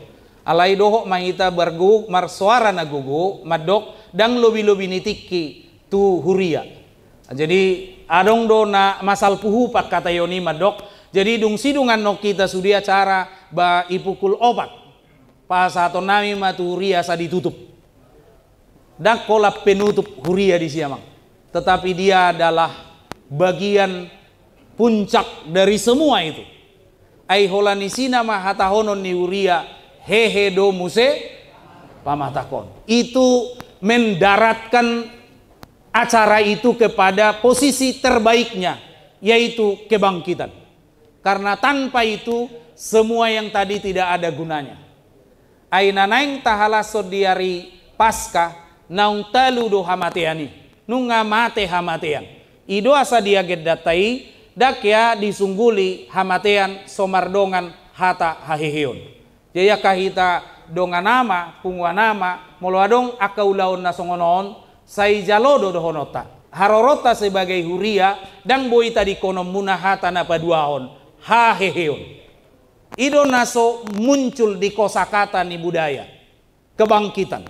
[SPEAKER 1] Alai dohok mahita berguguk marsuara nagugu madok dang lobi-lobi nitiki tu huria. Jadi adong do na masal puhu pak kata yoni madok. Jadi dung sidungan no kita sudi acara ba ipukul obat. Pas atau nami matu huria sa ditutup. Dak kolap penutup huria di siamang. Tetapi dia adalah bagian puncak dari semua itu. Ai holanisina mahatahonon ni uria hehe do muse pamatakon. Itu mendaratkan acara itu kepada posisi terbaiknya, yaitu kebangkitan. Karena tanpa itu semua yang tadi tidak ada gunanya. Aina naing tahala sodiari pasca naung talu do hamateani nunga mate hamatean. Ido asa dia gedatai dak ya disungguli hamatean somardongan hata hahihion. Jaya kahita dongan nama pungwa nama moloadong akaulaon nasongonon sai jalodo dohonota. Harorota sebagai huria dan boy tadi konom munahata na paduaon hahihion. Ido naso muncul di kosakata ni budaya kebangkitan.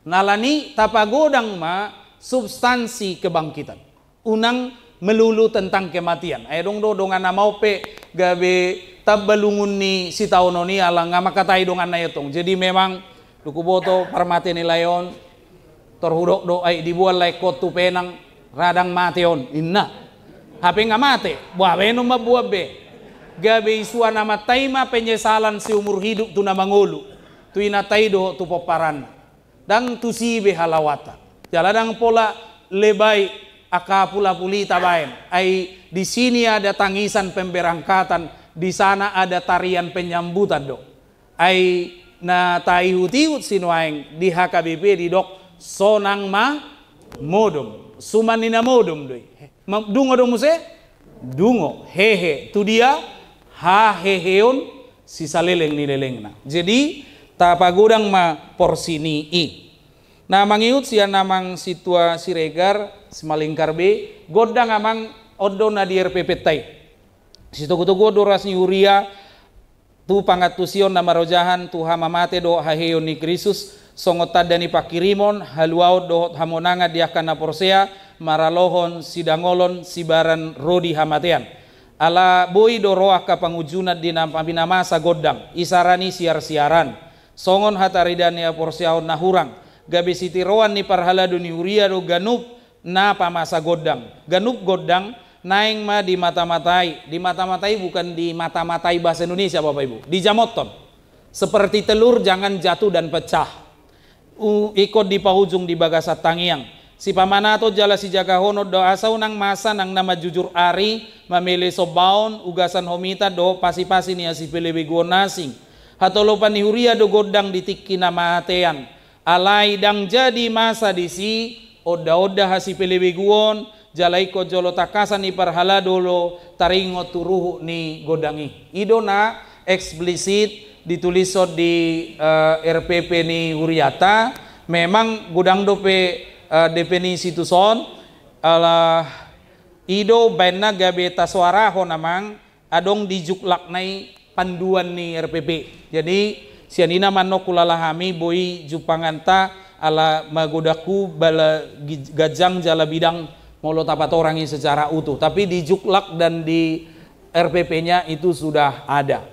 [SPEAKER 1] Nalani tapagodang ma substansi kebangkitan. Unang melulu tentang kematian. Ayo dong dongan namau pe gabe tabalungun ni si taononi alang ngamakatai dongan na yotong. Jadi memang dukuboto parmate ni layon torhudok do ay dibual lay kotu penang radang mateon inna. Hape nga mate buah beno mabuah be. Gabe isua nama taima penyesalan seumur hidup tu na mangulu. Tu inatai do tu poparan. Dang tu sibe halawata. Jaladang pola lebay akapula puli tabain. Ai di sini ada tangisan pemberangkatan, di sana ada tarian penyambutan do. Ai na taihutiut sinuaing di HKBP di dok sonang ma modum, sumanina modum doi. Dungo do muse? Dungo hehe. Tu dia ha heheon sisa leleng ni lelengna. Jadi tapagudang ma porsini i. Nah mangiut sia namang situa siregar semalingkar be godang amang odo na di RPP tai. Situgu-tugu dorasni uria tu pangatusion nama rojahan tu hamamate do haheon ni Krisus songotat dani pakirimon haluaut do hamonanga diakana porsea maralohon sidangolon sibaran rodi hamatean. Ala boy do roah ka pangujunat di namasa godang isarani siar-siaran songon hataridania porseaon nahurang gabe sitiroan ni parhala duni uria do ganup na pamasa godang. Ganup godang naing ma di mata-matai. Di mata-matai bukan di mata-matai bahasa Indonesia Bapak Ibu. Di jamoton. Seperti telur jangan jatuh dan pecah. Ikut di pahujung di bagasat tangiang. Si pamanato jala si jagahono do asau nang masa nang nama jujur ari mamele sobaon ugasan homita do pasi-pasi ni si pelebeguon nasing. Hatolopan ni huria do godang ditikki nama atean. Alai dang jadi masa disi oda-oda hasi pelebeguon jalai ko jolo takasan ni parhala dolo taringo turuhu ni godangi. Idona eksplisit ditulis di RPP ni Huriata memang godang dope definisi tu son ala ido baina gabe taswaraho namang adong dijuklaknai panduan ni RPP. Jadi sianina manok kulalahami boy jupanganta ala magodaku bala gajang jala bidang molo tapat orangi secara utuh tapi dijuklak dan RPP-nya itu sudah ada.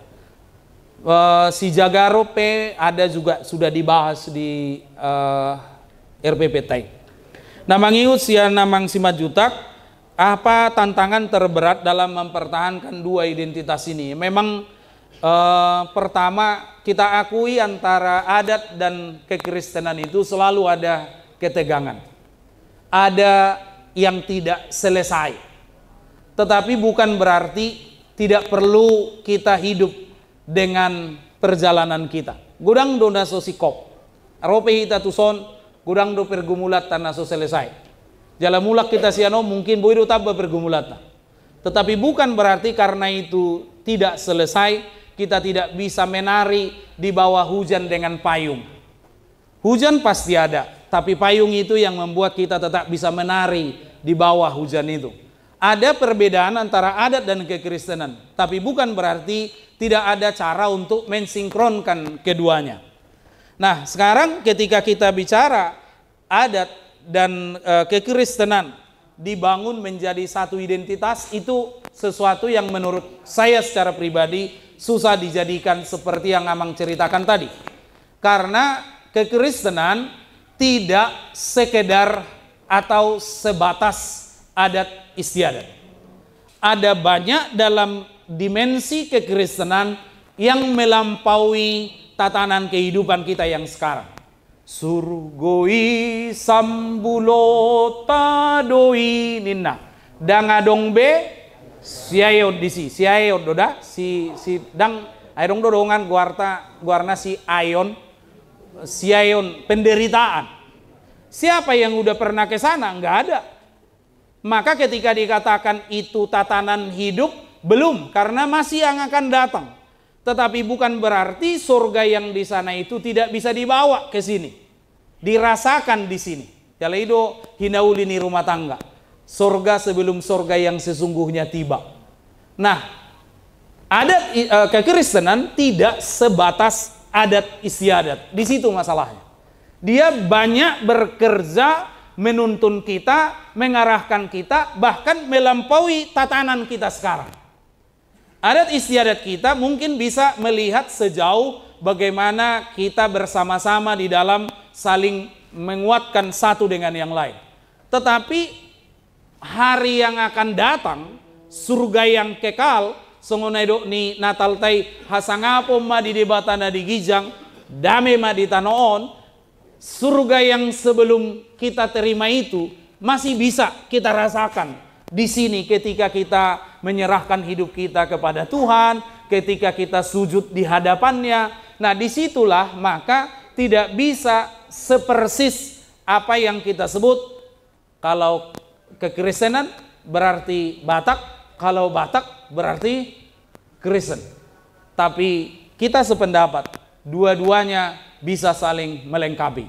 [SPEAKER 1] Si Jagarope ada juga sudah dibahas di RPP TAI. Namang iut sia namang simajutak, apa tantangan terberat dalam mempertahankan dua identitas ini? Memang pertama kita akui antara adat dan kekristenan itu selalu ada ketegangan. Ada yang tidak selesai. Tetapi bukan berarti tidak perlu kita hidup dengan perjalanan kita. Gudang do naso sikop. Arope hita tuson, gudang do pergumulat tan naso selesai. Jala mulak kita siano mungkin boido tabba pergumulat. Tetapi bukan berarti karena itu tidak selesai, kita tidak bisa menari di bawah hujan dengan payung. Hujan pasti ada, tapi payung itu yang membuat kita tetap bisa menari di bawah hujan itu. Ada perbedaan antara adat dan kekristenan, tapi bukan berarti tidak ada cara untuk mensinkronkan keduanya. Nah, sekarang ketika kita bicara adat dan kekristenan dibangun menjadi satu identitas, itu sesuatu yang menurut saya secara pribadi susah dijadikan seperti yang Amang ceritakan tadi. Karena kekristenan tidak sekedar atau sebatas adat istiadat. Ada banyak dalam dimensi kekristenan yang melampaui tatanan kehidupan kita yang sekarang. Surgoi sambulota doi ninna dangadong be siayo disi siayo doda si dang aidong dodongan guarna si ayon siayon penderitaan. Siapa yang udah pernah ke sana? Enggak ada. Maka ketika dikatakan itu tatanan hidup, belum, karena masih yang akan datang. Tetapi bukan berarti surga yang di sana itu tidak bisa dibawa ke sini, dirasakan di sini. Kalau itu hinaulini rumah tangga, surga sebelum surga yang sesungguhnya tiba. Nah, adat kekristenan tidak sebatas adat istiadat. Di situ masalahnya. Dia banyak bekerja menuntun kita, mengarahkan kita, bahkan melampaui tatanan kita sekarang. Adat istiadat kita mungkin bisa melihat sejauh bagaimana kita bersama-sama di dalam saling menguatkan satu dengan yang lain. Tetapi hari yang akan datang, surga yang kekal, songonaido ni Natal tay hasangapo ma di debatana di Gijang, dame ma di Tanoon. Surga yang sebelum kita terima itu masih bisa kita rasakan di sini ketika kita menyerahkan hidup kita kepada Tuhan, ketika kita sujud di hadapannya. Nah, disitulah maka tidak bisa sepersis apa yang kita sebut. Kalau kekristenan berarti Batak, kalau Batak berarti Kristen. Tapi kita sependapat, dua-duanya bisa saling melengkapi.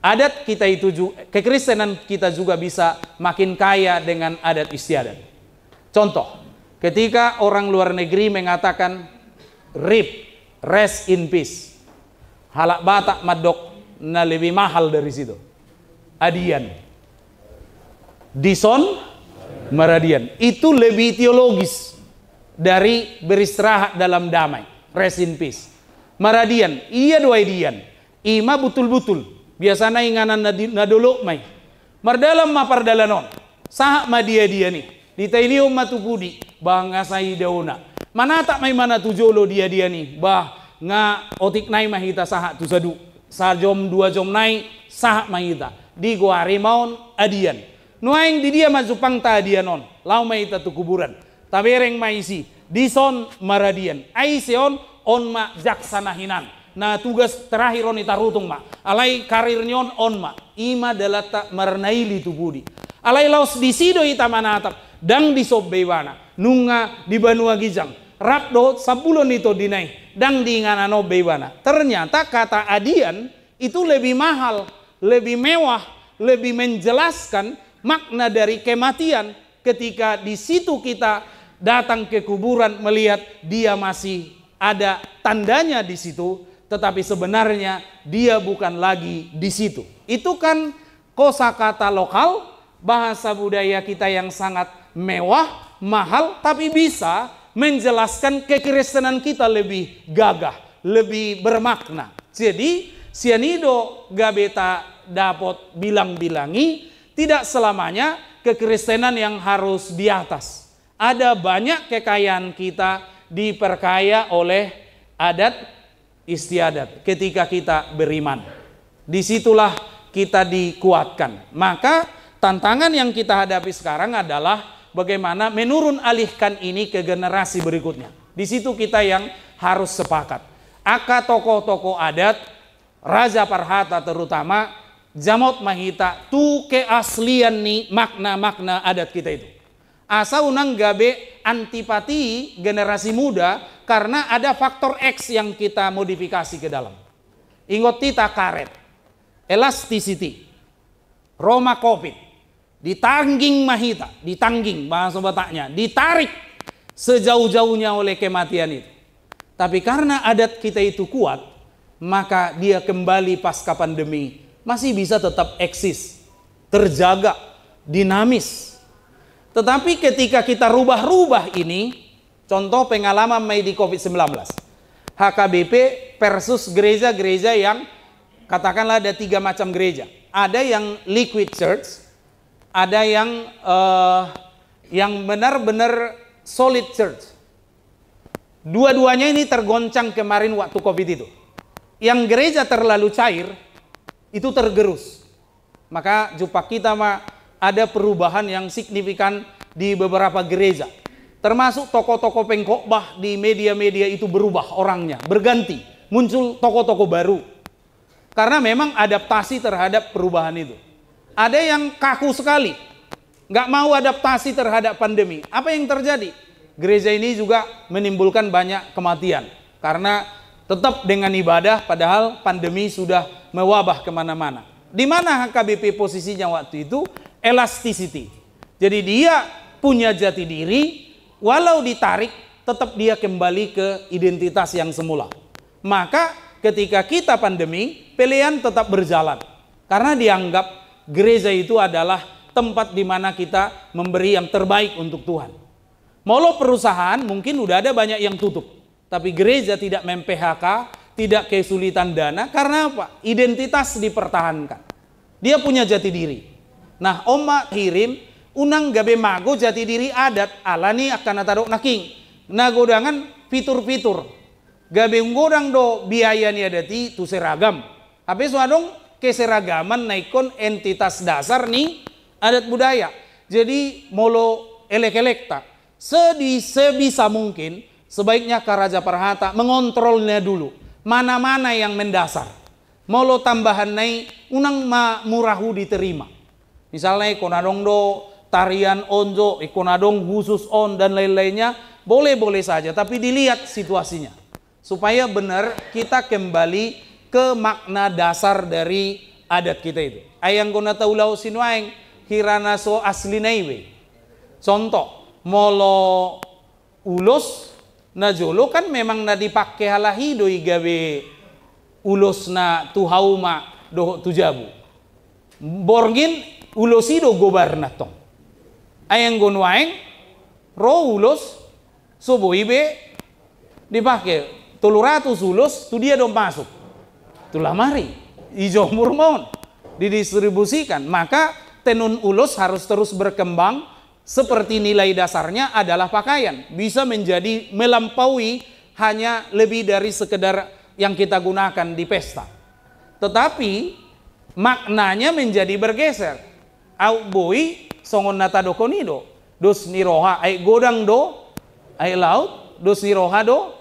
[SPEAKER 1] Adat kita itu juga, kekristenan kita juga bisa makin kaya dengan adat istiadat. Contoh, ketika orang luar negeri mengatakan RIP, rest in peace, halak Batak madok na lebih mahal dari situ. Adian, dison maradian, itu lebih teologis dari beristirahat dalam damai, rest in peace. Maradian, iya doa dian, ima betul-betul. Biasanya inganan naduluk mai. Mardalam ma pardalanon. Sahak ma dia nih. Ditailium matupudi, bangasai dauna. Mana tak mai mana tujolo dia nih. Bah nga otik nai mahita sahak tu sadu. Sajom dua jom nai sahak mahita. Di gua rimaun adian. Nuaing di dia mazupang ta adianon. Lau mahita tu kuburan. Tabereng maisi. Dison maradian. Aiseon on ma jaksana hinan. Nah tugas terakhir on itarutung ma. Alai karirnyon on ma. Ima dalata marnaili tubudi. Alai laos disido ita manatap. Dang di sobbewana. Nunga di Banua Gijang. Rapdo sabulon itu dinai. Dang di nganano bewana. Ternyata kata adian itu lebih mahal. Lebih mewah. Lebih menjelaskan makna dari kematian. Ketika di situ kita datang ke kuburan melihat dia masih ada tandanya di situ, tetapi sebenarnya dia bukan lagi di situ. Itu kan kosakata lokal, bahasa budaya kita yang sangat mewah, mahal, tapi bisa menjelaskan kekristenan kita lebih gagah, lebih bermakna. Jadi sianido gabeta dapat bilang-bilangi tidak selamanya kekristenan yang harus di atas. Ada banyak kekayaan kita diperkaya oleh adat istiadat ketika kita beriman. Disitulah kita dikuatkan. Maka tantangan yang kita hadapi sekarang adalah bagaimana menurun alihkan ini ke generasi berikutnya. Di situ kita yang harus sepakat. Aka tokoh-tokoh adat, Raja Parhata terutama, Jamot Mahita, tu keaslian nih makna-makna adat kita itu. Asa unang gabe antipati generasi muda karena ada faktor X yang kita modifikasi ke dalam. Ingot tita karet, elasticity, Roma COVID, ditangging Mahita, ditangging bahasa Bataknya, ditarik sejauh-jauhnya oleh kematian itu. Tapi karena adat kita itu kuat, maka dia kembali pasca pandemi masih bisa tetap eksis, terjaga, dinamis. Tetapi ketika kita rubah-rubah ini, contoh pengalaman Mei di COVID-19, HKBP versus gereja-gereja yang katakanlah ada 3 macam gereja. Ada yang liquid church, ada yang benar-benar solid church. Dua-duanya ini tergoncang kemarin waktu COVID itu. Yang gereja terlalu cair, itu tergerus. Maka jumpa kita ada perubahan yang signifikan di beberapa gereja. Termasuk tokoh-tokoh pengkhotbah di media-media itu berubah orangnya, berganti. Muncul tokoh-tokoh baru. Karena memang adaptasi terhadap perubahan itu. Ada yang kaku sekali, nggak mau adaptasi terhadap pandemi. Apa yang terjadi? Gereja ini juga menimbulkan banyak kematian. Karena tetap dengan ibadah, padahal pandemi sudah mewabah kemana-mana. Di mana HKBP posisinya waktu itu? Elasticity. Jadi dia punya jati diri, walau ditarik, tetap dia kembali ke identitas yang semula. Maka ketika kita pandemi, pilihan tetap berjalan. Karena dianggap gereja itu adalah tempat di mana kita memberi yang terbaik untuk Tuhan. Molo perusahaan mungkin udah ada banyak yang tutup. Tapi gereja tidak mem-PHK, tidak kesulitan dana. Karena apa? Identitas dipertahankan. Dia punya jati diri. Nah, Oma kirim, unang gabe mago jati diri adat, alani akan natarok naking. Nagodangan fitur-fitur. Gabe nggodang do biaya ni adati tu seragam. Habis wadong keseragaman naikon entitas dasar nih adat budaya. Jadi molo elek-elekta. Sebisa mungkin sebaiknya Raja Parhata mengontrolnya dulu. Mana-mana yang mendasar. Molo tambahan naik unang murahu diterima. Misalnya ikonadong do tarian onjo, ikonadong khusus on dan lain-lainnya boleh-boleh saja. Tapi dilihat situasinya. Supaya benar kita kembali ke makna dasar dari adat kita itu. Ayang kona taulau sinuaing hirana so asli naiwe. Contoh, molo ulos na jolo kan memang na dipakai halahi doi gawe ulos na tuhauma do tujabu. Borgin ulosido gobarna tong. Ayang gonwaeng ro ulos sobo ibe dipakai 300 ulos tu dia dong masuk. Itulah mari ijomur mon didistribusikan. Maka tenun ulos harus terus berkembang. Seperti nilai dasarnya adalah pakaian. Bisa menjadi melampaui hanya lebih dari sekedar yang kita gunakan di pesta. Tetapi maknanya menjadi bergeser. Au boy songon nata do konido. Dos niroha ay godang do ay laut. Dos niroha do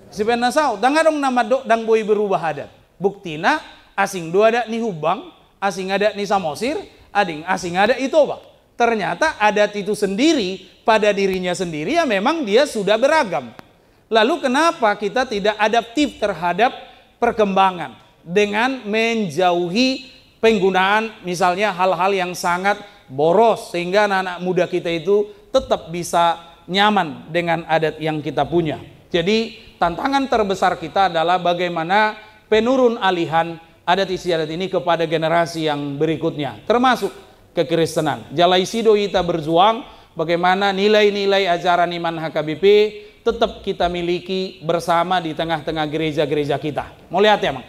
[SPEAKER 1] sipen nasau. Dangadong nama do dang boy berubah adat. Buktina asing do ada ni Hubang, asing ada ni Samosir, asing ada Itoba. Ternyata adat itu sendiri pada dirinya sendiri ya memang dia sudah beragam. Lalu kenapa kita tidak adaptif terhadap perkembangan dengan menjauhi penggunaan misalnya hal-hal yang sangat boros sehingga anak-anak muda kita itu tetap bisa nyaman dengan adat yang kita punya. Jadi tantangan terbesar kita adalah bagaimana penurun alihan adat istiadat ini kepada generasi yang berikutnya, termasuk kekristenan. Jalai sido kita berjuang bagaimana nilai-nilai ajaran iman HKBP tetap kita miliki bersama di tengah-tengah gereja-gereja kita. Mau lihat ya, Mang?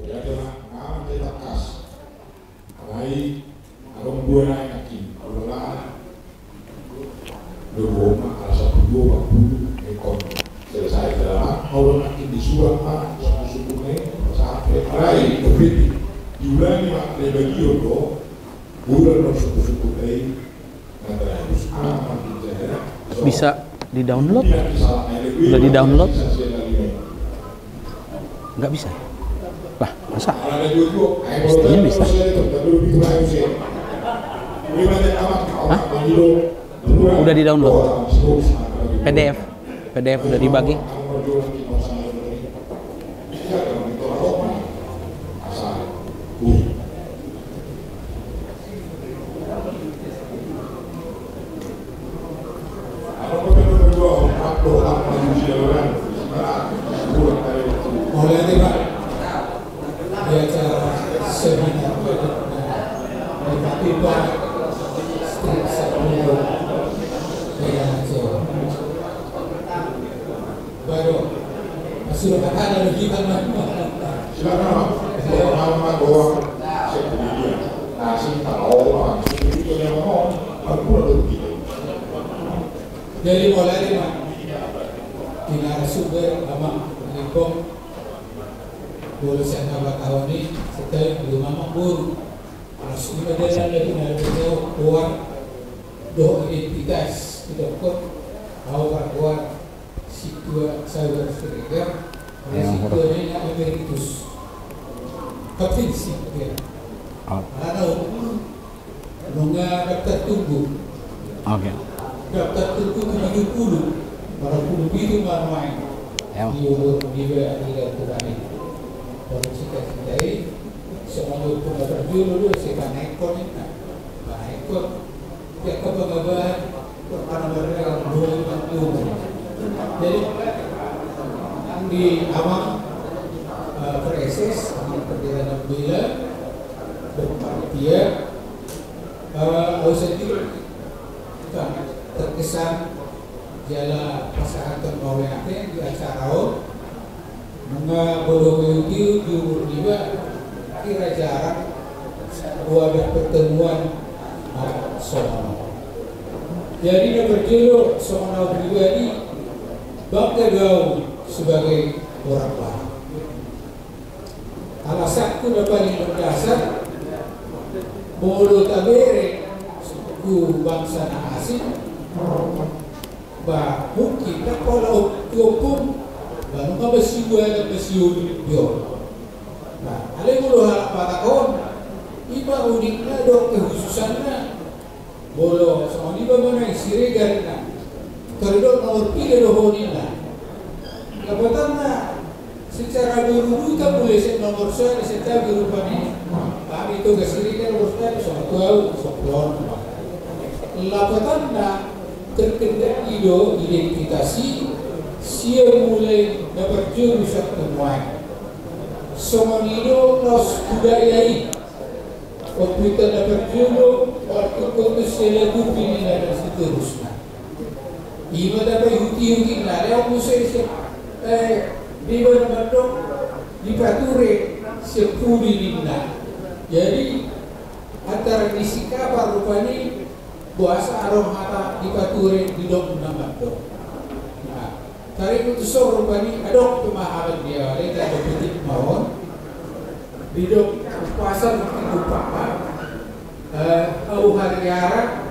[SPEAKER 2] Jadi nah kita kas. Ai arong dua naik kaki. Kalau lah dua rasa dua ekor selesai dalam orang kaki disuap suku-sukunya sampai ai berbeda. Diulangi mak dari itu bulan suku-suku ini harus aman di
[SPEAKER 1] Bisa di-download? Udah di-download? Nggak bisa? Lah, masa? Mestinya bisa. Hah? Udah di-download? PDF? PDF udah dibagi?
[SPEAKER 3] Mulai nih Pak, di acara seminar tiba-tiba strik sebelum dengan Jawa baru masih ada lagi kan
[SPEAKER 2] silakan Pak bawa nasi tahu itu yang mau aku lebih
[SPEAKER 3] jadi mulai nih Pak di narasumber sama Nikom boleh saya tahun ini setiap belum makmur harus diadakan lagi dari kuat doa identitas tidak kuat tahu kuat situa saudara saudara situanya yang emeritus kapten sih dia ada nunggu daftar tunggu daftar tunggu 70 para puluh itu main di umur dia tidak berani kalau kita sendiri semua pembaca dulu kita naikkan naikkan ya kebanggaan karena mereka dulu jadi di awal preses perjalanan bila dia Ausenti terkesan jala pasangan termawinake di acara mga bolong di umur juga kira jarang ada pertemuan sono. Jadi dia berjuluk sono pribadi bangga gaul sebagai orang baru. Alasanku paling berdasar bolo tabere suku bangsa asing bah mungkin tak kalau hukum baru ka besi buaya besi yo. Nah, ada bolo hal patakon iba uniknya dok kekhususannya bolo soal iba mana siregan na koridor nomor 3 dohonina kapatanna secara dulu kita boleh set nomor saya secara berupa ini kami itu kesirikan berstay soal soal lapatanna terkendali do identifikasi sia mulai dapat jurus temuan somonido nos budayai waktu kita dapat jurus waktu itu selalu pilih dan seterusnya iba dapat yuti lah yang musai di bandung di Pature sepuluh lina jadi antara disikapa rupanya bahasa arong hata di Pature di dok nama dok. Nah, kali itu so rupanya adok pemahaman dia, dia ada petik mawon di dok pasar itu papa au hariara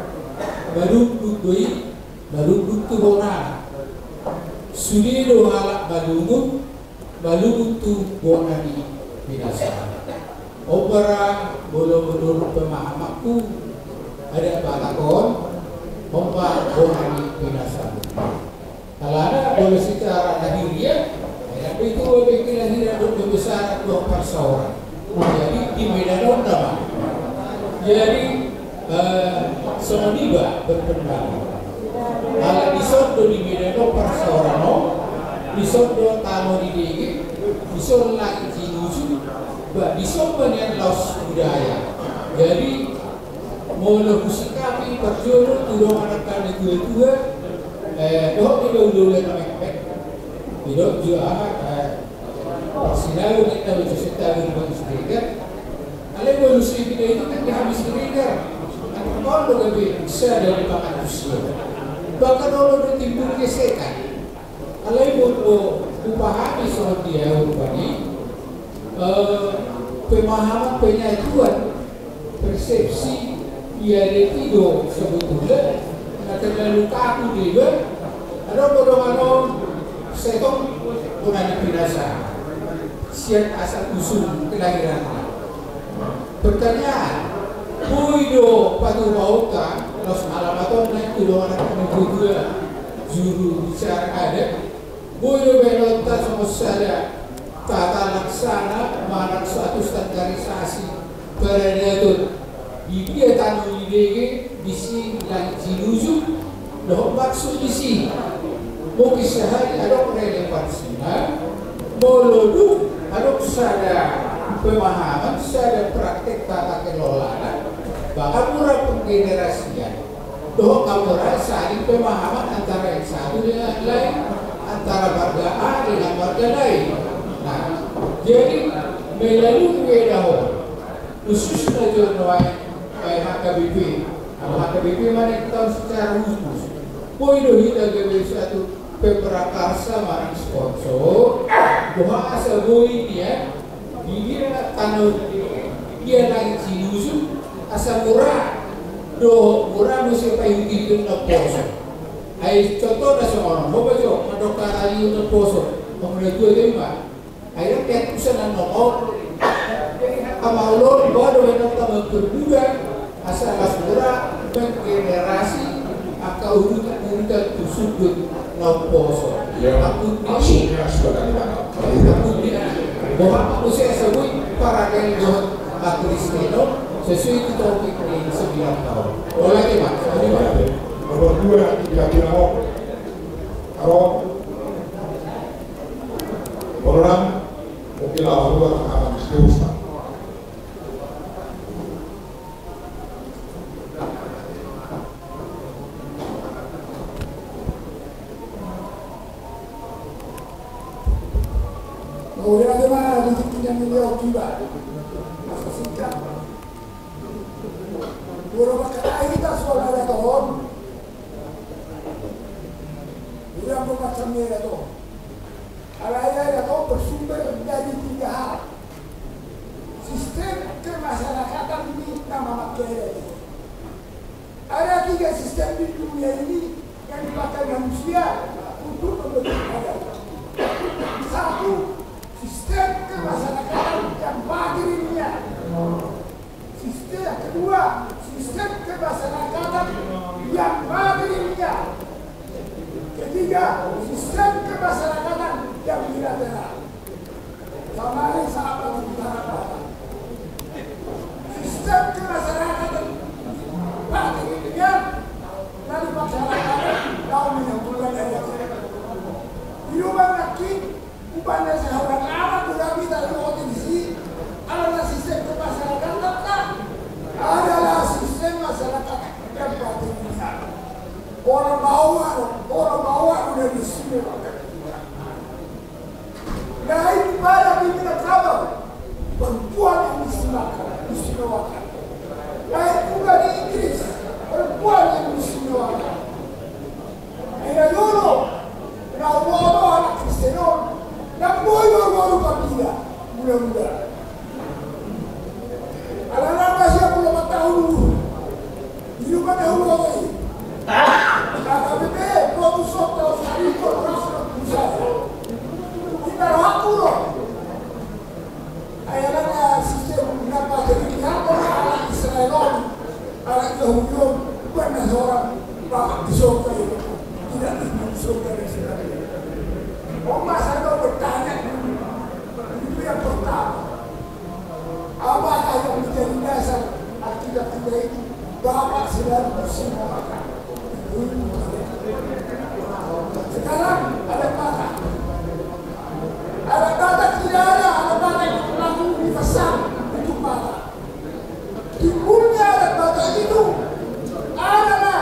[SPEAKER 3] baru dudui baru dutu bona sudi do halak balungu balungu bona di binasa opera bolo-bolo pemahamanku ada batakon pompa bonani binasa kalau ada boleh secara lahiriah tapi itu bikin lahiriah besar 2 perseorangan jadi di Medan nama jadi Sonodiba berpendapat kalau di sodo di Medan perseorangan di sodo talo di digi di sodo lagi cinusu di sodo banyak los budaya jadi mula kusikapi perjuru turun anak kami tua
[SPEAKER 8] Doon dulu na mekmek. Doon juga sinabi kita bersitawi dengan speaker. Alay mo yung speaker itu kan habis speaker. Ang kalau lebih bisa dari makan usia. Bahkan kalau timbul gesekan. Alay mo upahami soal dia upani pemahaman penyatuan persepsi dia itu sebetulnya terlalu kaku juga. Ada bodoh-bodoh setong punani pinasa siap asal usul kelahiran. Pertanyaan, Puido patu mauta los alamaton naik tuh anak kedua juru bicara ada. Puido belota sama saya tata laksana manak suatu standarisasi peredatur. Dia tanu ide bisi lang jinuju loh maksud bisi mau kisah ada relevansinya molodu ada sada pemahaman sada praktek tata kelola bahkan murah penggenerasian doh kamera saling pemahaman antara yang satu dengan lain antara warga A dengan warga lain. Nah jadi melalui wedaho khususnya jodoh HKBP, HKBP mana kita tahu secara khusus. Poido kita gawe satu pemrakarsa marang sponsor, doa asa boi dia tanah dia lagi cilusu asa murah, murah mesti payu itu na poso. Ay contoh na sa orang, mo ba jo, madokar ayu na poso, kemudian dua lima, akhirnya kayak usaha na nongol. Amaulon bodo yang tahu berbulan asal asura generasi akau urutan tersebut noposo. Aku
[SPEAKER 2] maksudnya sudah
[SPEAKER 8] aku bahwa aku saya sebut para gayung Kristino sesuai topik ini 9 tahun. Oleh itu
[SPEAKER 2] nomor 2 kira-kira kalau orang mungkin awal akan seterusnya.
[SPEAKER 3] Kemudian bagaimana titiknya beliau tiba masa singkat. Beberapa kali kita soal ada tahun, yang bermacamnya ada tahun. Alaya ada tahun bersumber dari 3 hal. Sistem kemasyarakatan ini nama materi. Ada 3 sistem di dunia ini yang dipakai manusia untuk membentuk adat. 1. Sistem kemasyarakatan yang materialnya. Sistem yang kedua, sistem kemasyarakatan yang materialnya. Ketiga, sistem kemasyarakatan yang bilateral. Kemarin sahabat utara sistem kemasyarakatan materialnya dari masyarakat tahun yang bulan aja. Hidupan lagi bukannya seorang amat sudah bisa diotisi adalah sistem kemasyarakatan adalah sistem masyarakat yang material. Orang bawa udah di sini. Nah ini pada pimpinan kabar perempuan yang diistimewakan. Nah itu juga di Inggris perempuan yang diistimewakan. Ada dulu, nah bodoh anak Kristenon. Dan bodoh pabila mudah-mudahan. Anak-anak masih 40 tahun dulu. Hidupan dahulu apa ini? KKBP, produk tahun sekali produk usaha. Kita aku loh. Ayahnya sistem kenapa jadi pihak anak Israel, anak Yahudi, bukan seorang bapak di surga itu. Tidak di surga Israel. Mas ada bertanya itu yang pertama, apakah yang menjadi dasar akidah kita itu Bapak sedang bersemangat. Sekarang ada kata tidak ada kata yang langsung dipesan untuk mata. Timbulnya ada kata itu adalah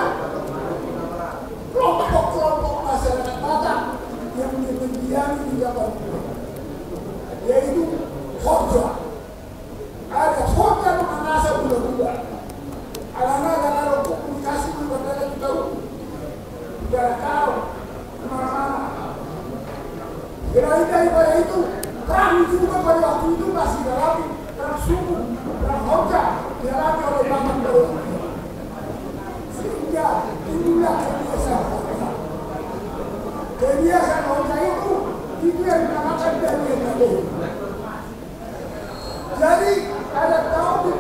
[SPEAKER 3] ada tahu di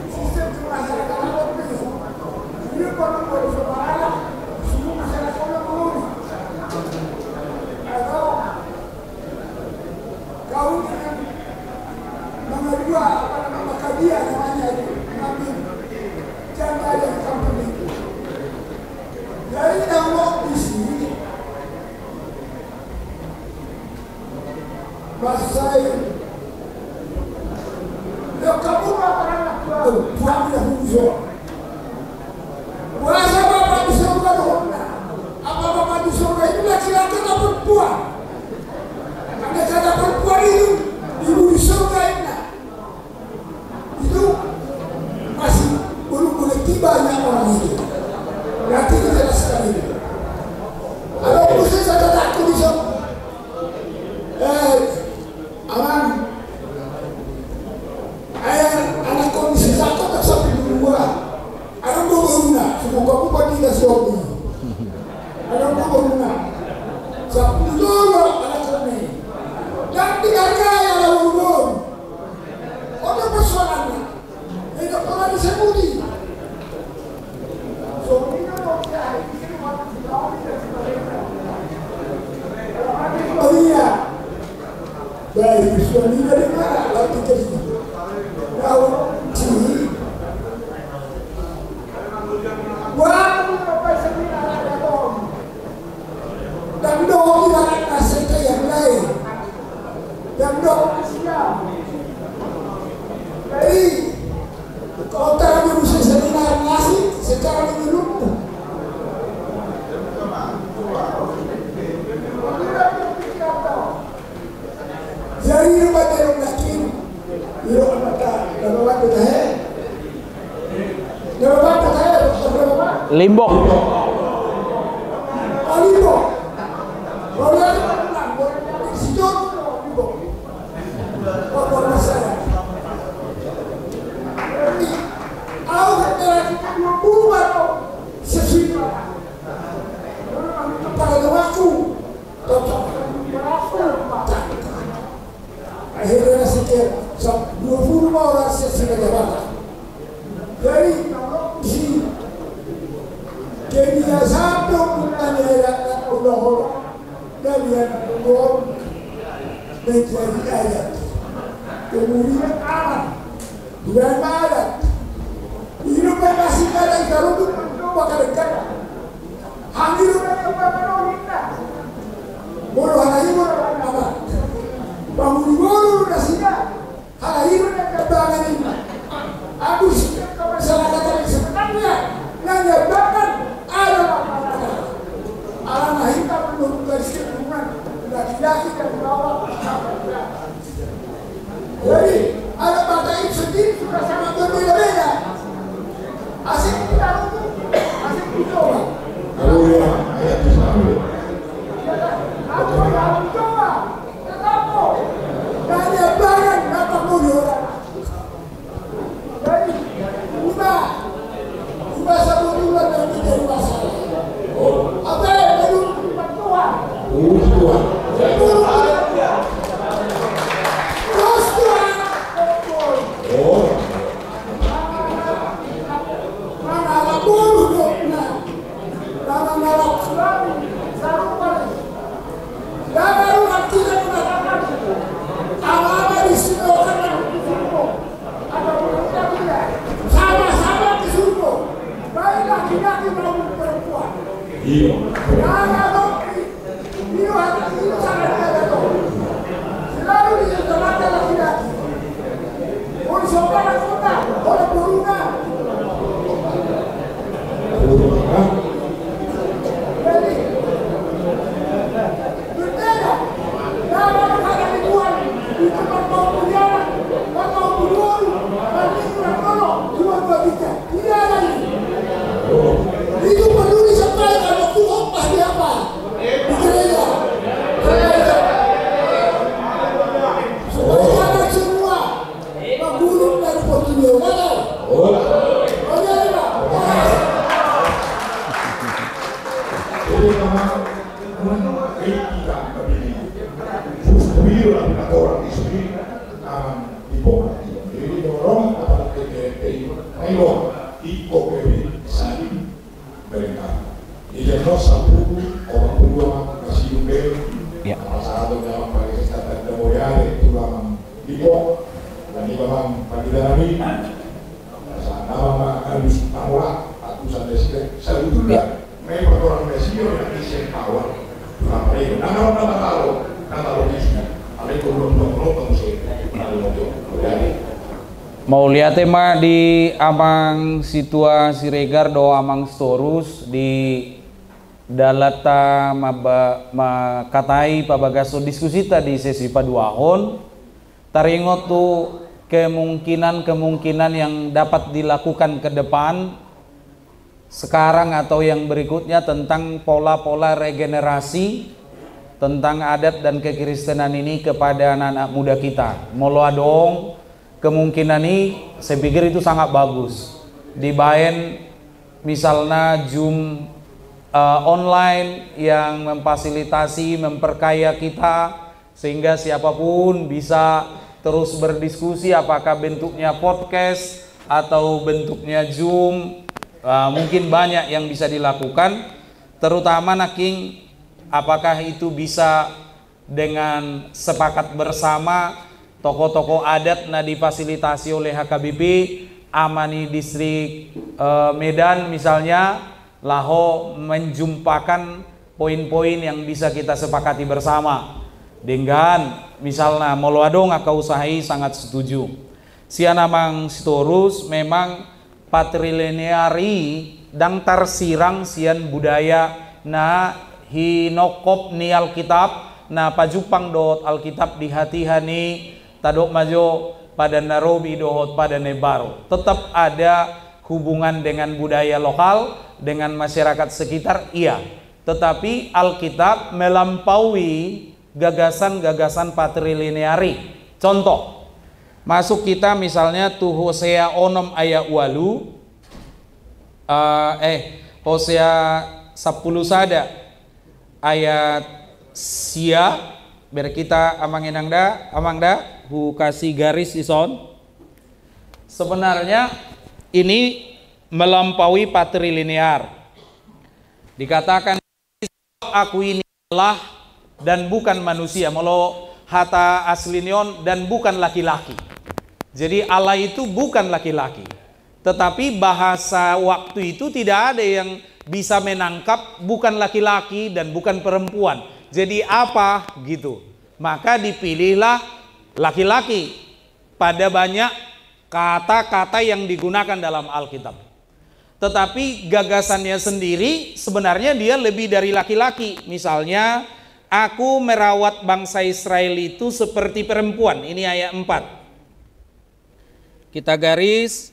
[SPEAKER 3] sistem masyarakat itu. Ini kalau bersebaran, semua masyarakat mengundi. Atau kau dengan nomor 2 nama kadia namanya Nabi jangan ada di kampung itu. Jadi kalau di sini Masai, kalau kamu anak buang dia hujung. Berasa bapak di surga dong. Apa bapak di surga itu laki-laki atau perempuan? Ada kata perempuan itu ibu di surga itu masih belum boleh tibanya orang itu. Berarti itu jelas sekali. Kalau khusus ada takut di surga. Aman. Anak kondisi satu tak sampai dua. Ada berguna. Semoga bukan tidak siopi. Ada berguna. Sampai dulu anak kami. Dan dihargai oleh umum. Ada persoalannya. Tidak pernah disebuti. Soalnya oh iya. Baik, suami dari mana? Lalu jadi tahu sini. Wah, apa seminar ada dong? Dan dong tidak nasib yang lain. Dan dong siap. Jadi kalau tak bisa seminar nasib secara menyeluruh. Jadi lepas dari laki, itu apa? Lepas dari
[SPEAKER 1] Limbok.
[SPEAKER 3] Limbok. Kalau ada orang boleh sejauh Limbok. Apa masalah? Jadi, awak berarti 20 baru sesuai. Pada waktu, cocok. Akhirnya sekitar 20 orang sesuai jabatan. Jadi si dia satu bukan ayat Allah dan yang Allah menjadi ayat. Kemudian aman, bukan ayat. Hidup masih ada yang taruh tu bakal dekat. Hamil yang bakal kita. Bodoh hari bodoh apa? Bangun bodoh nasinya. Hari yang kebangan ini. Aku sikap masyarakat yang sebenarnya yang bahkan ada alam kita belum bersetujuan laki-laki dan bawah. Jadi ada partai itu sendiri sudah sangat berbeda-beda. Asik kita untuk asik dicoba.
[SPEAKER 2] Kalau yang ayat di sana,
[SPEAKER 3] Aku yang dicoba, tetapi hanya barang dapat mudah. Jadi ubah satu bulan dan menjadi masalah. Apa yang belum Tuhan?
[SPEAKER 2] Tuhan.
[SPEAKER 3] Terus Tuhan.
[SPEAKER 2] Oh,
[SPEAKER 3] Mana ada bulu dokna. Mana ada suami. Sarupan. Dan baru nanti kita mengatakan apa-apa di sini orang yang disuruh. Ada orang tidak. Sama-sama disuruh. Baik laki-laki maupun perempuan.
[SPEAKER 2] iya.
[SPEAKER 3] Jangan kopi. Ini sangat ada tuh. Selalu disertakan laki-laki. Orang sopan kota, orang beruna. Jadi berbeda. Dalam kata dibuat di tempat mau berjalan, mau berbuat, nanti kurang tolong, cuma bagikan. Tidak ada ini. Itu perlu disampaikan waktu opah di apa?
[SPEAKER 2] aman ipo jadi dorong apa PPP ayo ipo PPP sani mereka ini mau satu orang dua kasih
[SPEAKER 1] Ya.
[SPEAKER 2] masalah dalam pakai kesehatan demoyare itu lamang ipo dan ini memang pagi dari nama harus awak aku sampai saya juga memang orang presiden yang bisa awal apa itu nama kalau ada belum
[SPEAKER 1] mau lihat tema di amang situasi regar do amang storus di dalata makatai pabagaso diskusi tadi sesi paduahon taringot tuh kemungkinan yang dapat dilakukan ke depan sekarang atau yang berikutnya tentang pola-pola regenerasi tentang adat dan kekristenan ini kepada anak-anak muda kita. Molo adong kemungkinan ini saya pikir itu sangat bagus. Dibaen misalnya Zoom online yang memfasilitasi, memperkaya kita sehingga siapapun bisa terus berdiskusi apakah bentuknya podcast atau bentuknya Zoom. Mungkin banyak yang bisa dilakukan, terutama naking apakah itu bisa dengan sepakat bersama tokoh-tokoh adat na difasilitasi oleh HKBP Amani Distrik Medan misalnya laho menjumpakan poin-poin yang bisa kita sepakati bersama dengan misalnya moloadong aka usahai sangat setuju sianamang sitorus memang patrilineari dang tarsirang sian budaya na hinokop ni Alkitab na pajupang dot Alkitab di hati-hani tadok majo pada Narobi dohot pada Nebaro tetap ada hubungan dengan budaya lokal dengan masyarakat sekitar iya tetapi Alkitab melampaui gagasan-gagasan patrilineari contoh masuk kita misalnya tuh Hosea onom ayat walu Hosea 10 sada ayat sia biar kita amangda hu kasih garis ison sebenarnya ini melampaui patrilinear dikatakan aku ini Allah dan bukan manusia melo hata aslinion dan bukan laki-laki. Jadi Allah itu bukan laki-laki. Tetapi bahasa waktu itu tidak ada yang bisa menangkap bukan laki-laki dan bukan perempuan. Jadi apa gitu. Maka dipilihlah laki-laki pada banyak kata-kata yang digunakan dalam Alkitab. Tetapi gagasannya sendiri sebenarnya dia lebih dari laki-laki. Misalnya aku merawat bangsa Israel itu seperti perempuan. Ini ayat 4. Kita garis.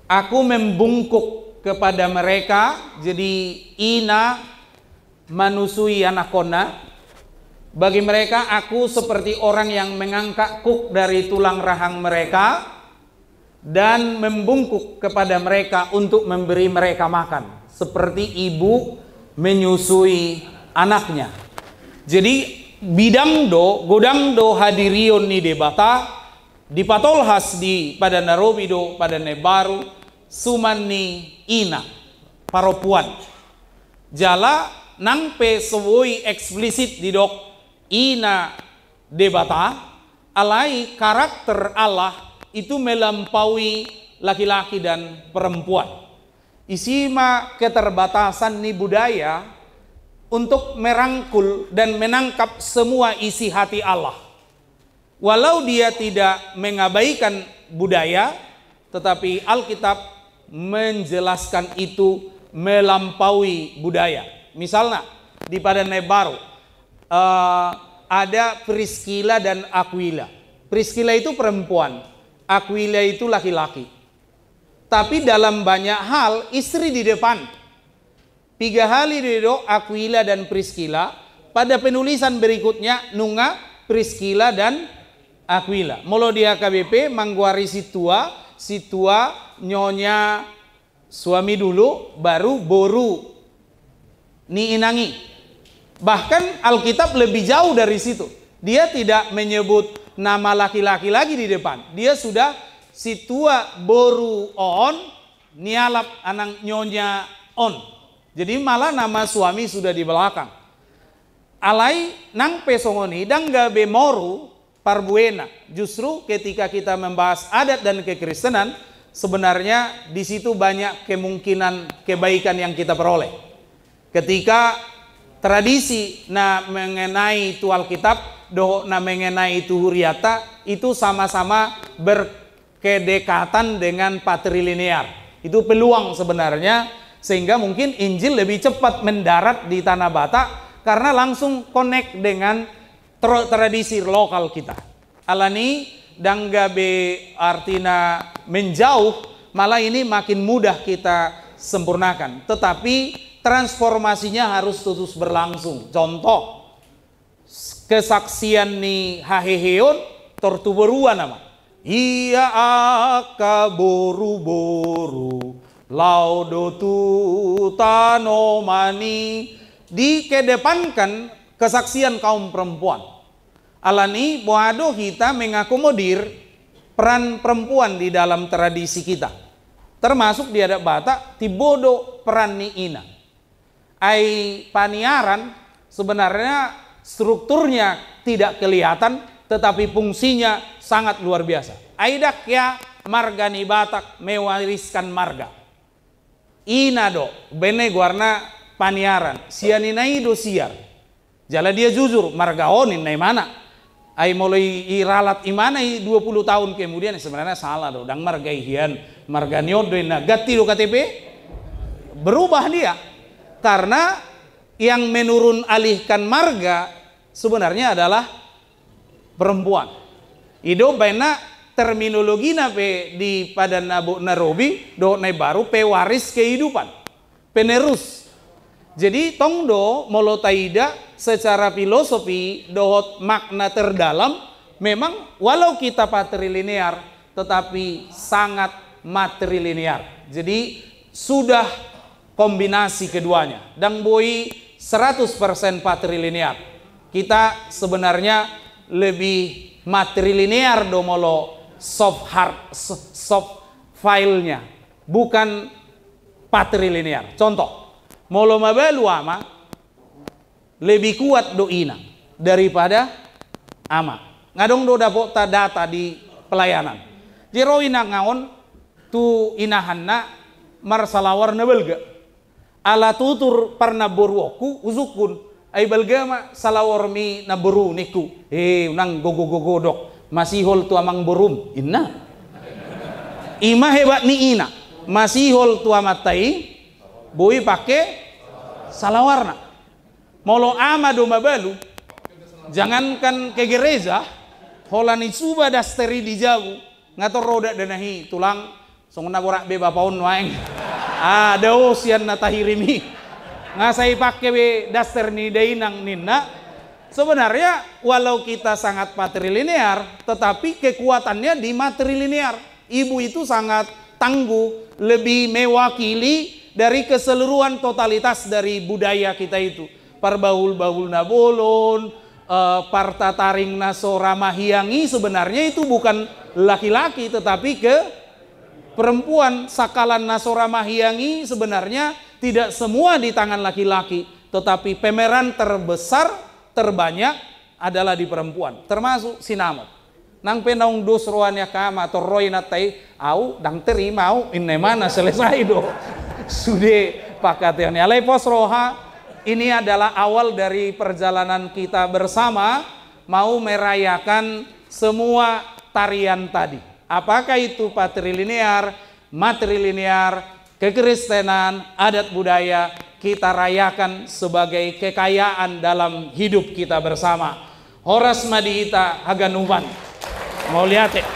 [SPEAKER 1] Aku membungkuk kepada mereka. Jadi ina manusui anakona. Bagi mereka aku seperti orang yang mengangkat kuk dari tulang rahang mereka. Dan membungkuk kepada mereka untuk memberi mereka makan. Seperti ibu menyusui anaknya. Jadi bidang do godang do hadirion ni debata dipatolhas di pada Narobido pada Nebaru sumani ina paropuan jala nangpe sewoi eksplisit di dok ina debata alai karakter Allah itu melampaui laki-laki dan perempuan isima keterbatasan ni budaya untuk merangkul dan menangkap semua isi hati Allah. Walau dia tidak mengabaikan budaya, tetapi Alkitab menjelaskan itu melampaui budaya. Misalnya di pada Nebaru ada Priscilla dan Aquila. Priscilla itu perempuan, Aquila itu laki-laki. Tapi dalam banyak hal istri di depan. 3 kali didok Aquila dan Priscilla. Pada penulisan berikutnya nunga Priscilla dan Aquila. Molo dia KBP mangguari situa nyonya suami dulu baru boru ni inangi. Bahkan Alkitab lebih jauh dari situ. Dia tidak menyebut nama laki-laki lagi di depan. Dia sudah si tua boru on, nialap anak nyonya on. Jadi malah nama suami sudah di belakang. Alai nang pesongoni dan gabe moru parbuena. Justru ketika kita membahas adat dan kekristenan, sebenarnya di situ banyak kemungkinan kebaikan yang kita peroleh. Ketika tradisi mengenai itu Alkitab, mengenai itu Huriata, itu sama-sama berkedekatan dengan patrilinear. Itu peluang sebenarnya, sehingga mungkin Injil lebih cepat mendarat di Tanah Batak karena langsung connect dengan tradisi lokal kita. Alani danggabe artinya menjauh, malah ini makin mudah kita sempurnakan. Tetapi transformasinya harus terus berlangsung. Contoh, kesaksian ni haheheon tortuberua nama. Ia aka boru-boru laudotu tanomani, dikedepankan kesaksian kaum perempuan. Alani boado kita mengakomodir peran perempuan di dalam tradisi kita. Termasuk di adat Batak tibodo peran ni ina. Ai paniaran sebenarnya strukturnya tidak kelihatan, tetapi fungsinya sangat luar biasa. Aidak ya marga ni Batak mewariskan marga. Ina do bene guarna paniaran sianinai do siar. Jala dia jujur marga onin nai mana. Ai mulai iralat imana 20 tahun kemudian sebenarnya salah do. Dang marga ihian marga nyodo na gati do KTP berubah dia. Karena yang menurun alihkan marga sebenarnya adalah perempuan. Ido bena terminologi nape di pada Nairobi do nai baru pewaris kehidupan, penerus. Jadi tongdo molotaida secara filosofi dohot makna terdalam memang walau kita patrilinear tetapi sangat matrilinear. Jadi sudah kombinasi keduanya. Dan boy 100% patrilinear. Kita sebenarnya lebih matrilinear domolo soft filenya, bukan patrilinear. Contoh, molo mabalu ama lebih kuat do ina daripada ama. Ngadong do dapot data di pelayanan. Jero ina ngaon tu inahanna marsalawar na belga. Ala tutur parna boruoku uzukun ay balgama salawar mi na boru niku unang gogodok masihol tu amang borum inna ima hebat ni ina masihol tu amatai boy pake salawarna molo ama do mabalu jangankan ke gereja holani suba dasteri di jauh ngator roda danahi tulang songna borak be bapaon waeng ada osian na tahirimi ngasai pakai be daster ni dainang ninna. Sebenarnya walau kita sangat patrilinear tetapi kekuatannya di matrilinear. Ibu itu sangat tangguh, lebih mewakili dari keseluruhan totalitas dari budaya kita itu. Parbaul-baul nabolon, partataring nasora mahiangi sebenarnya itu bukan laki-laki tetapi ke perempuan. Sakalan nasora mahiangi sebenarnya tidak semua di tangan laki-laki, tetapi pemeran terbesar terbanyak adalah di perempuan, termasuk sinamot. Nang penong dos roannya kama atau roy natai au dang terima au inne mana selesai do. Sude pakatnya alai pos roha. Ini adalah awal dari perjalanan kita bersama mau merayakan semua tarian tadi. Apakah itu patrilinear, matrilinear, kekristenan, adat budaya, kita rayakan sebagai kekayaan dalam hidup kita bersama. Horas madihita haganuman. Mau lihat ya?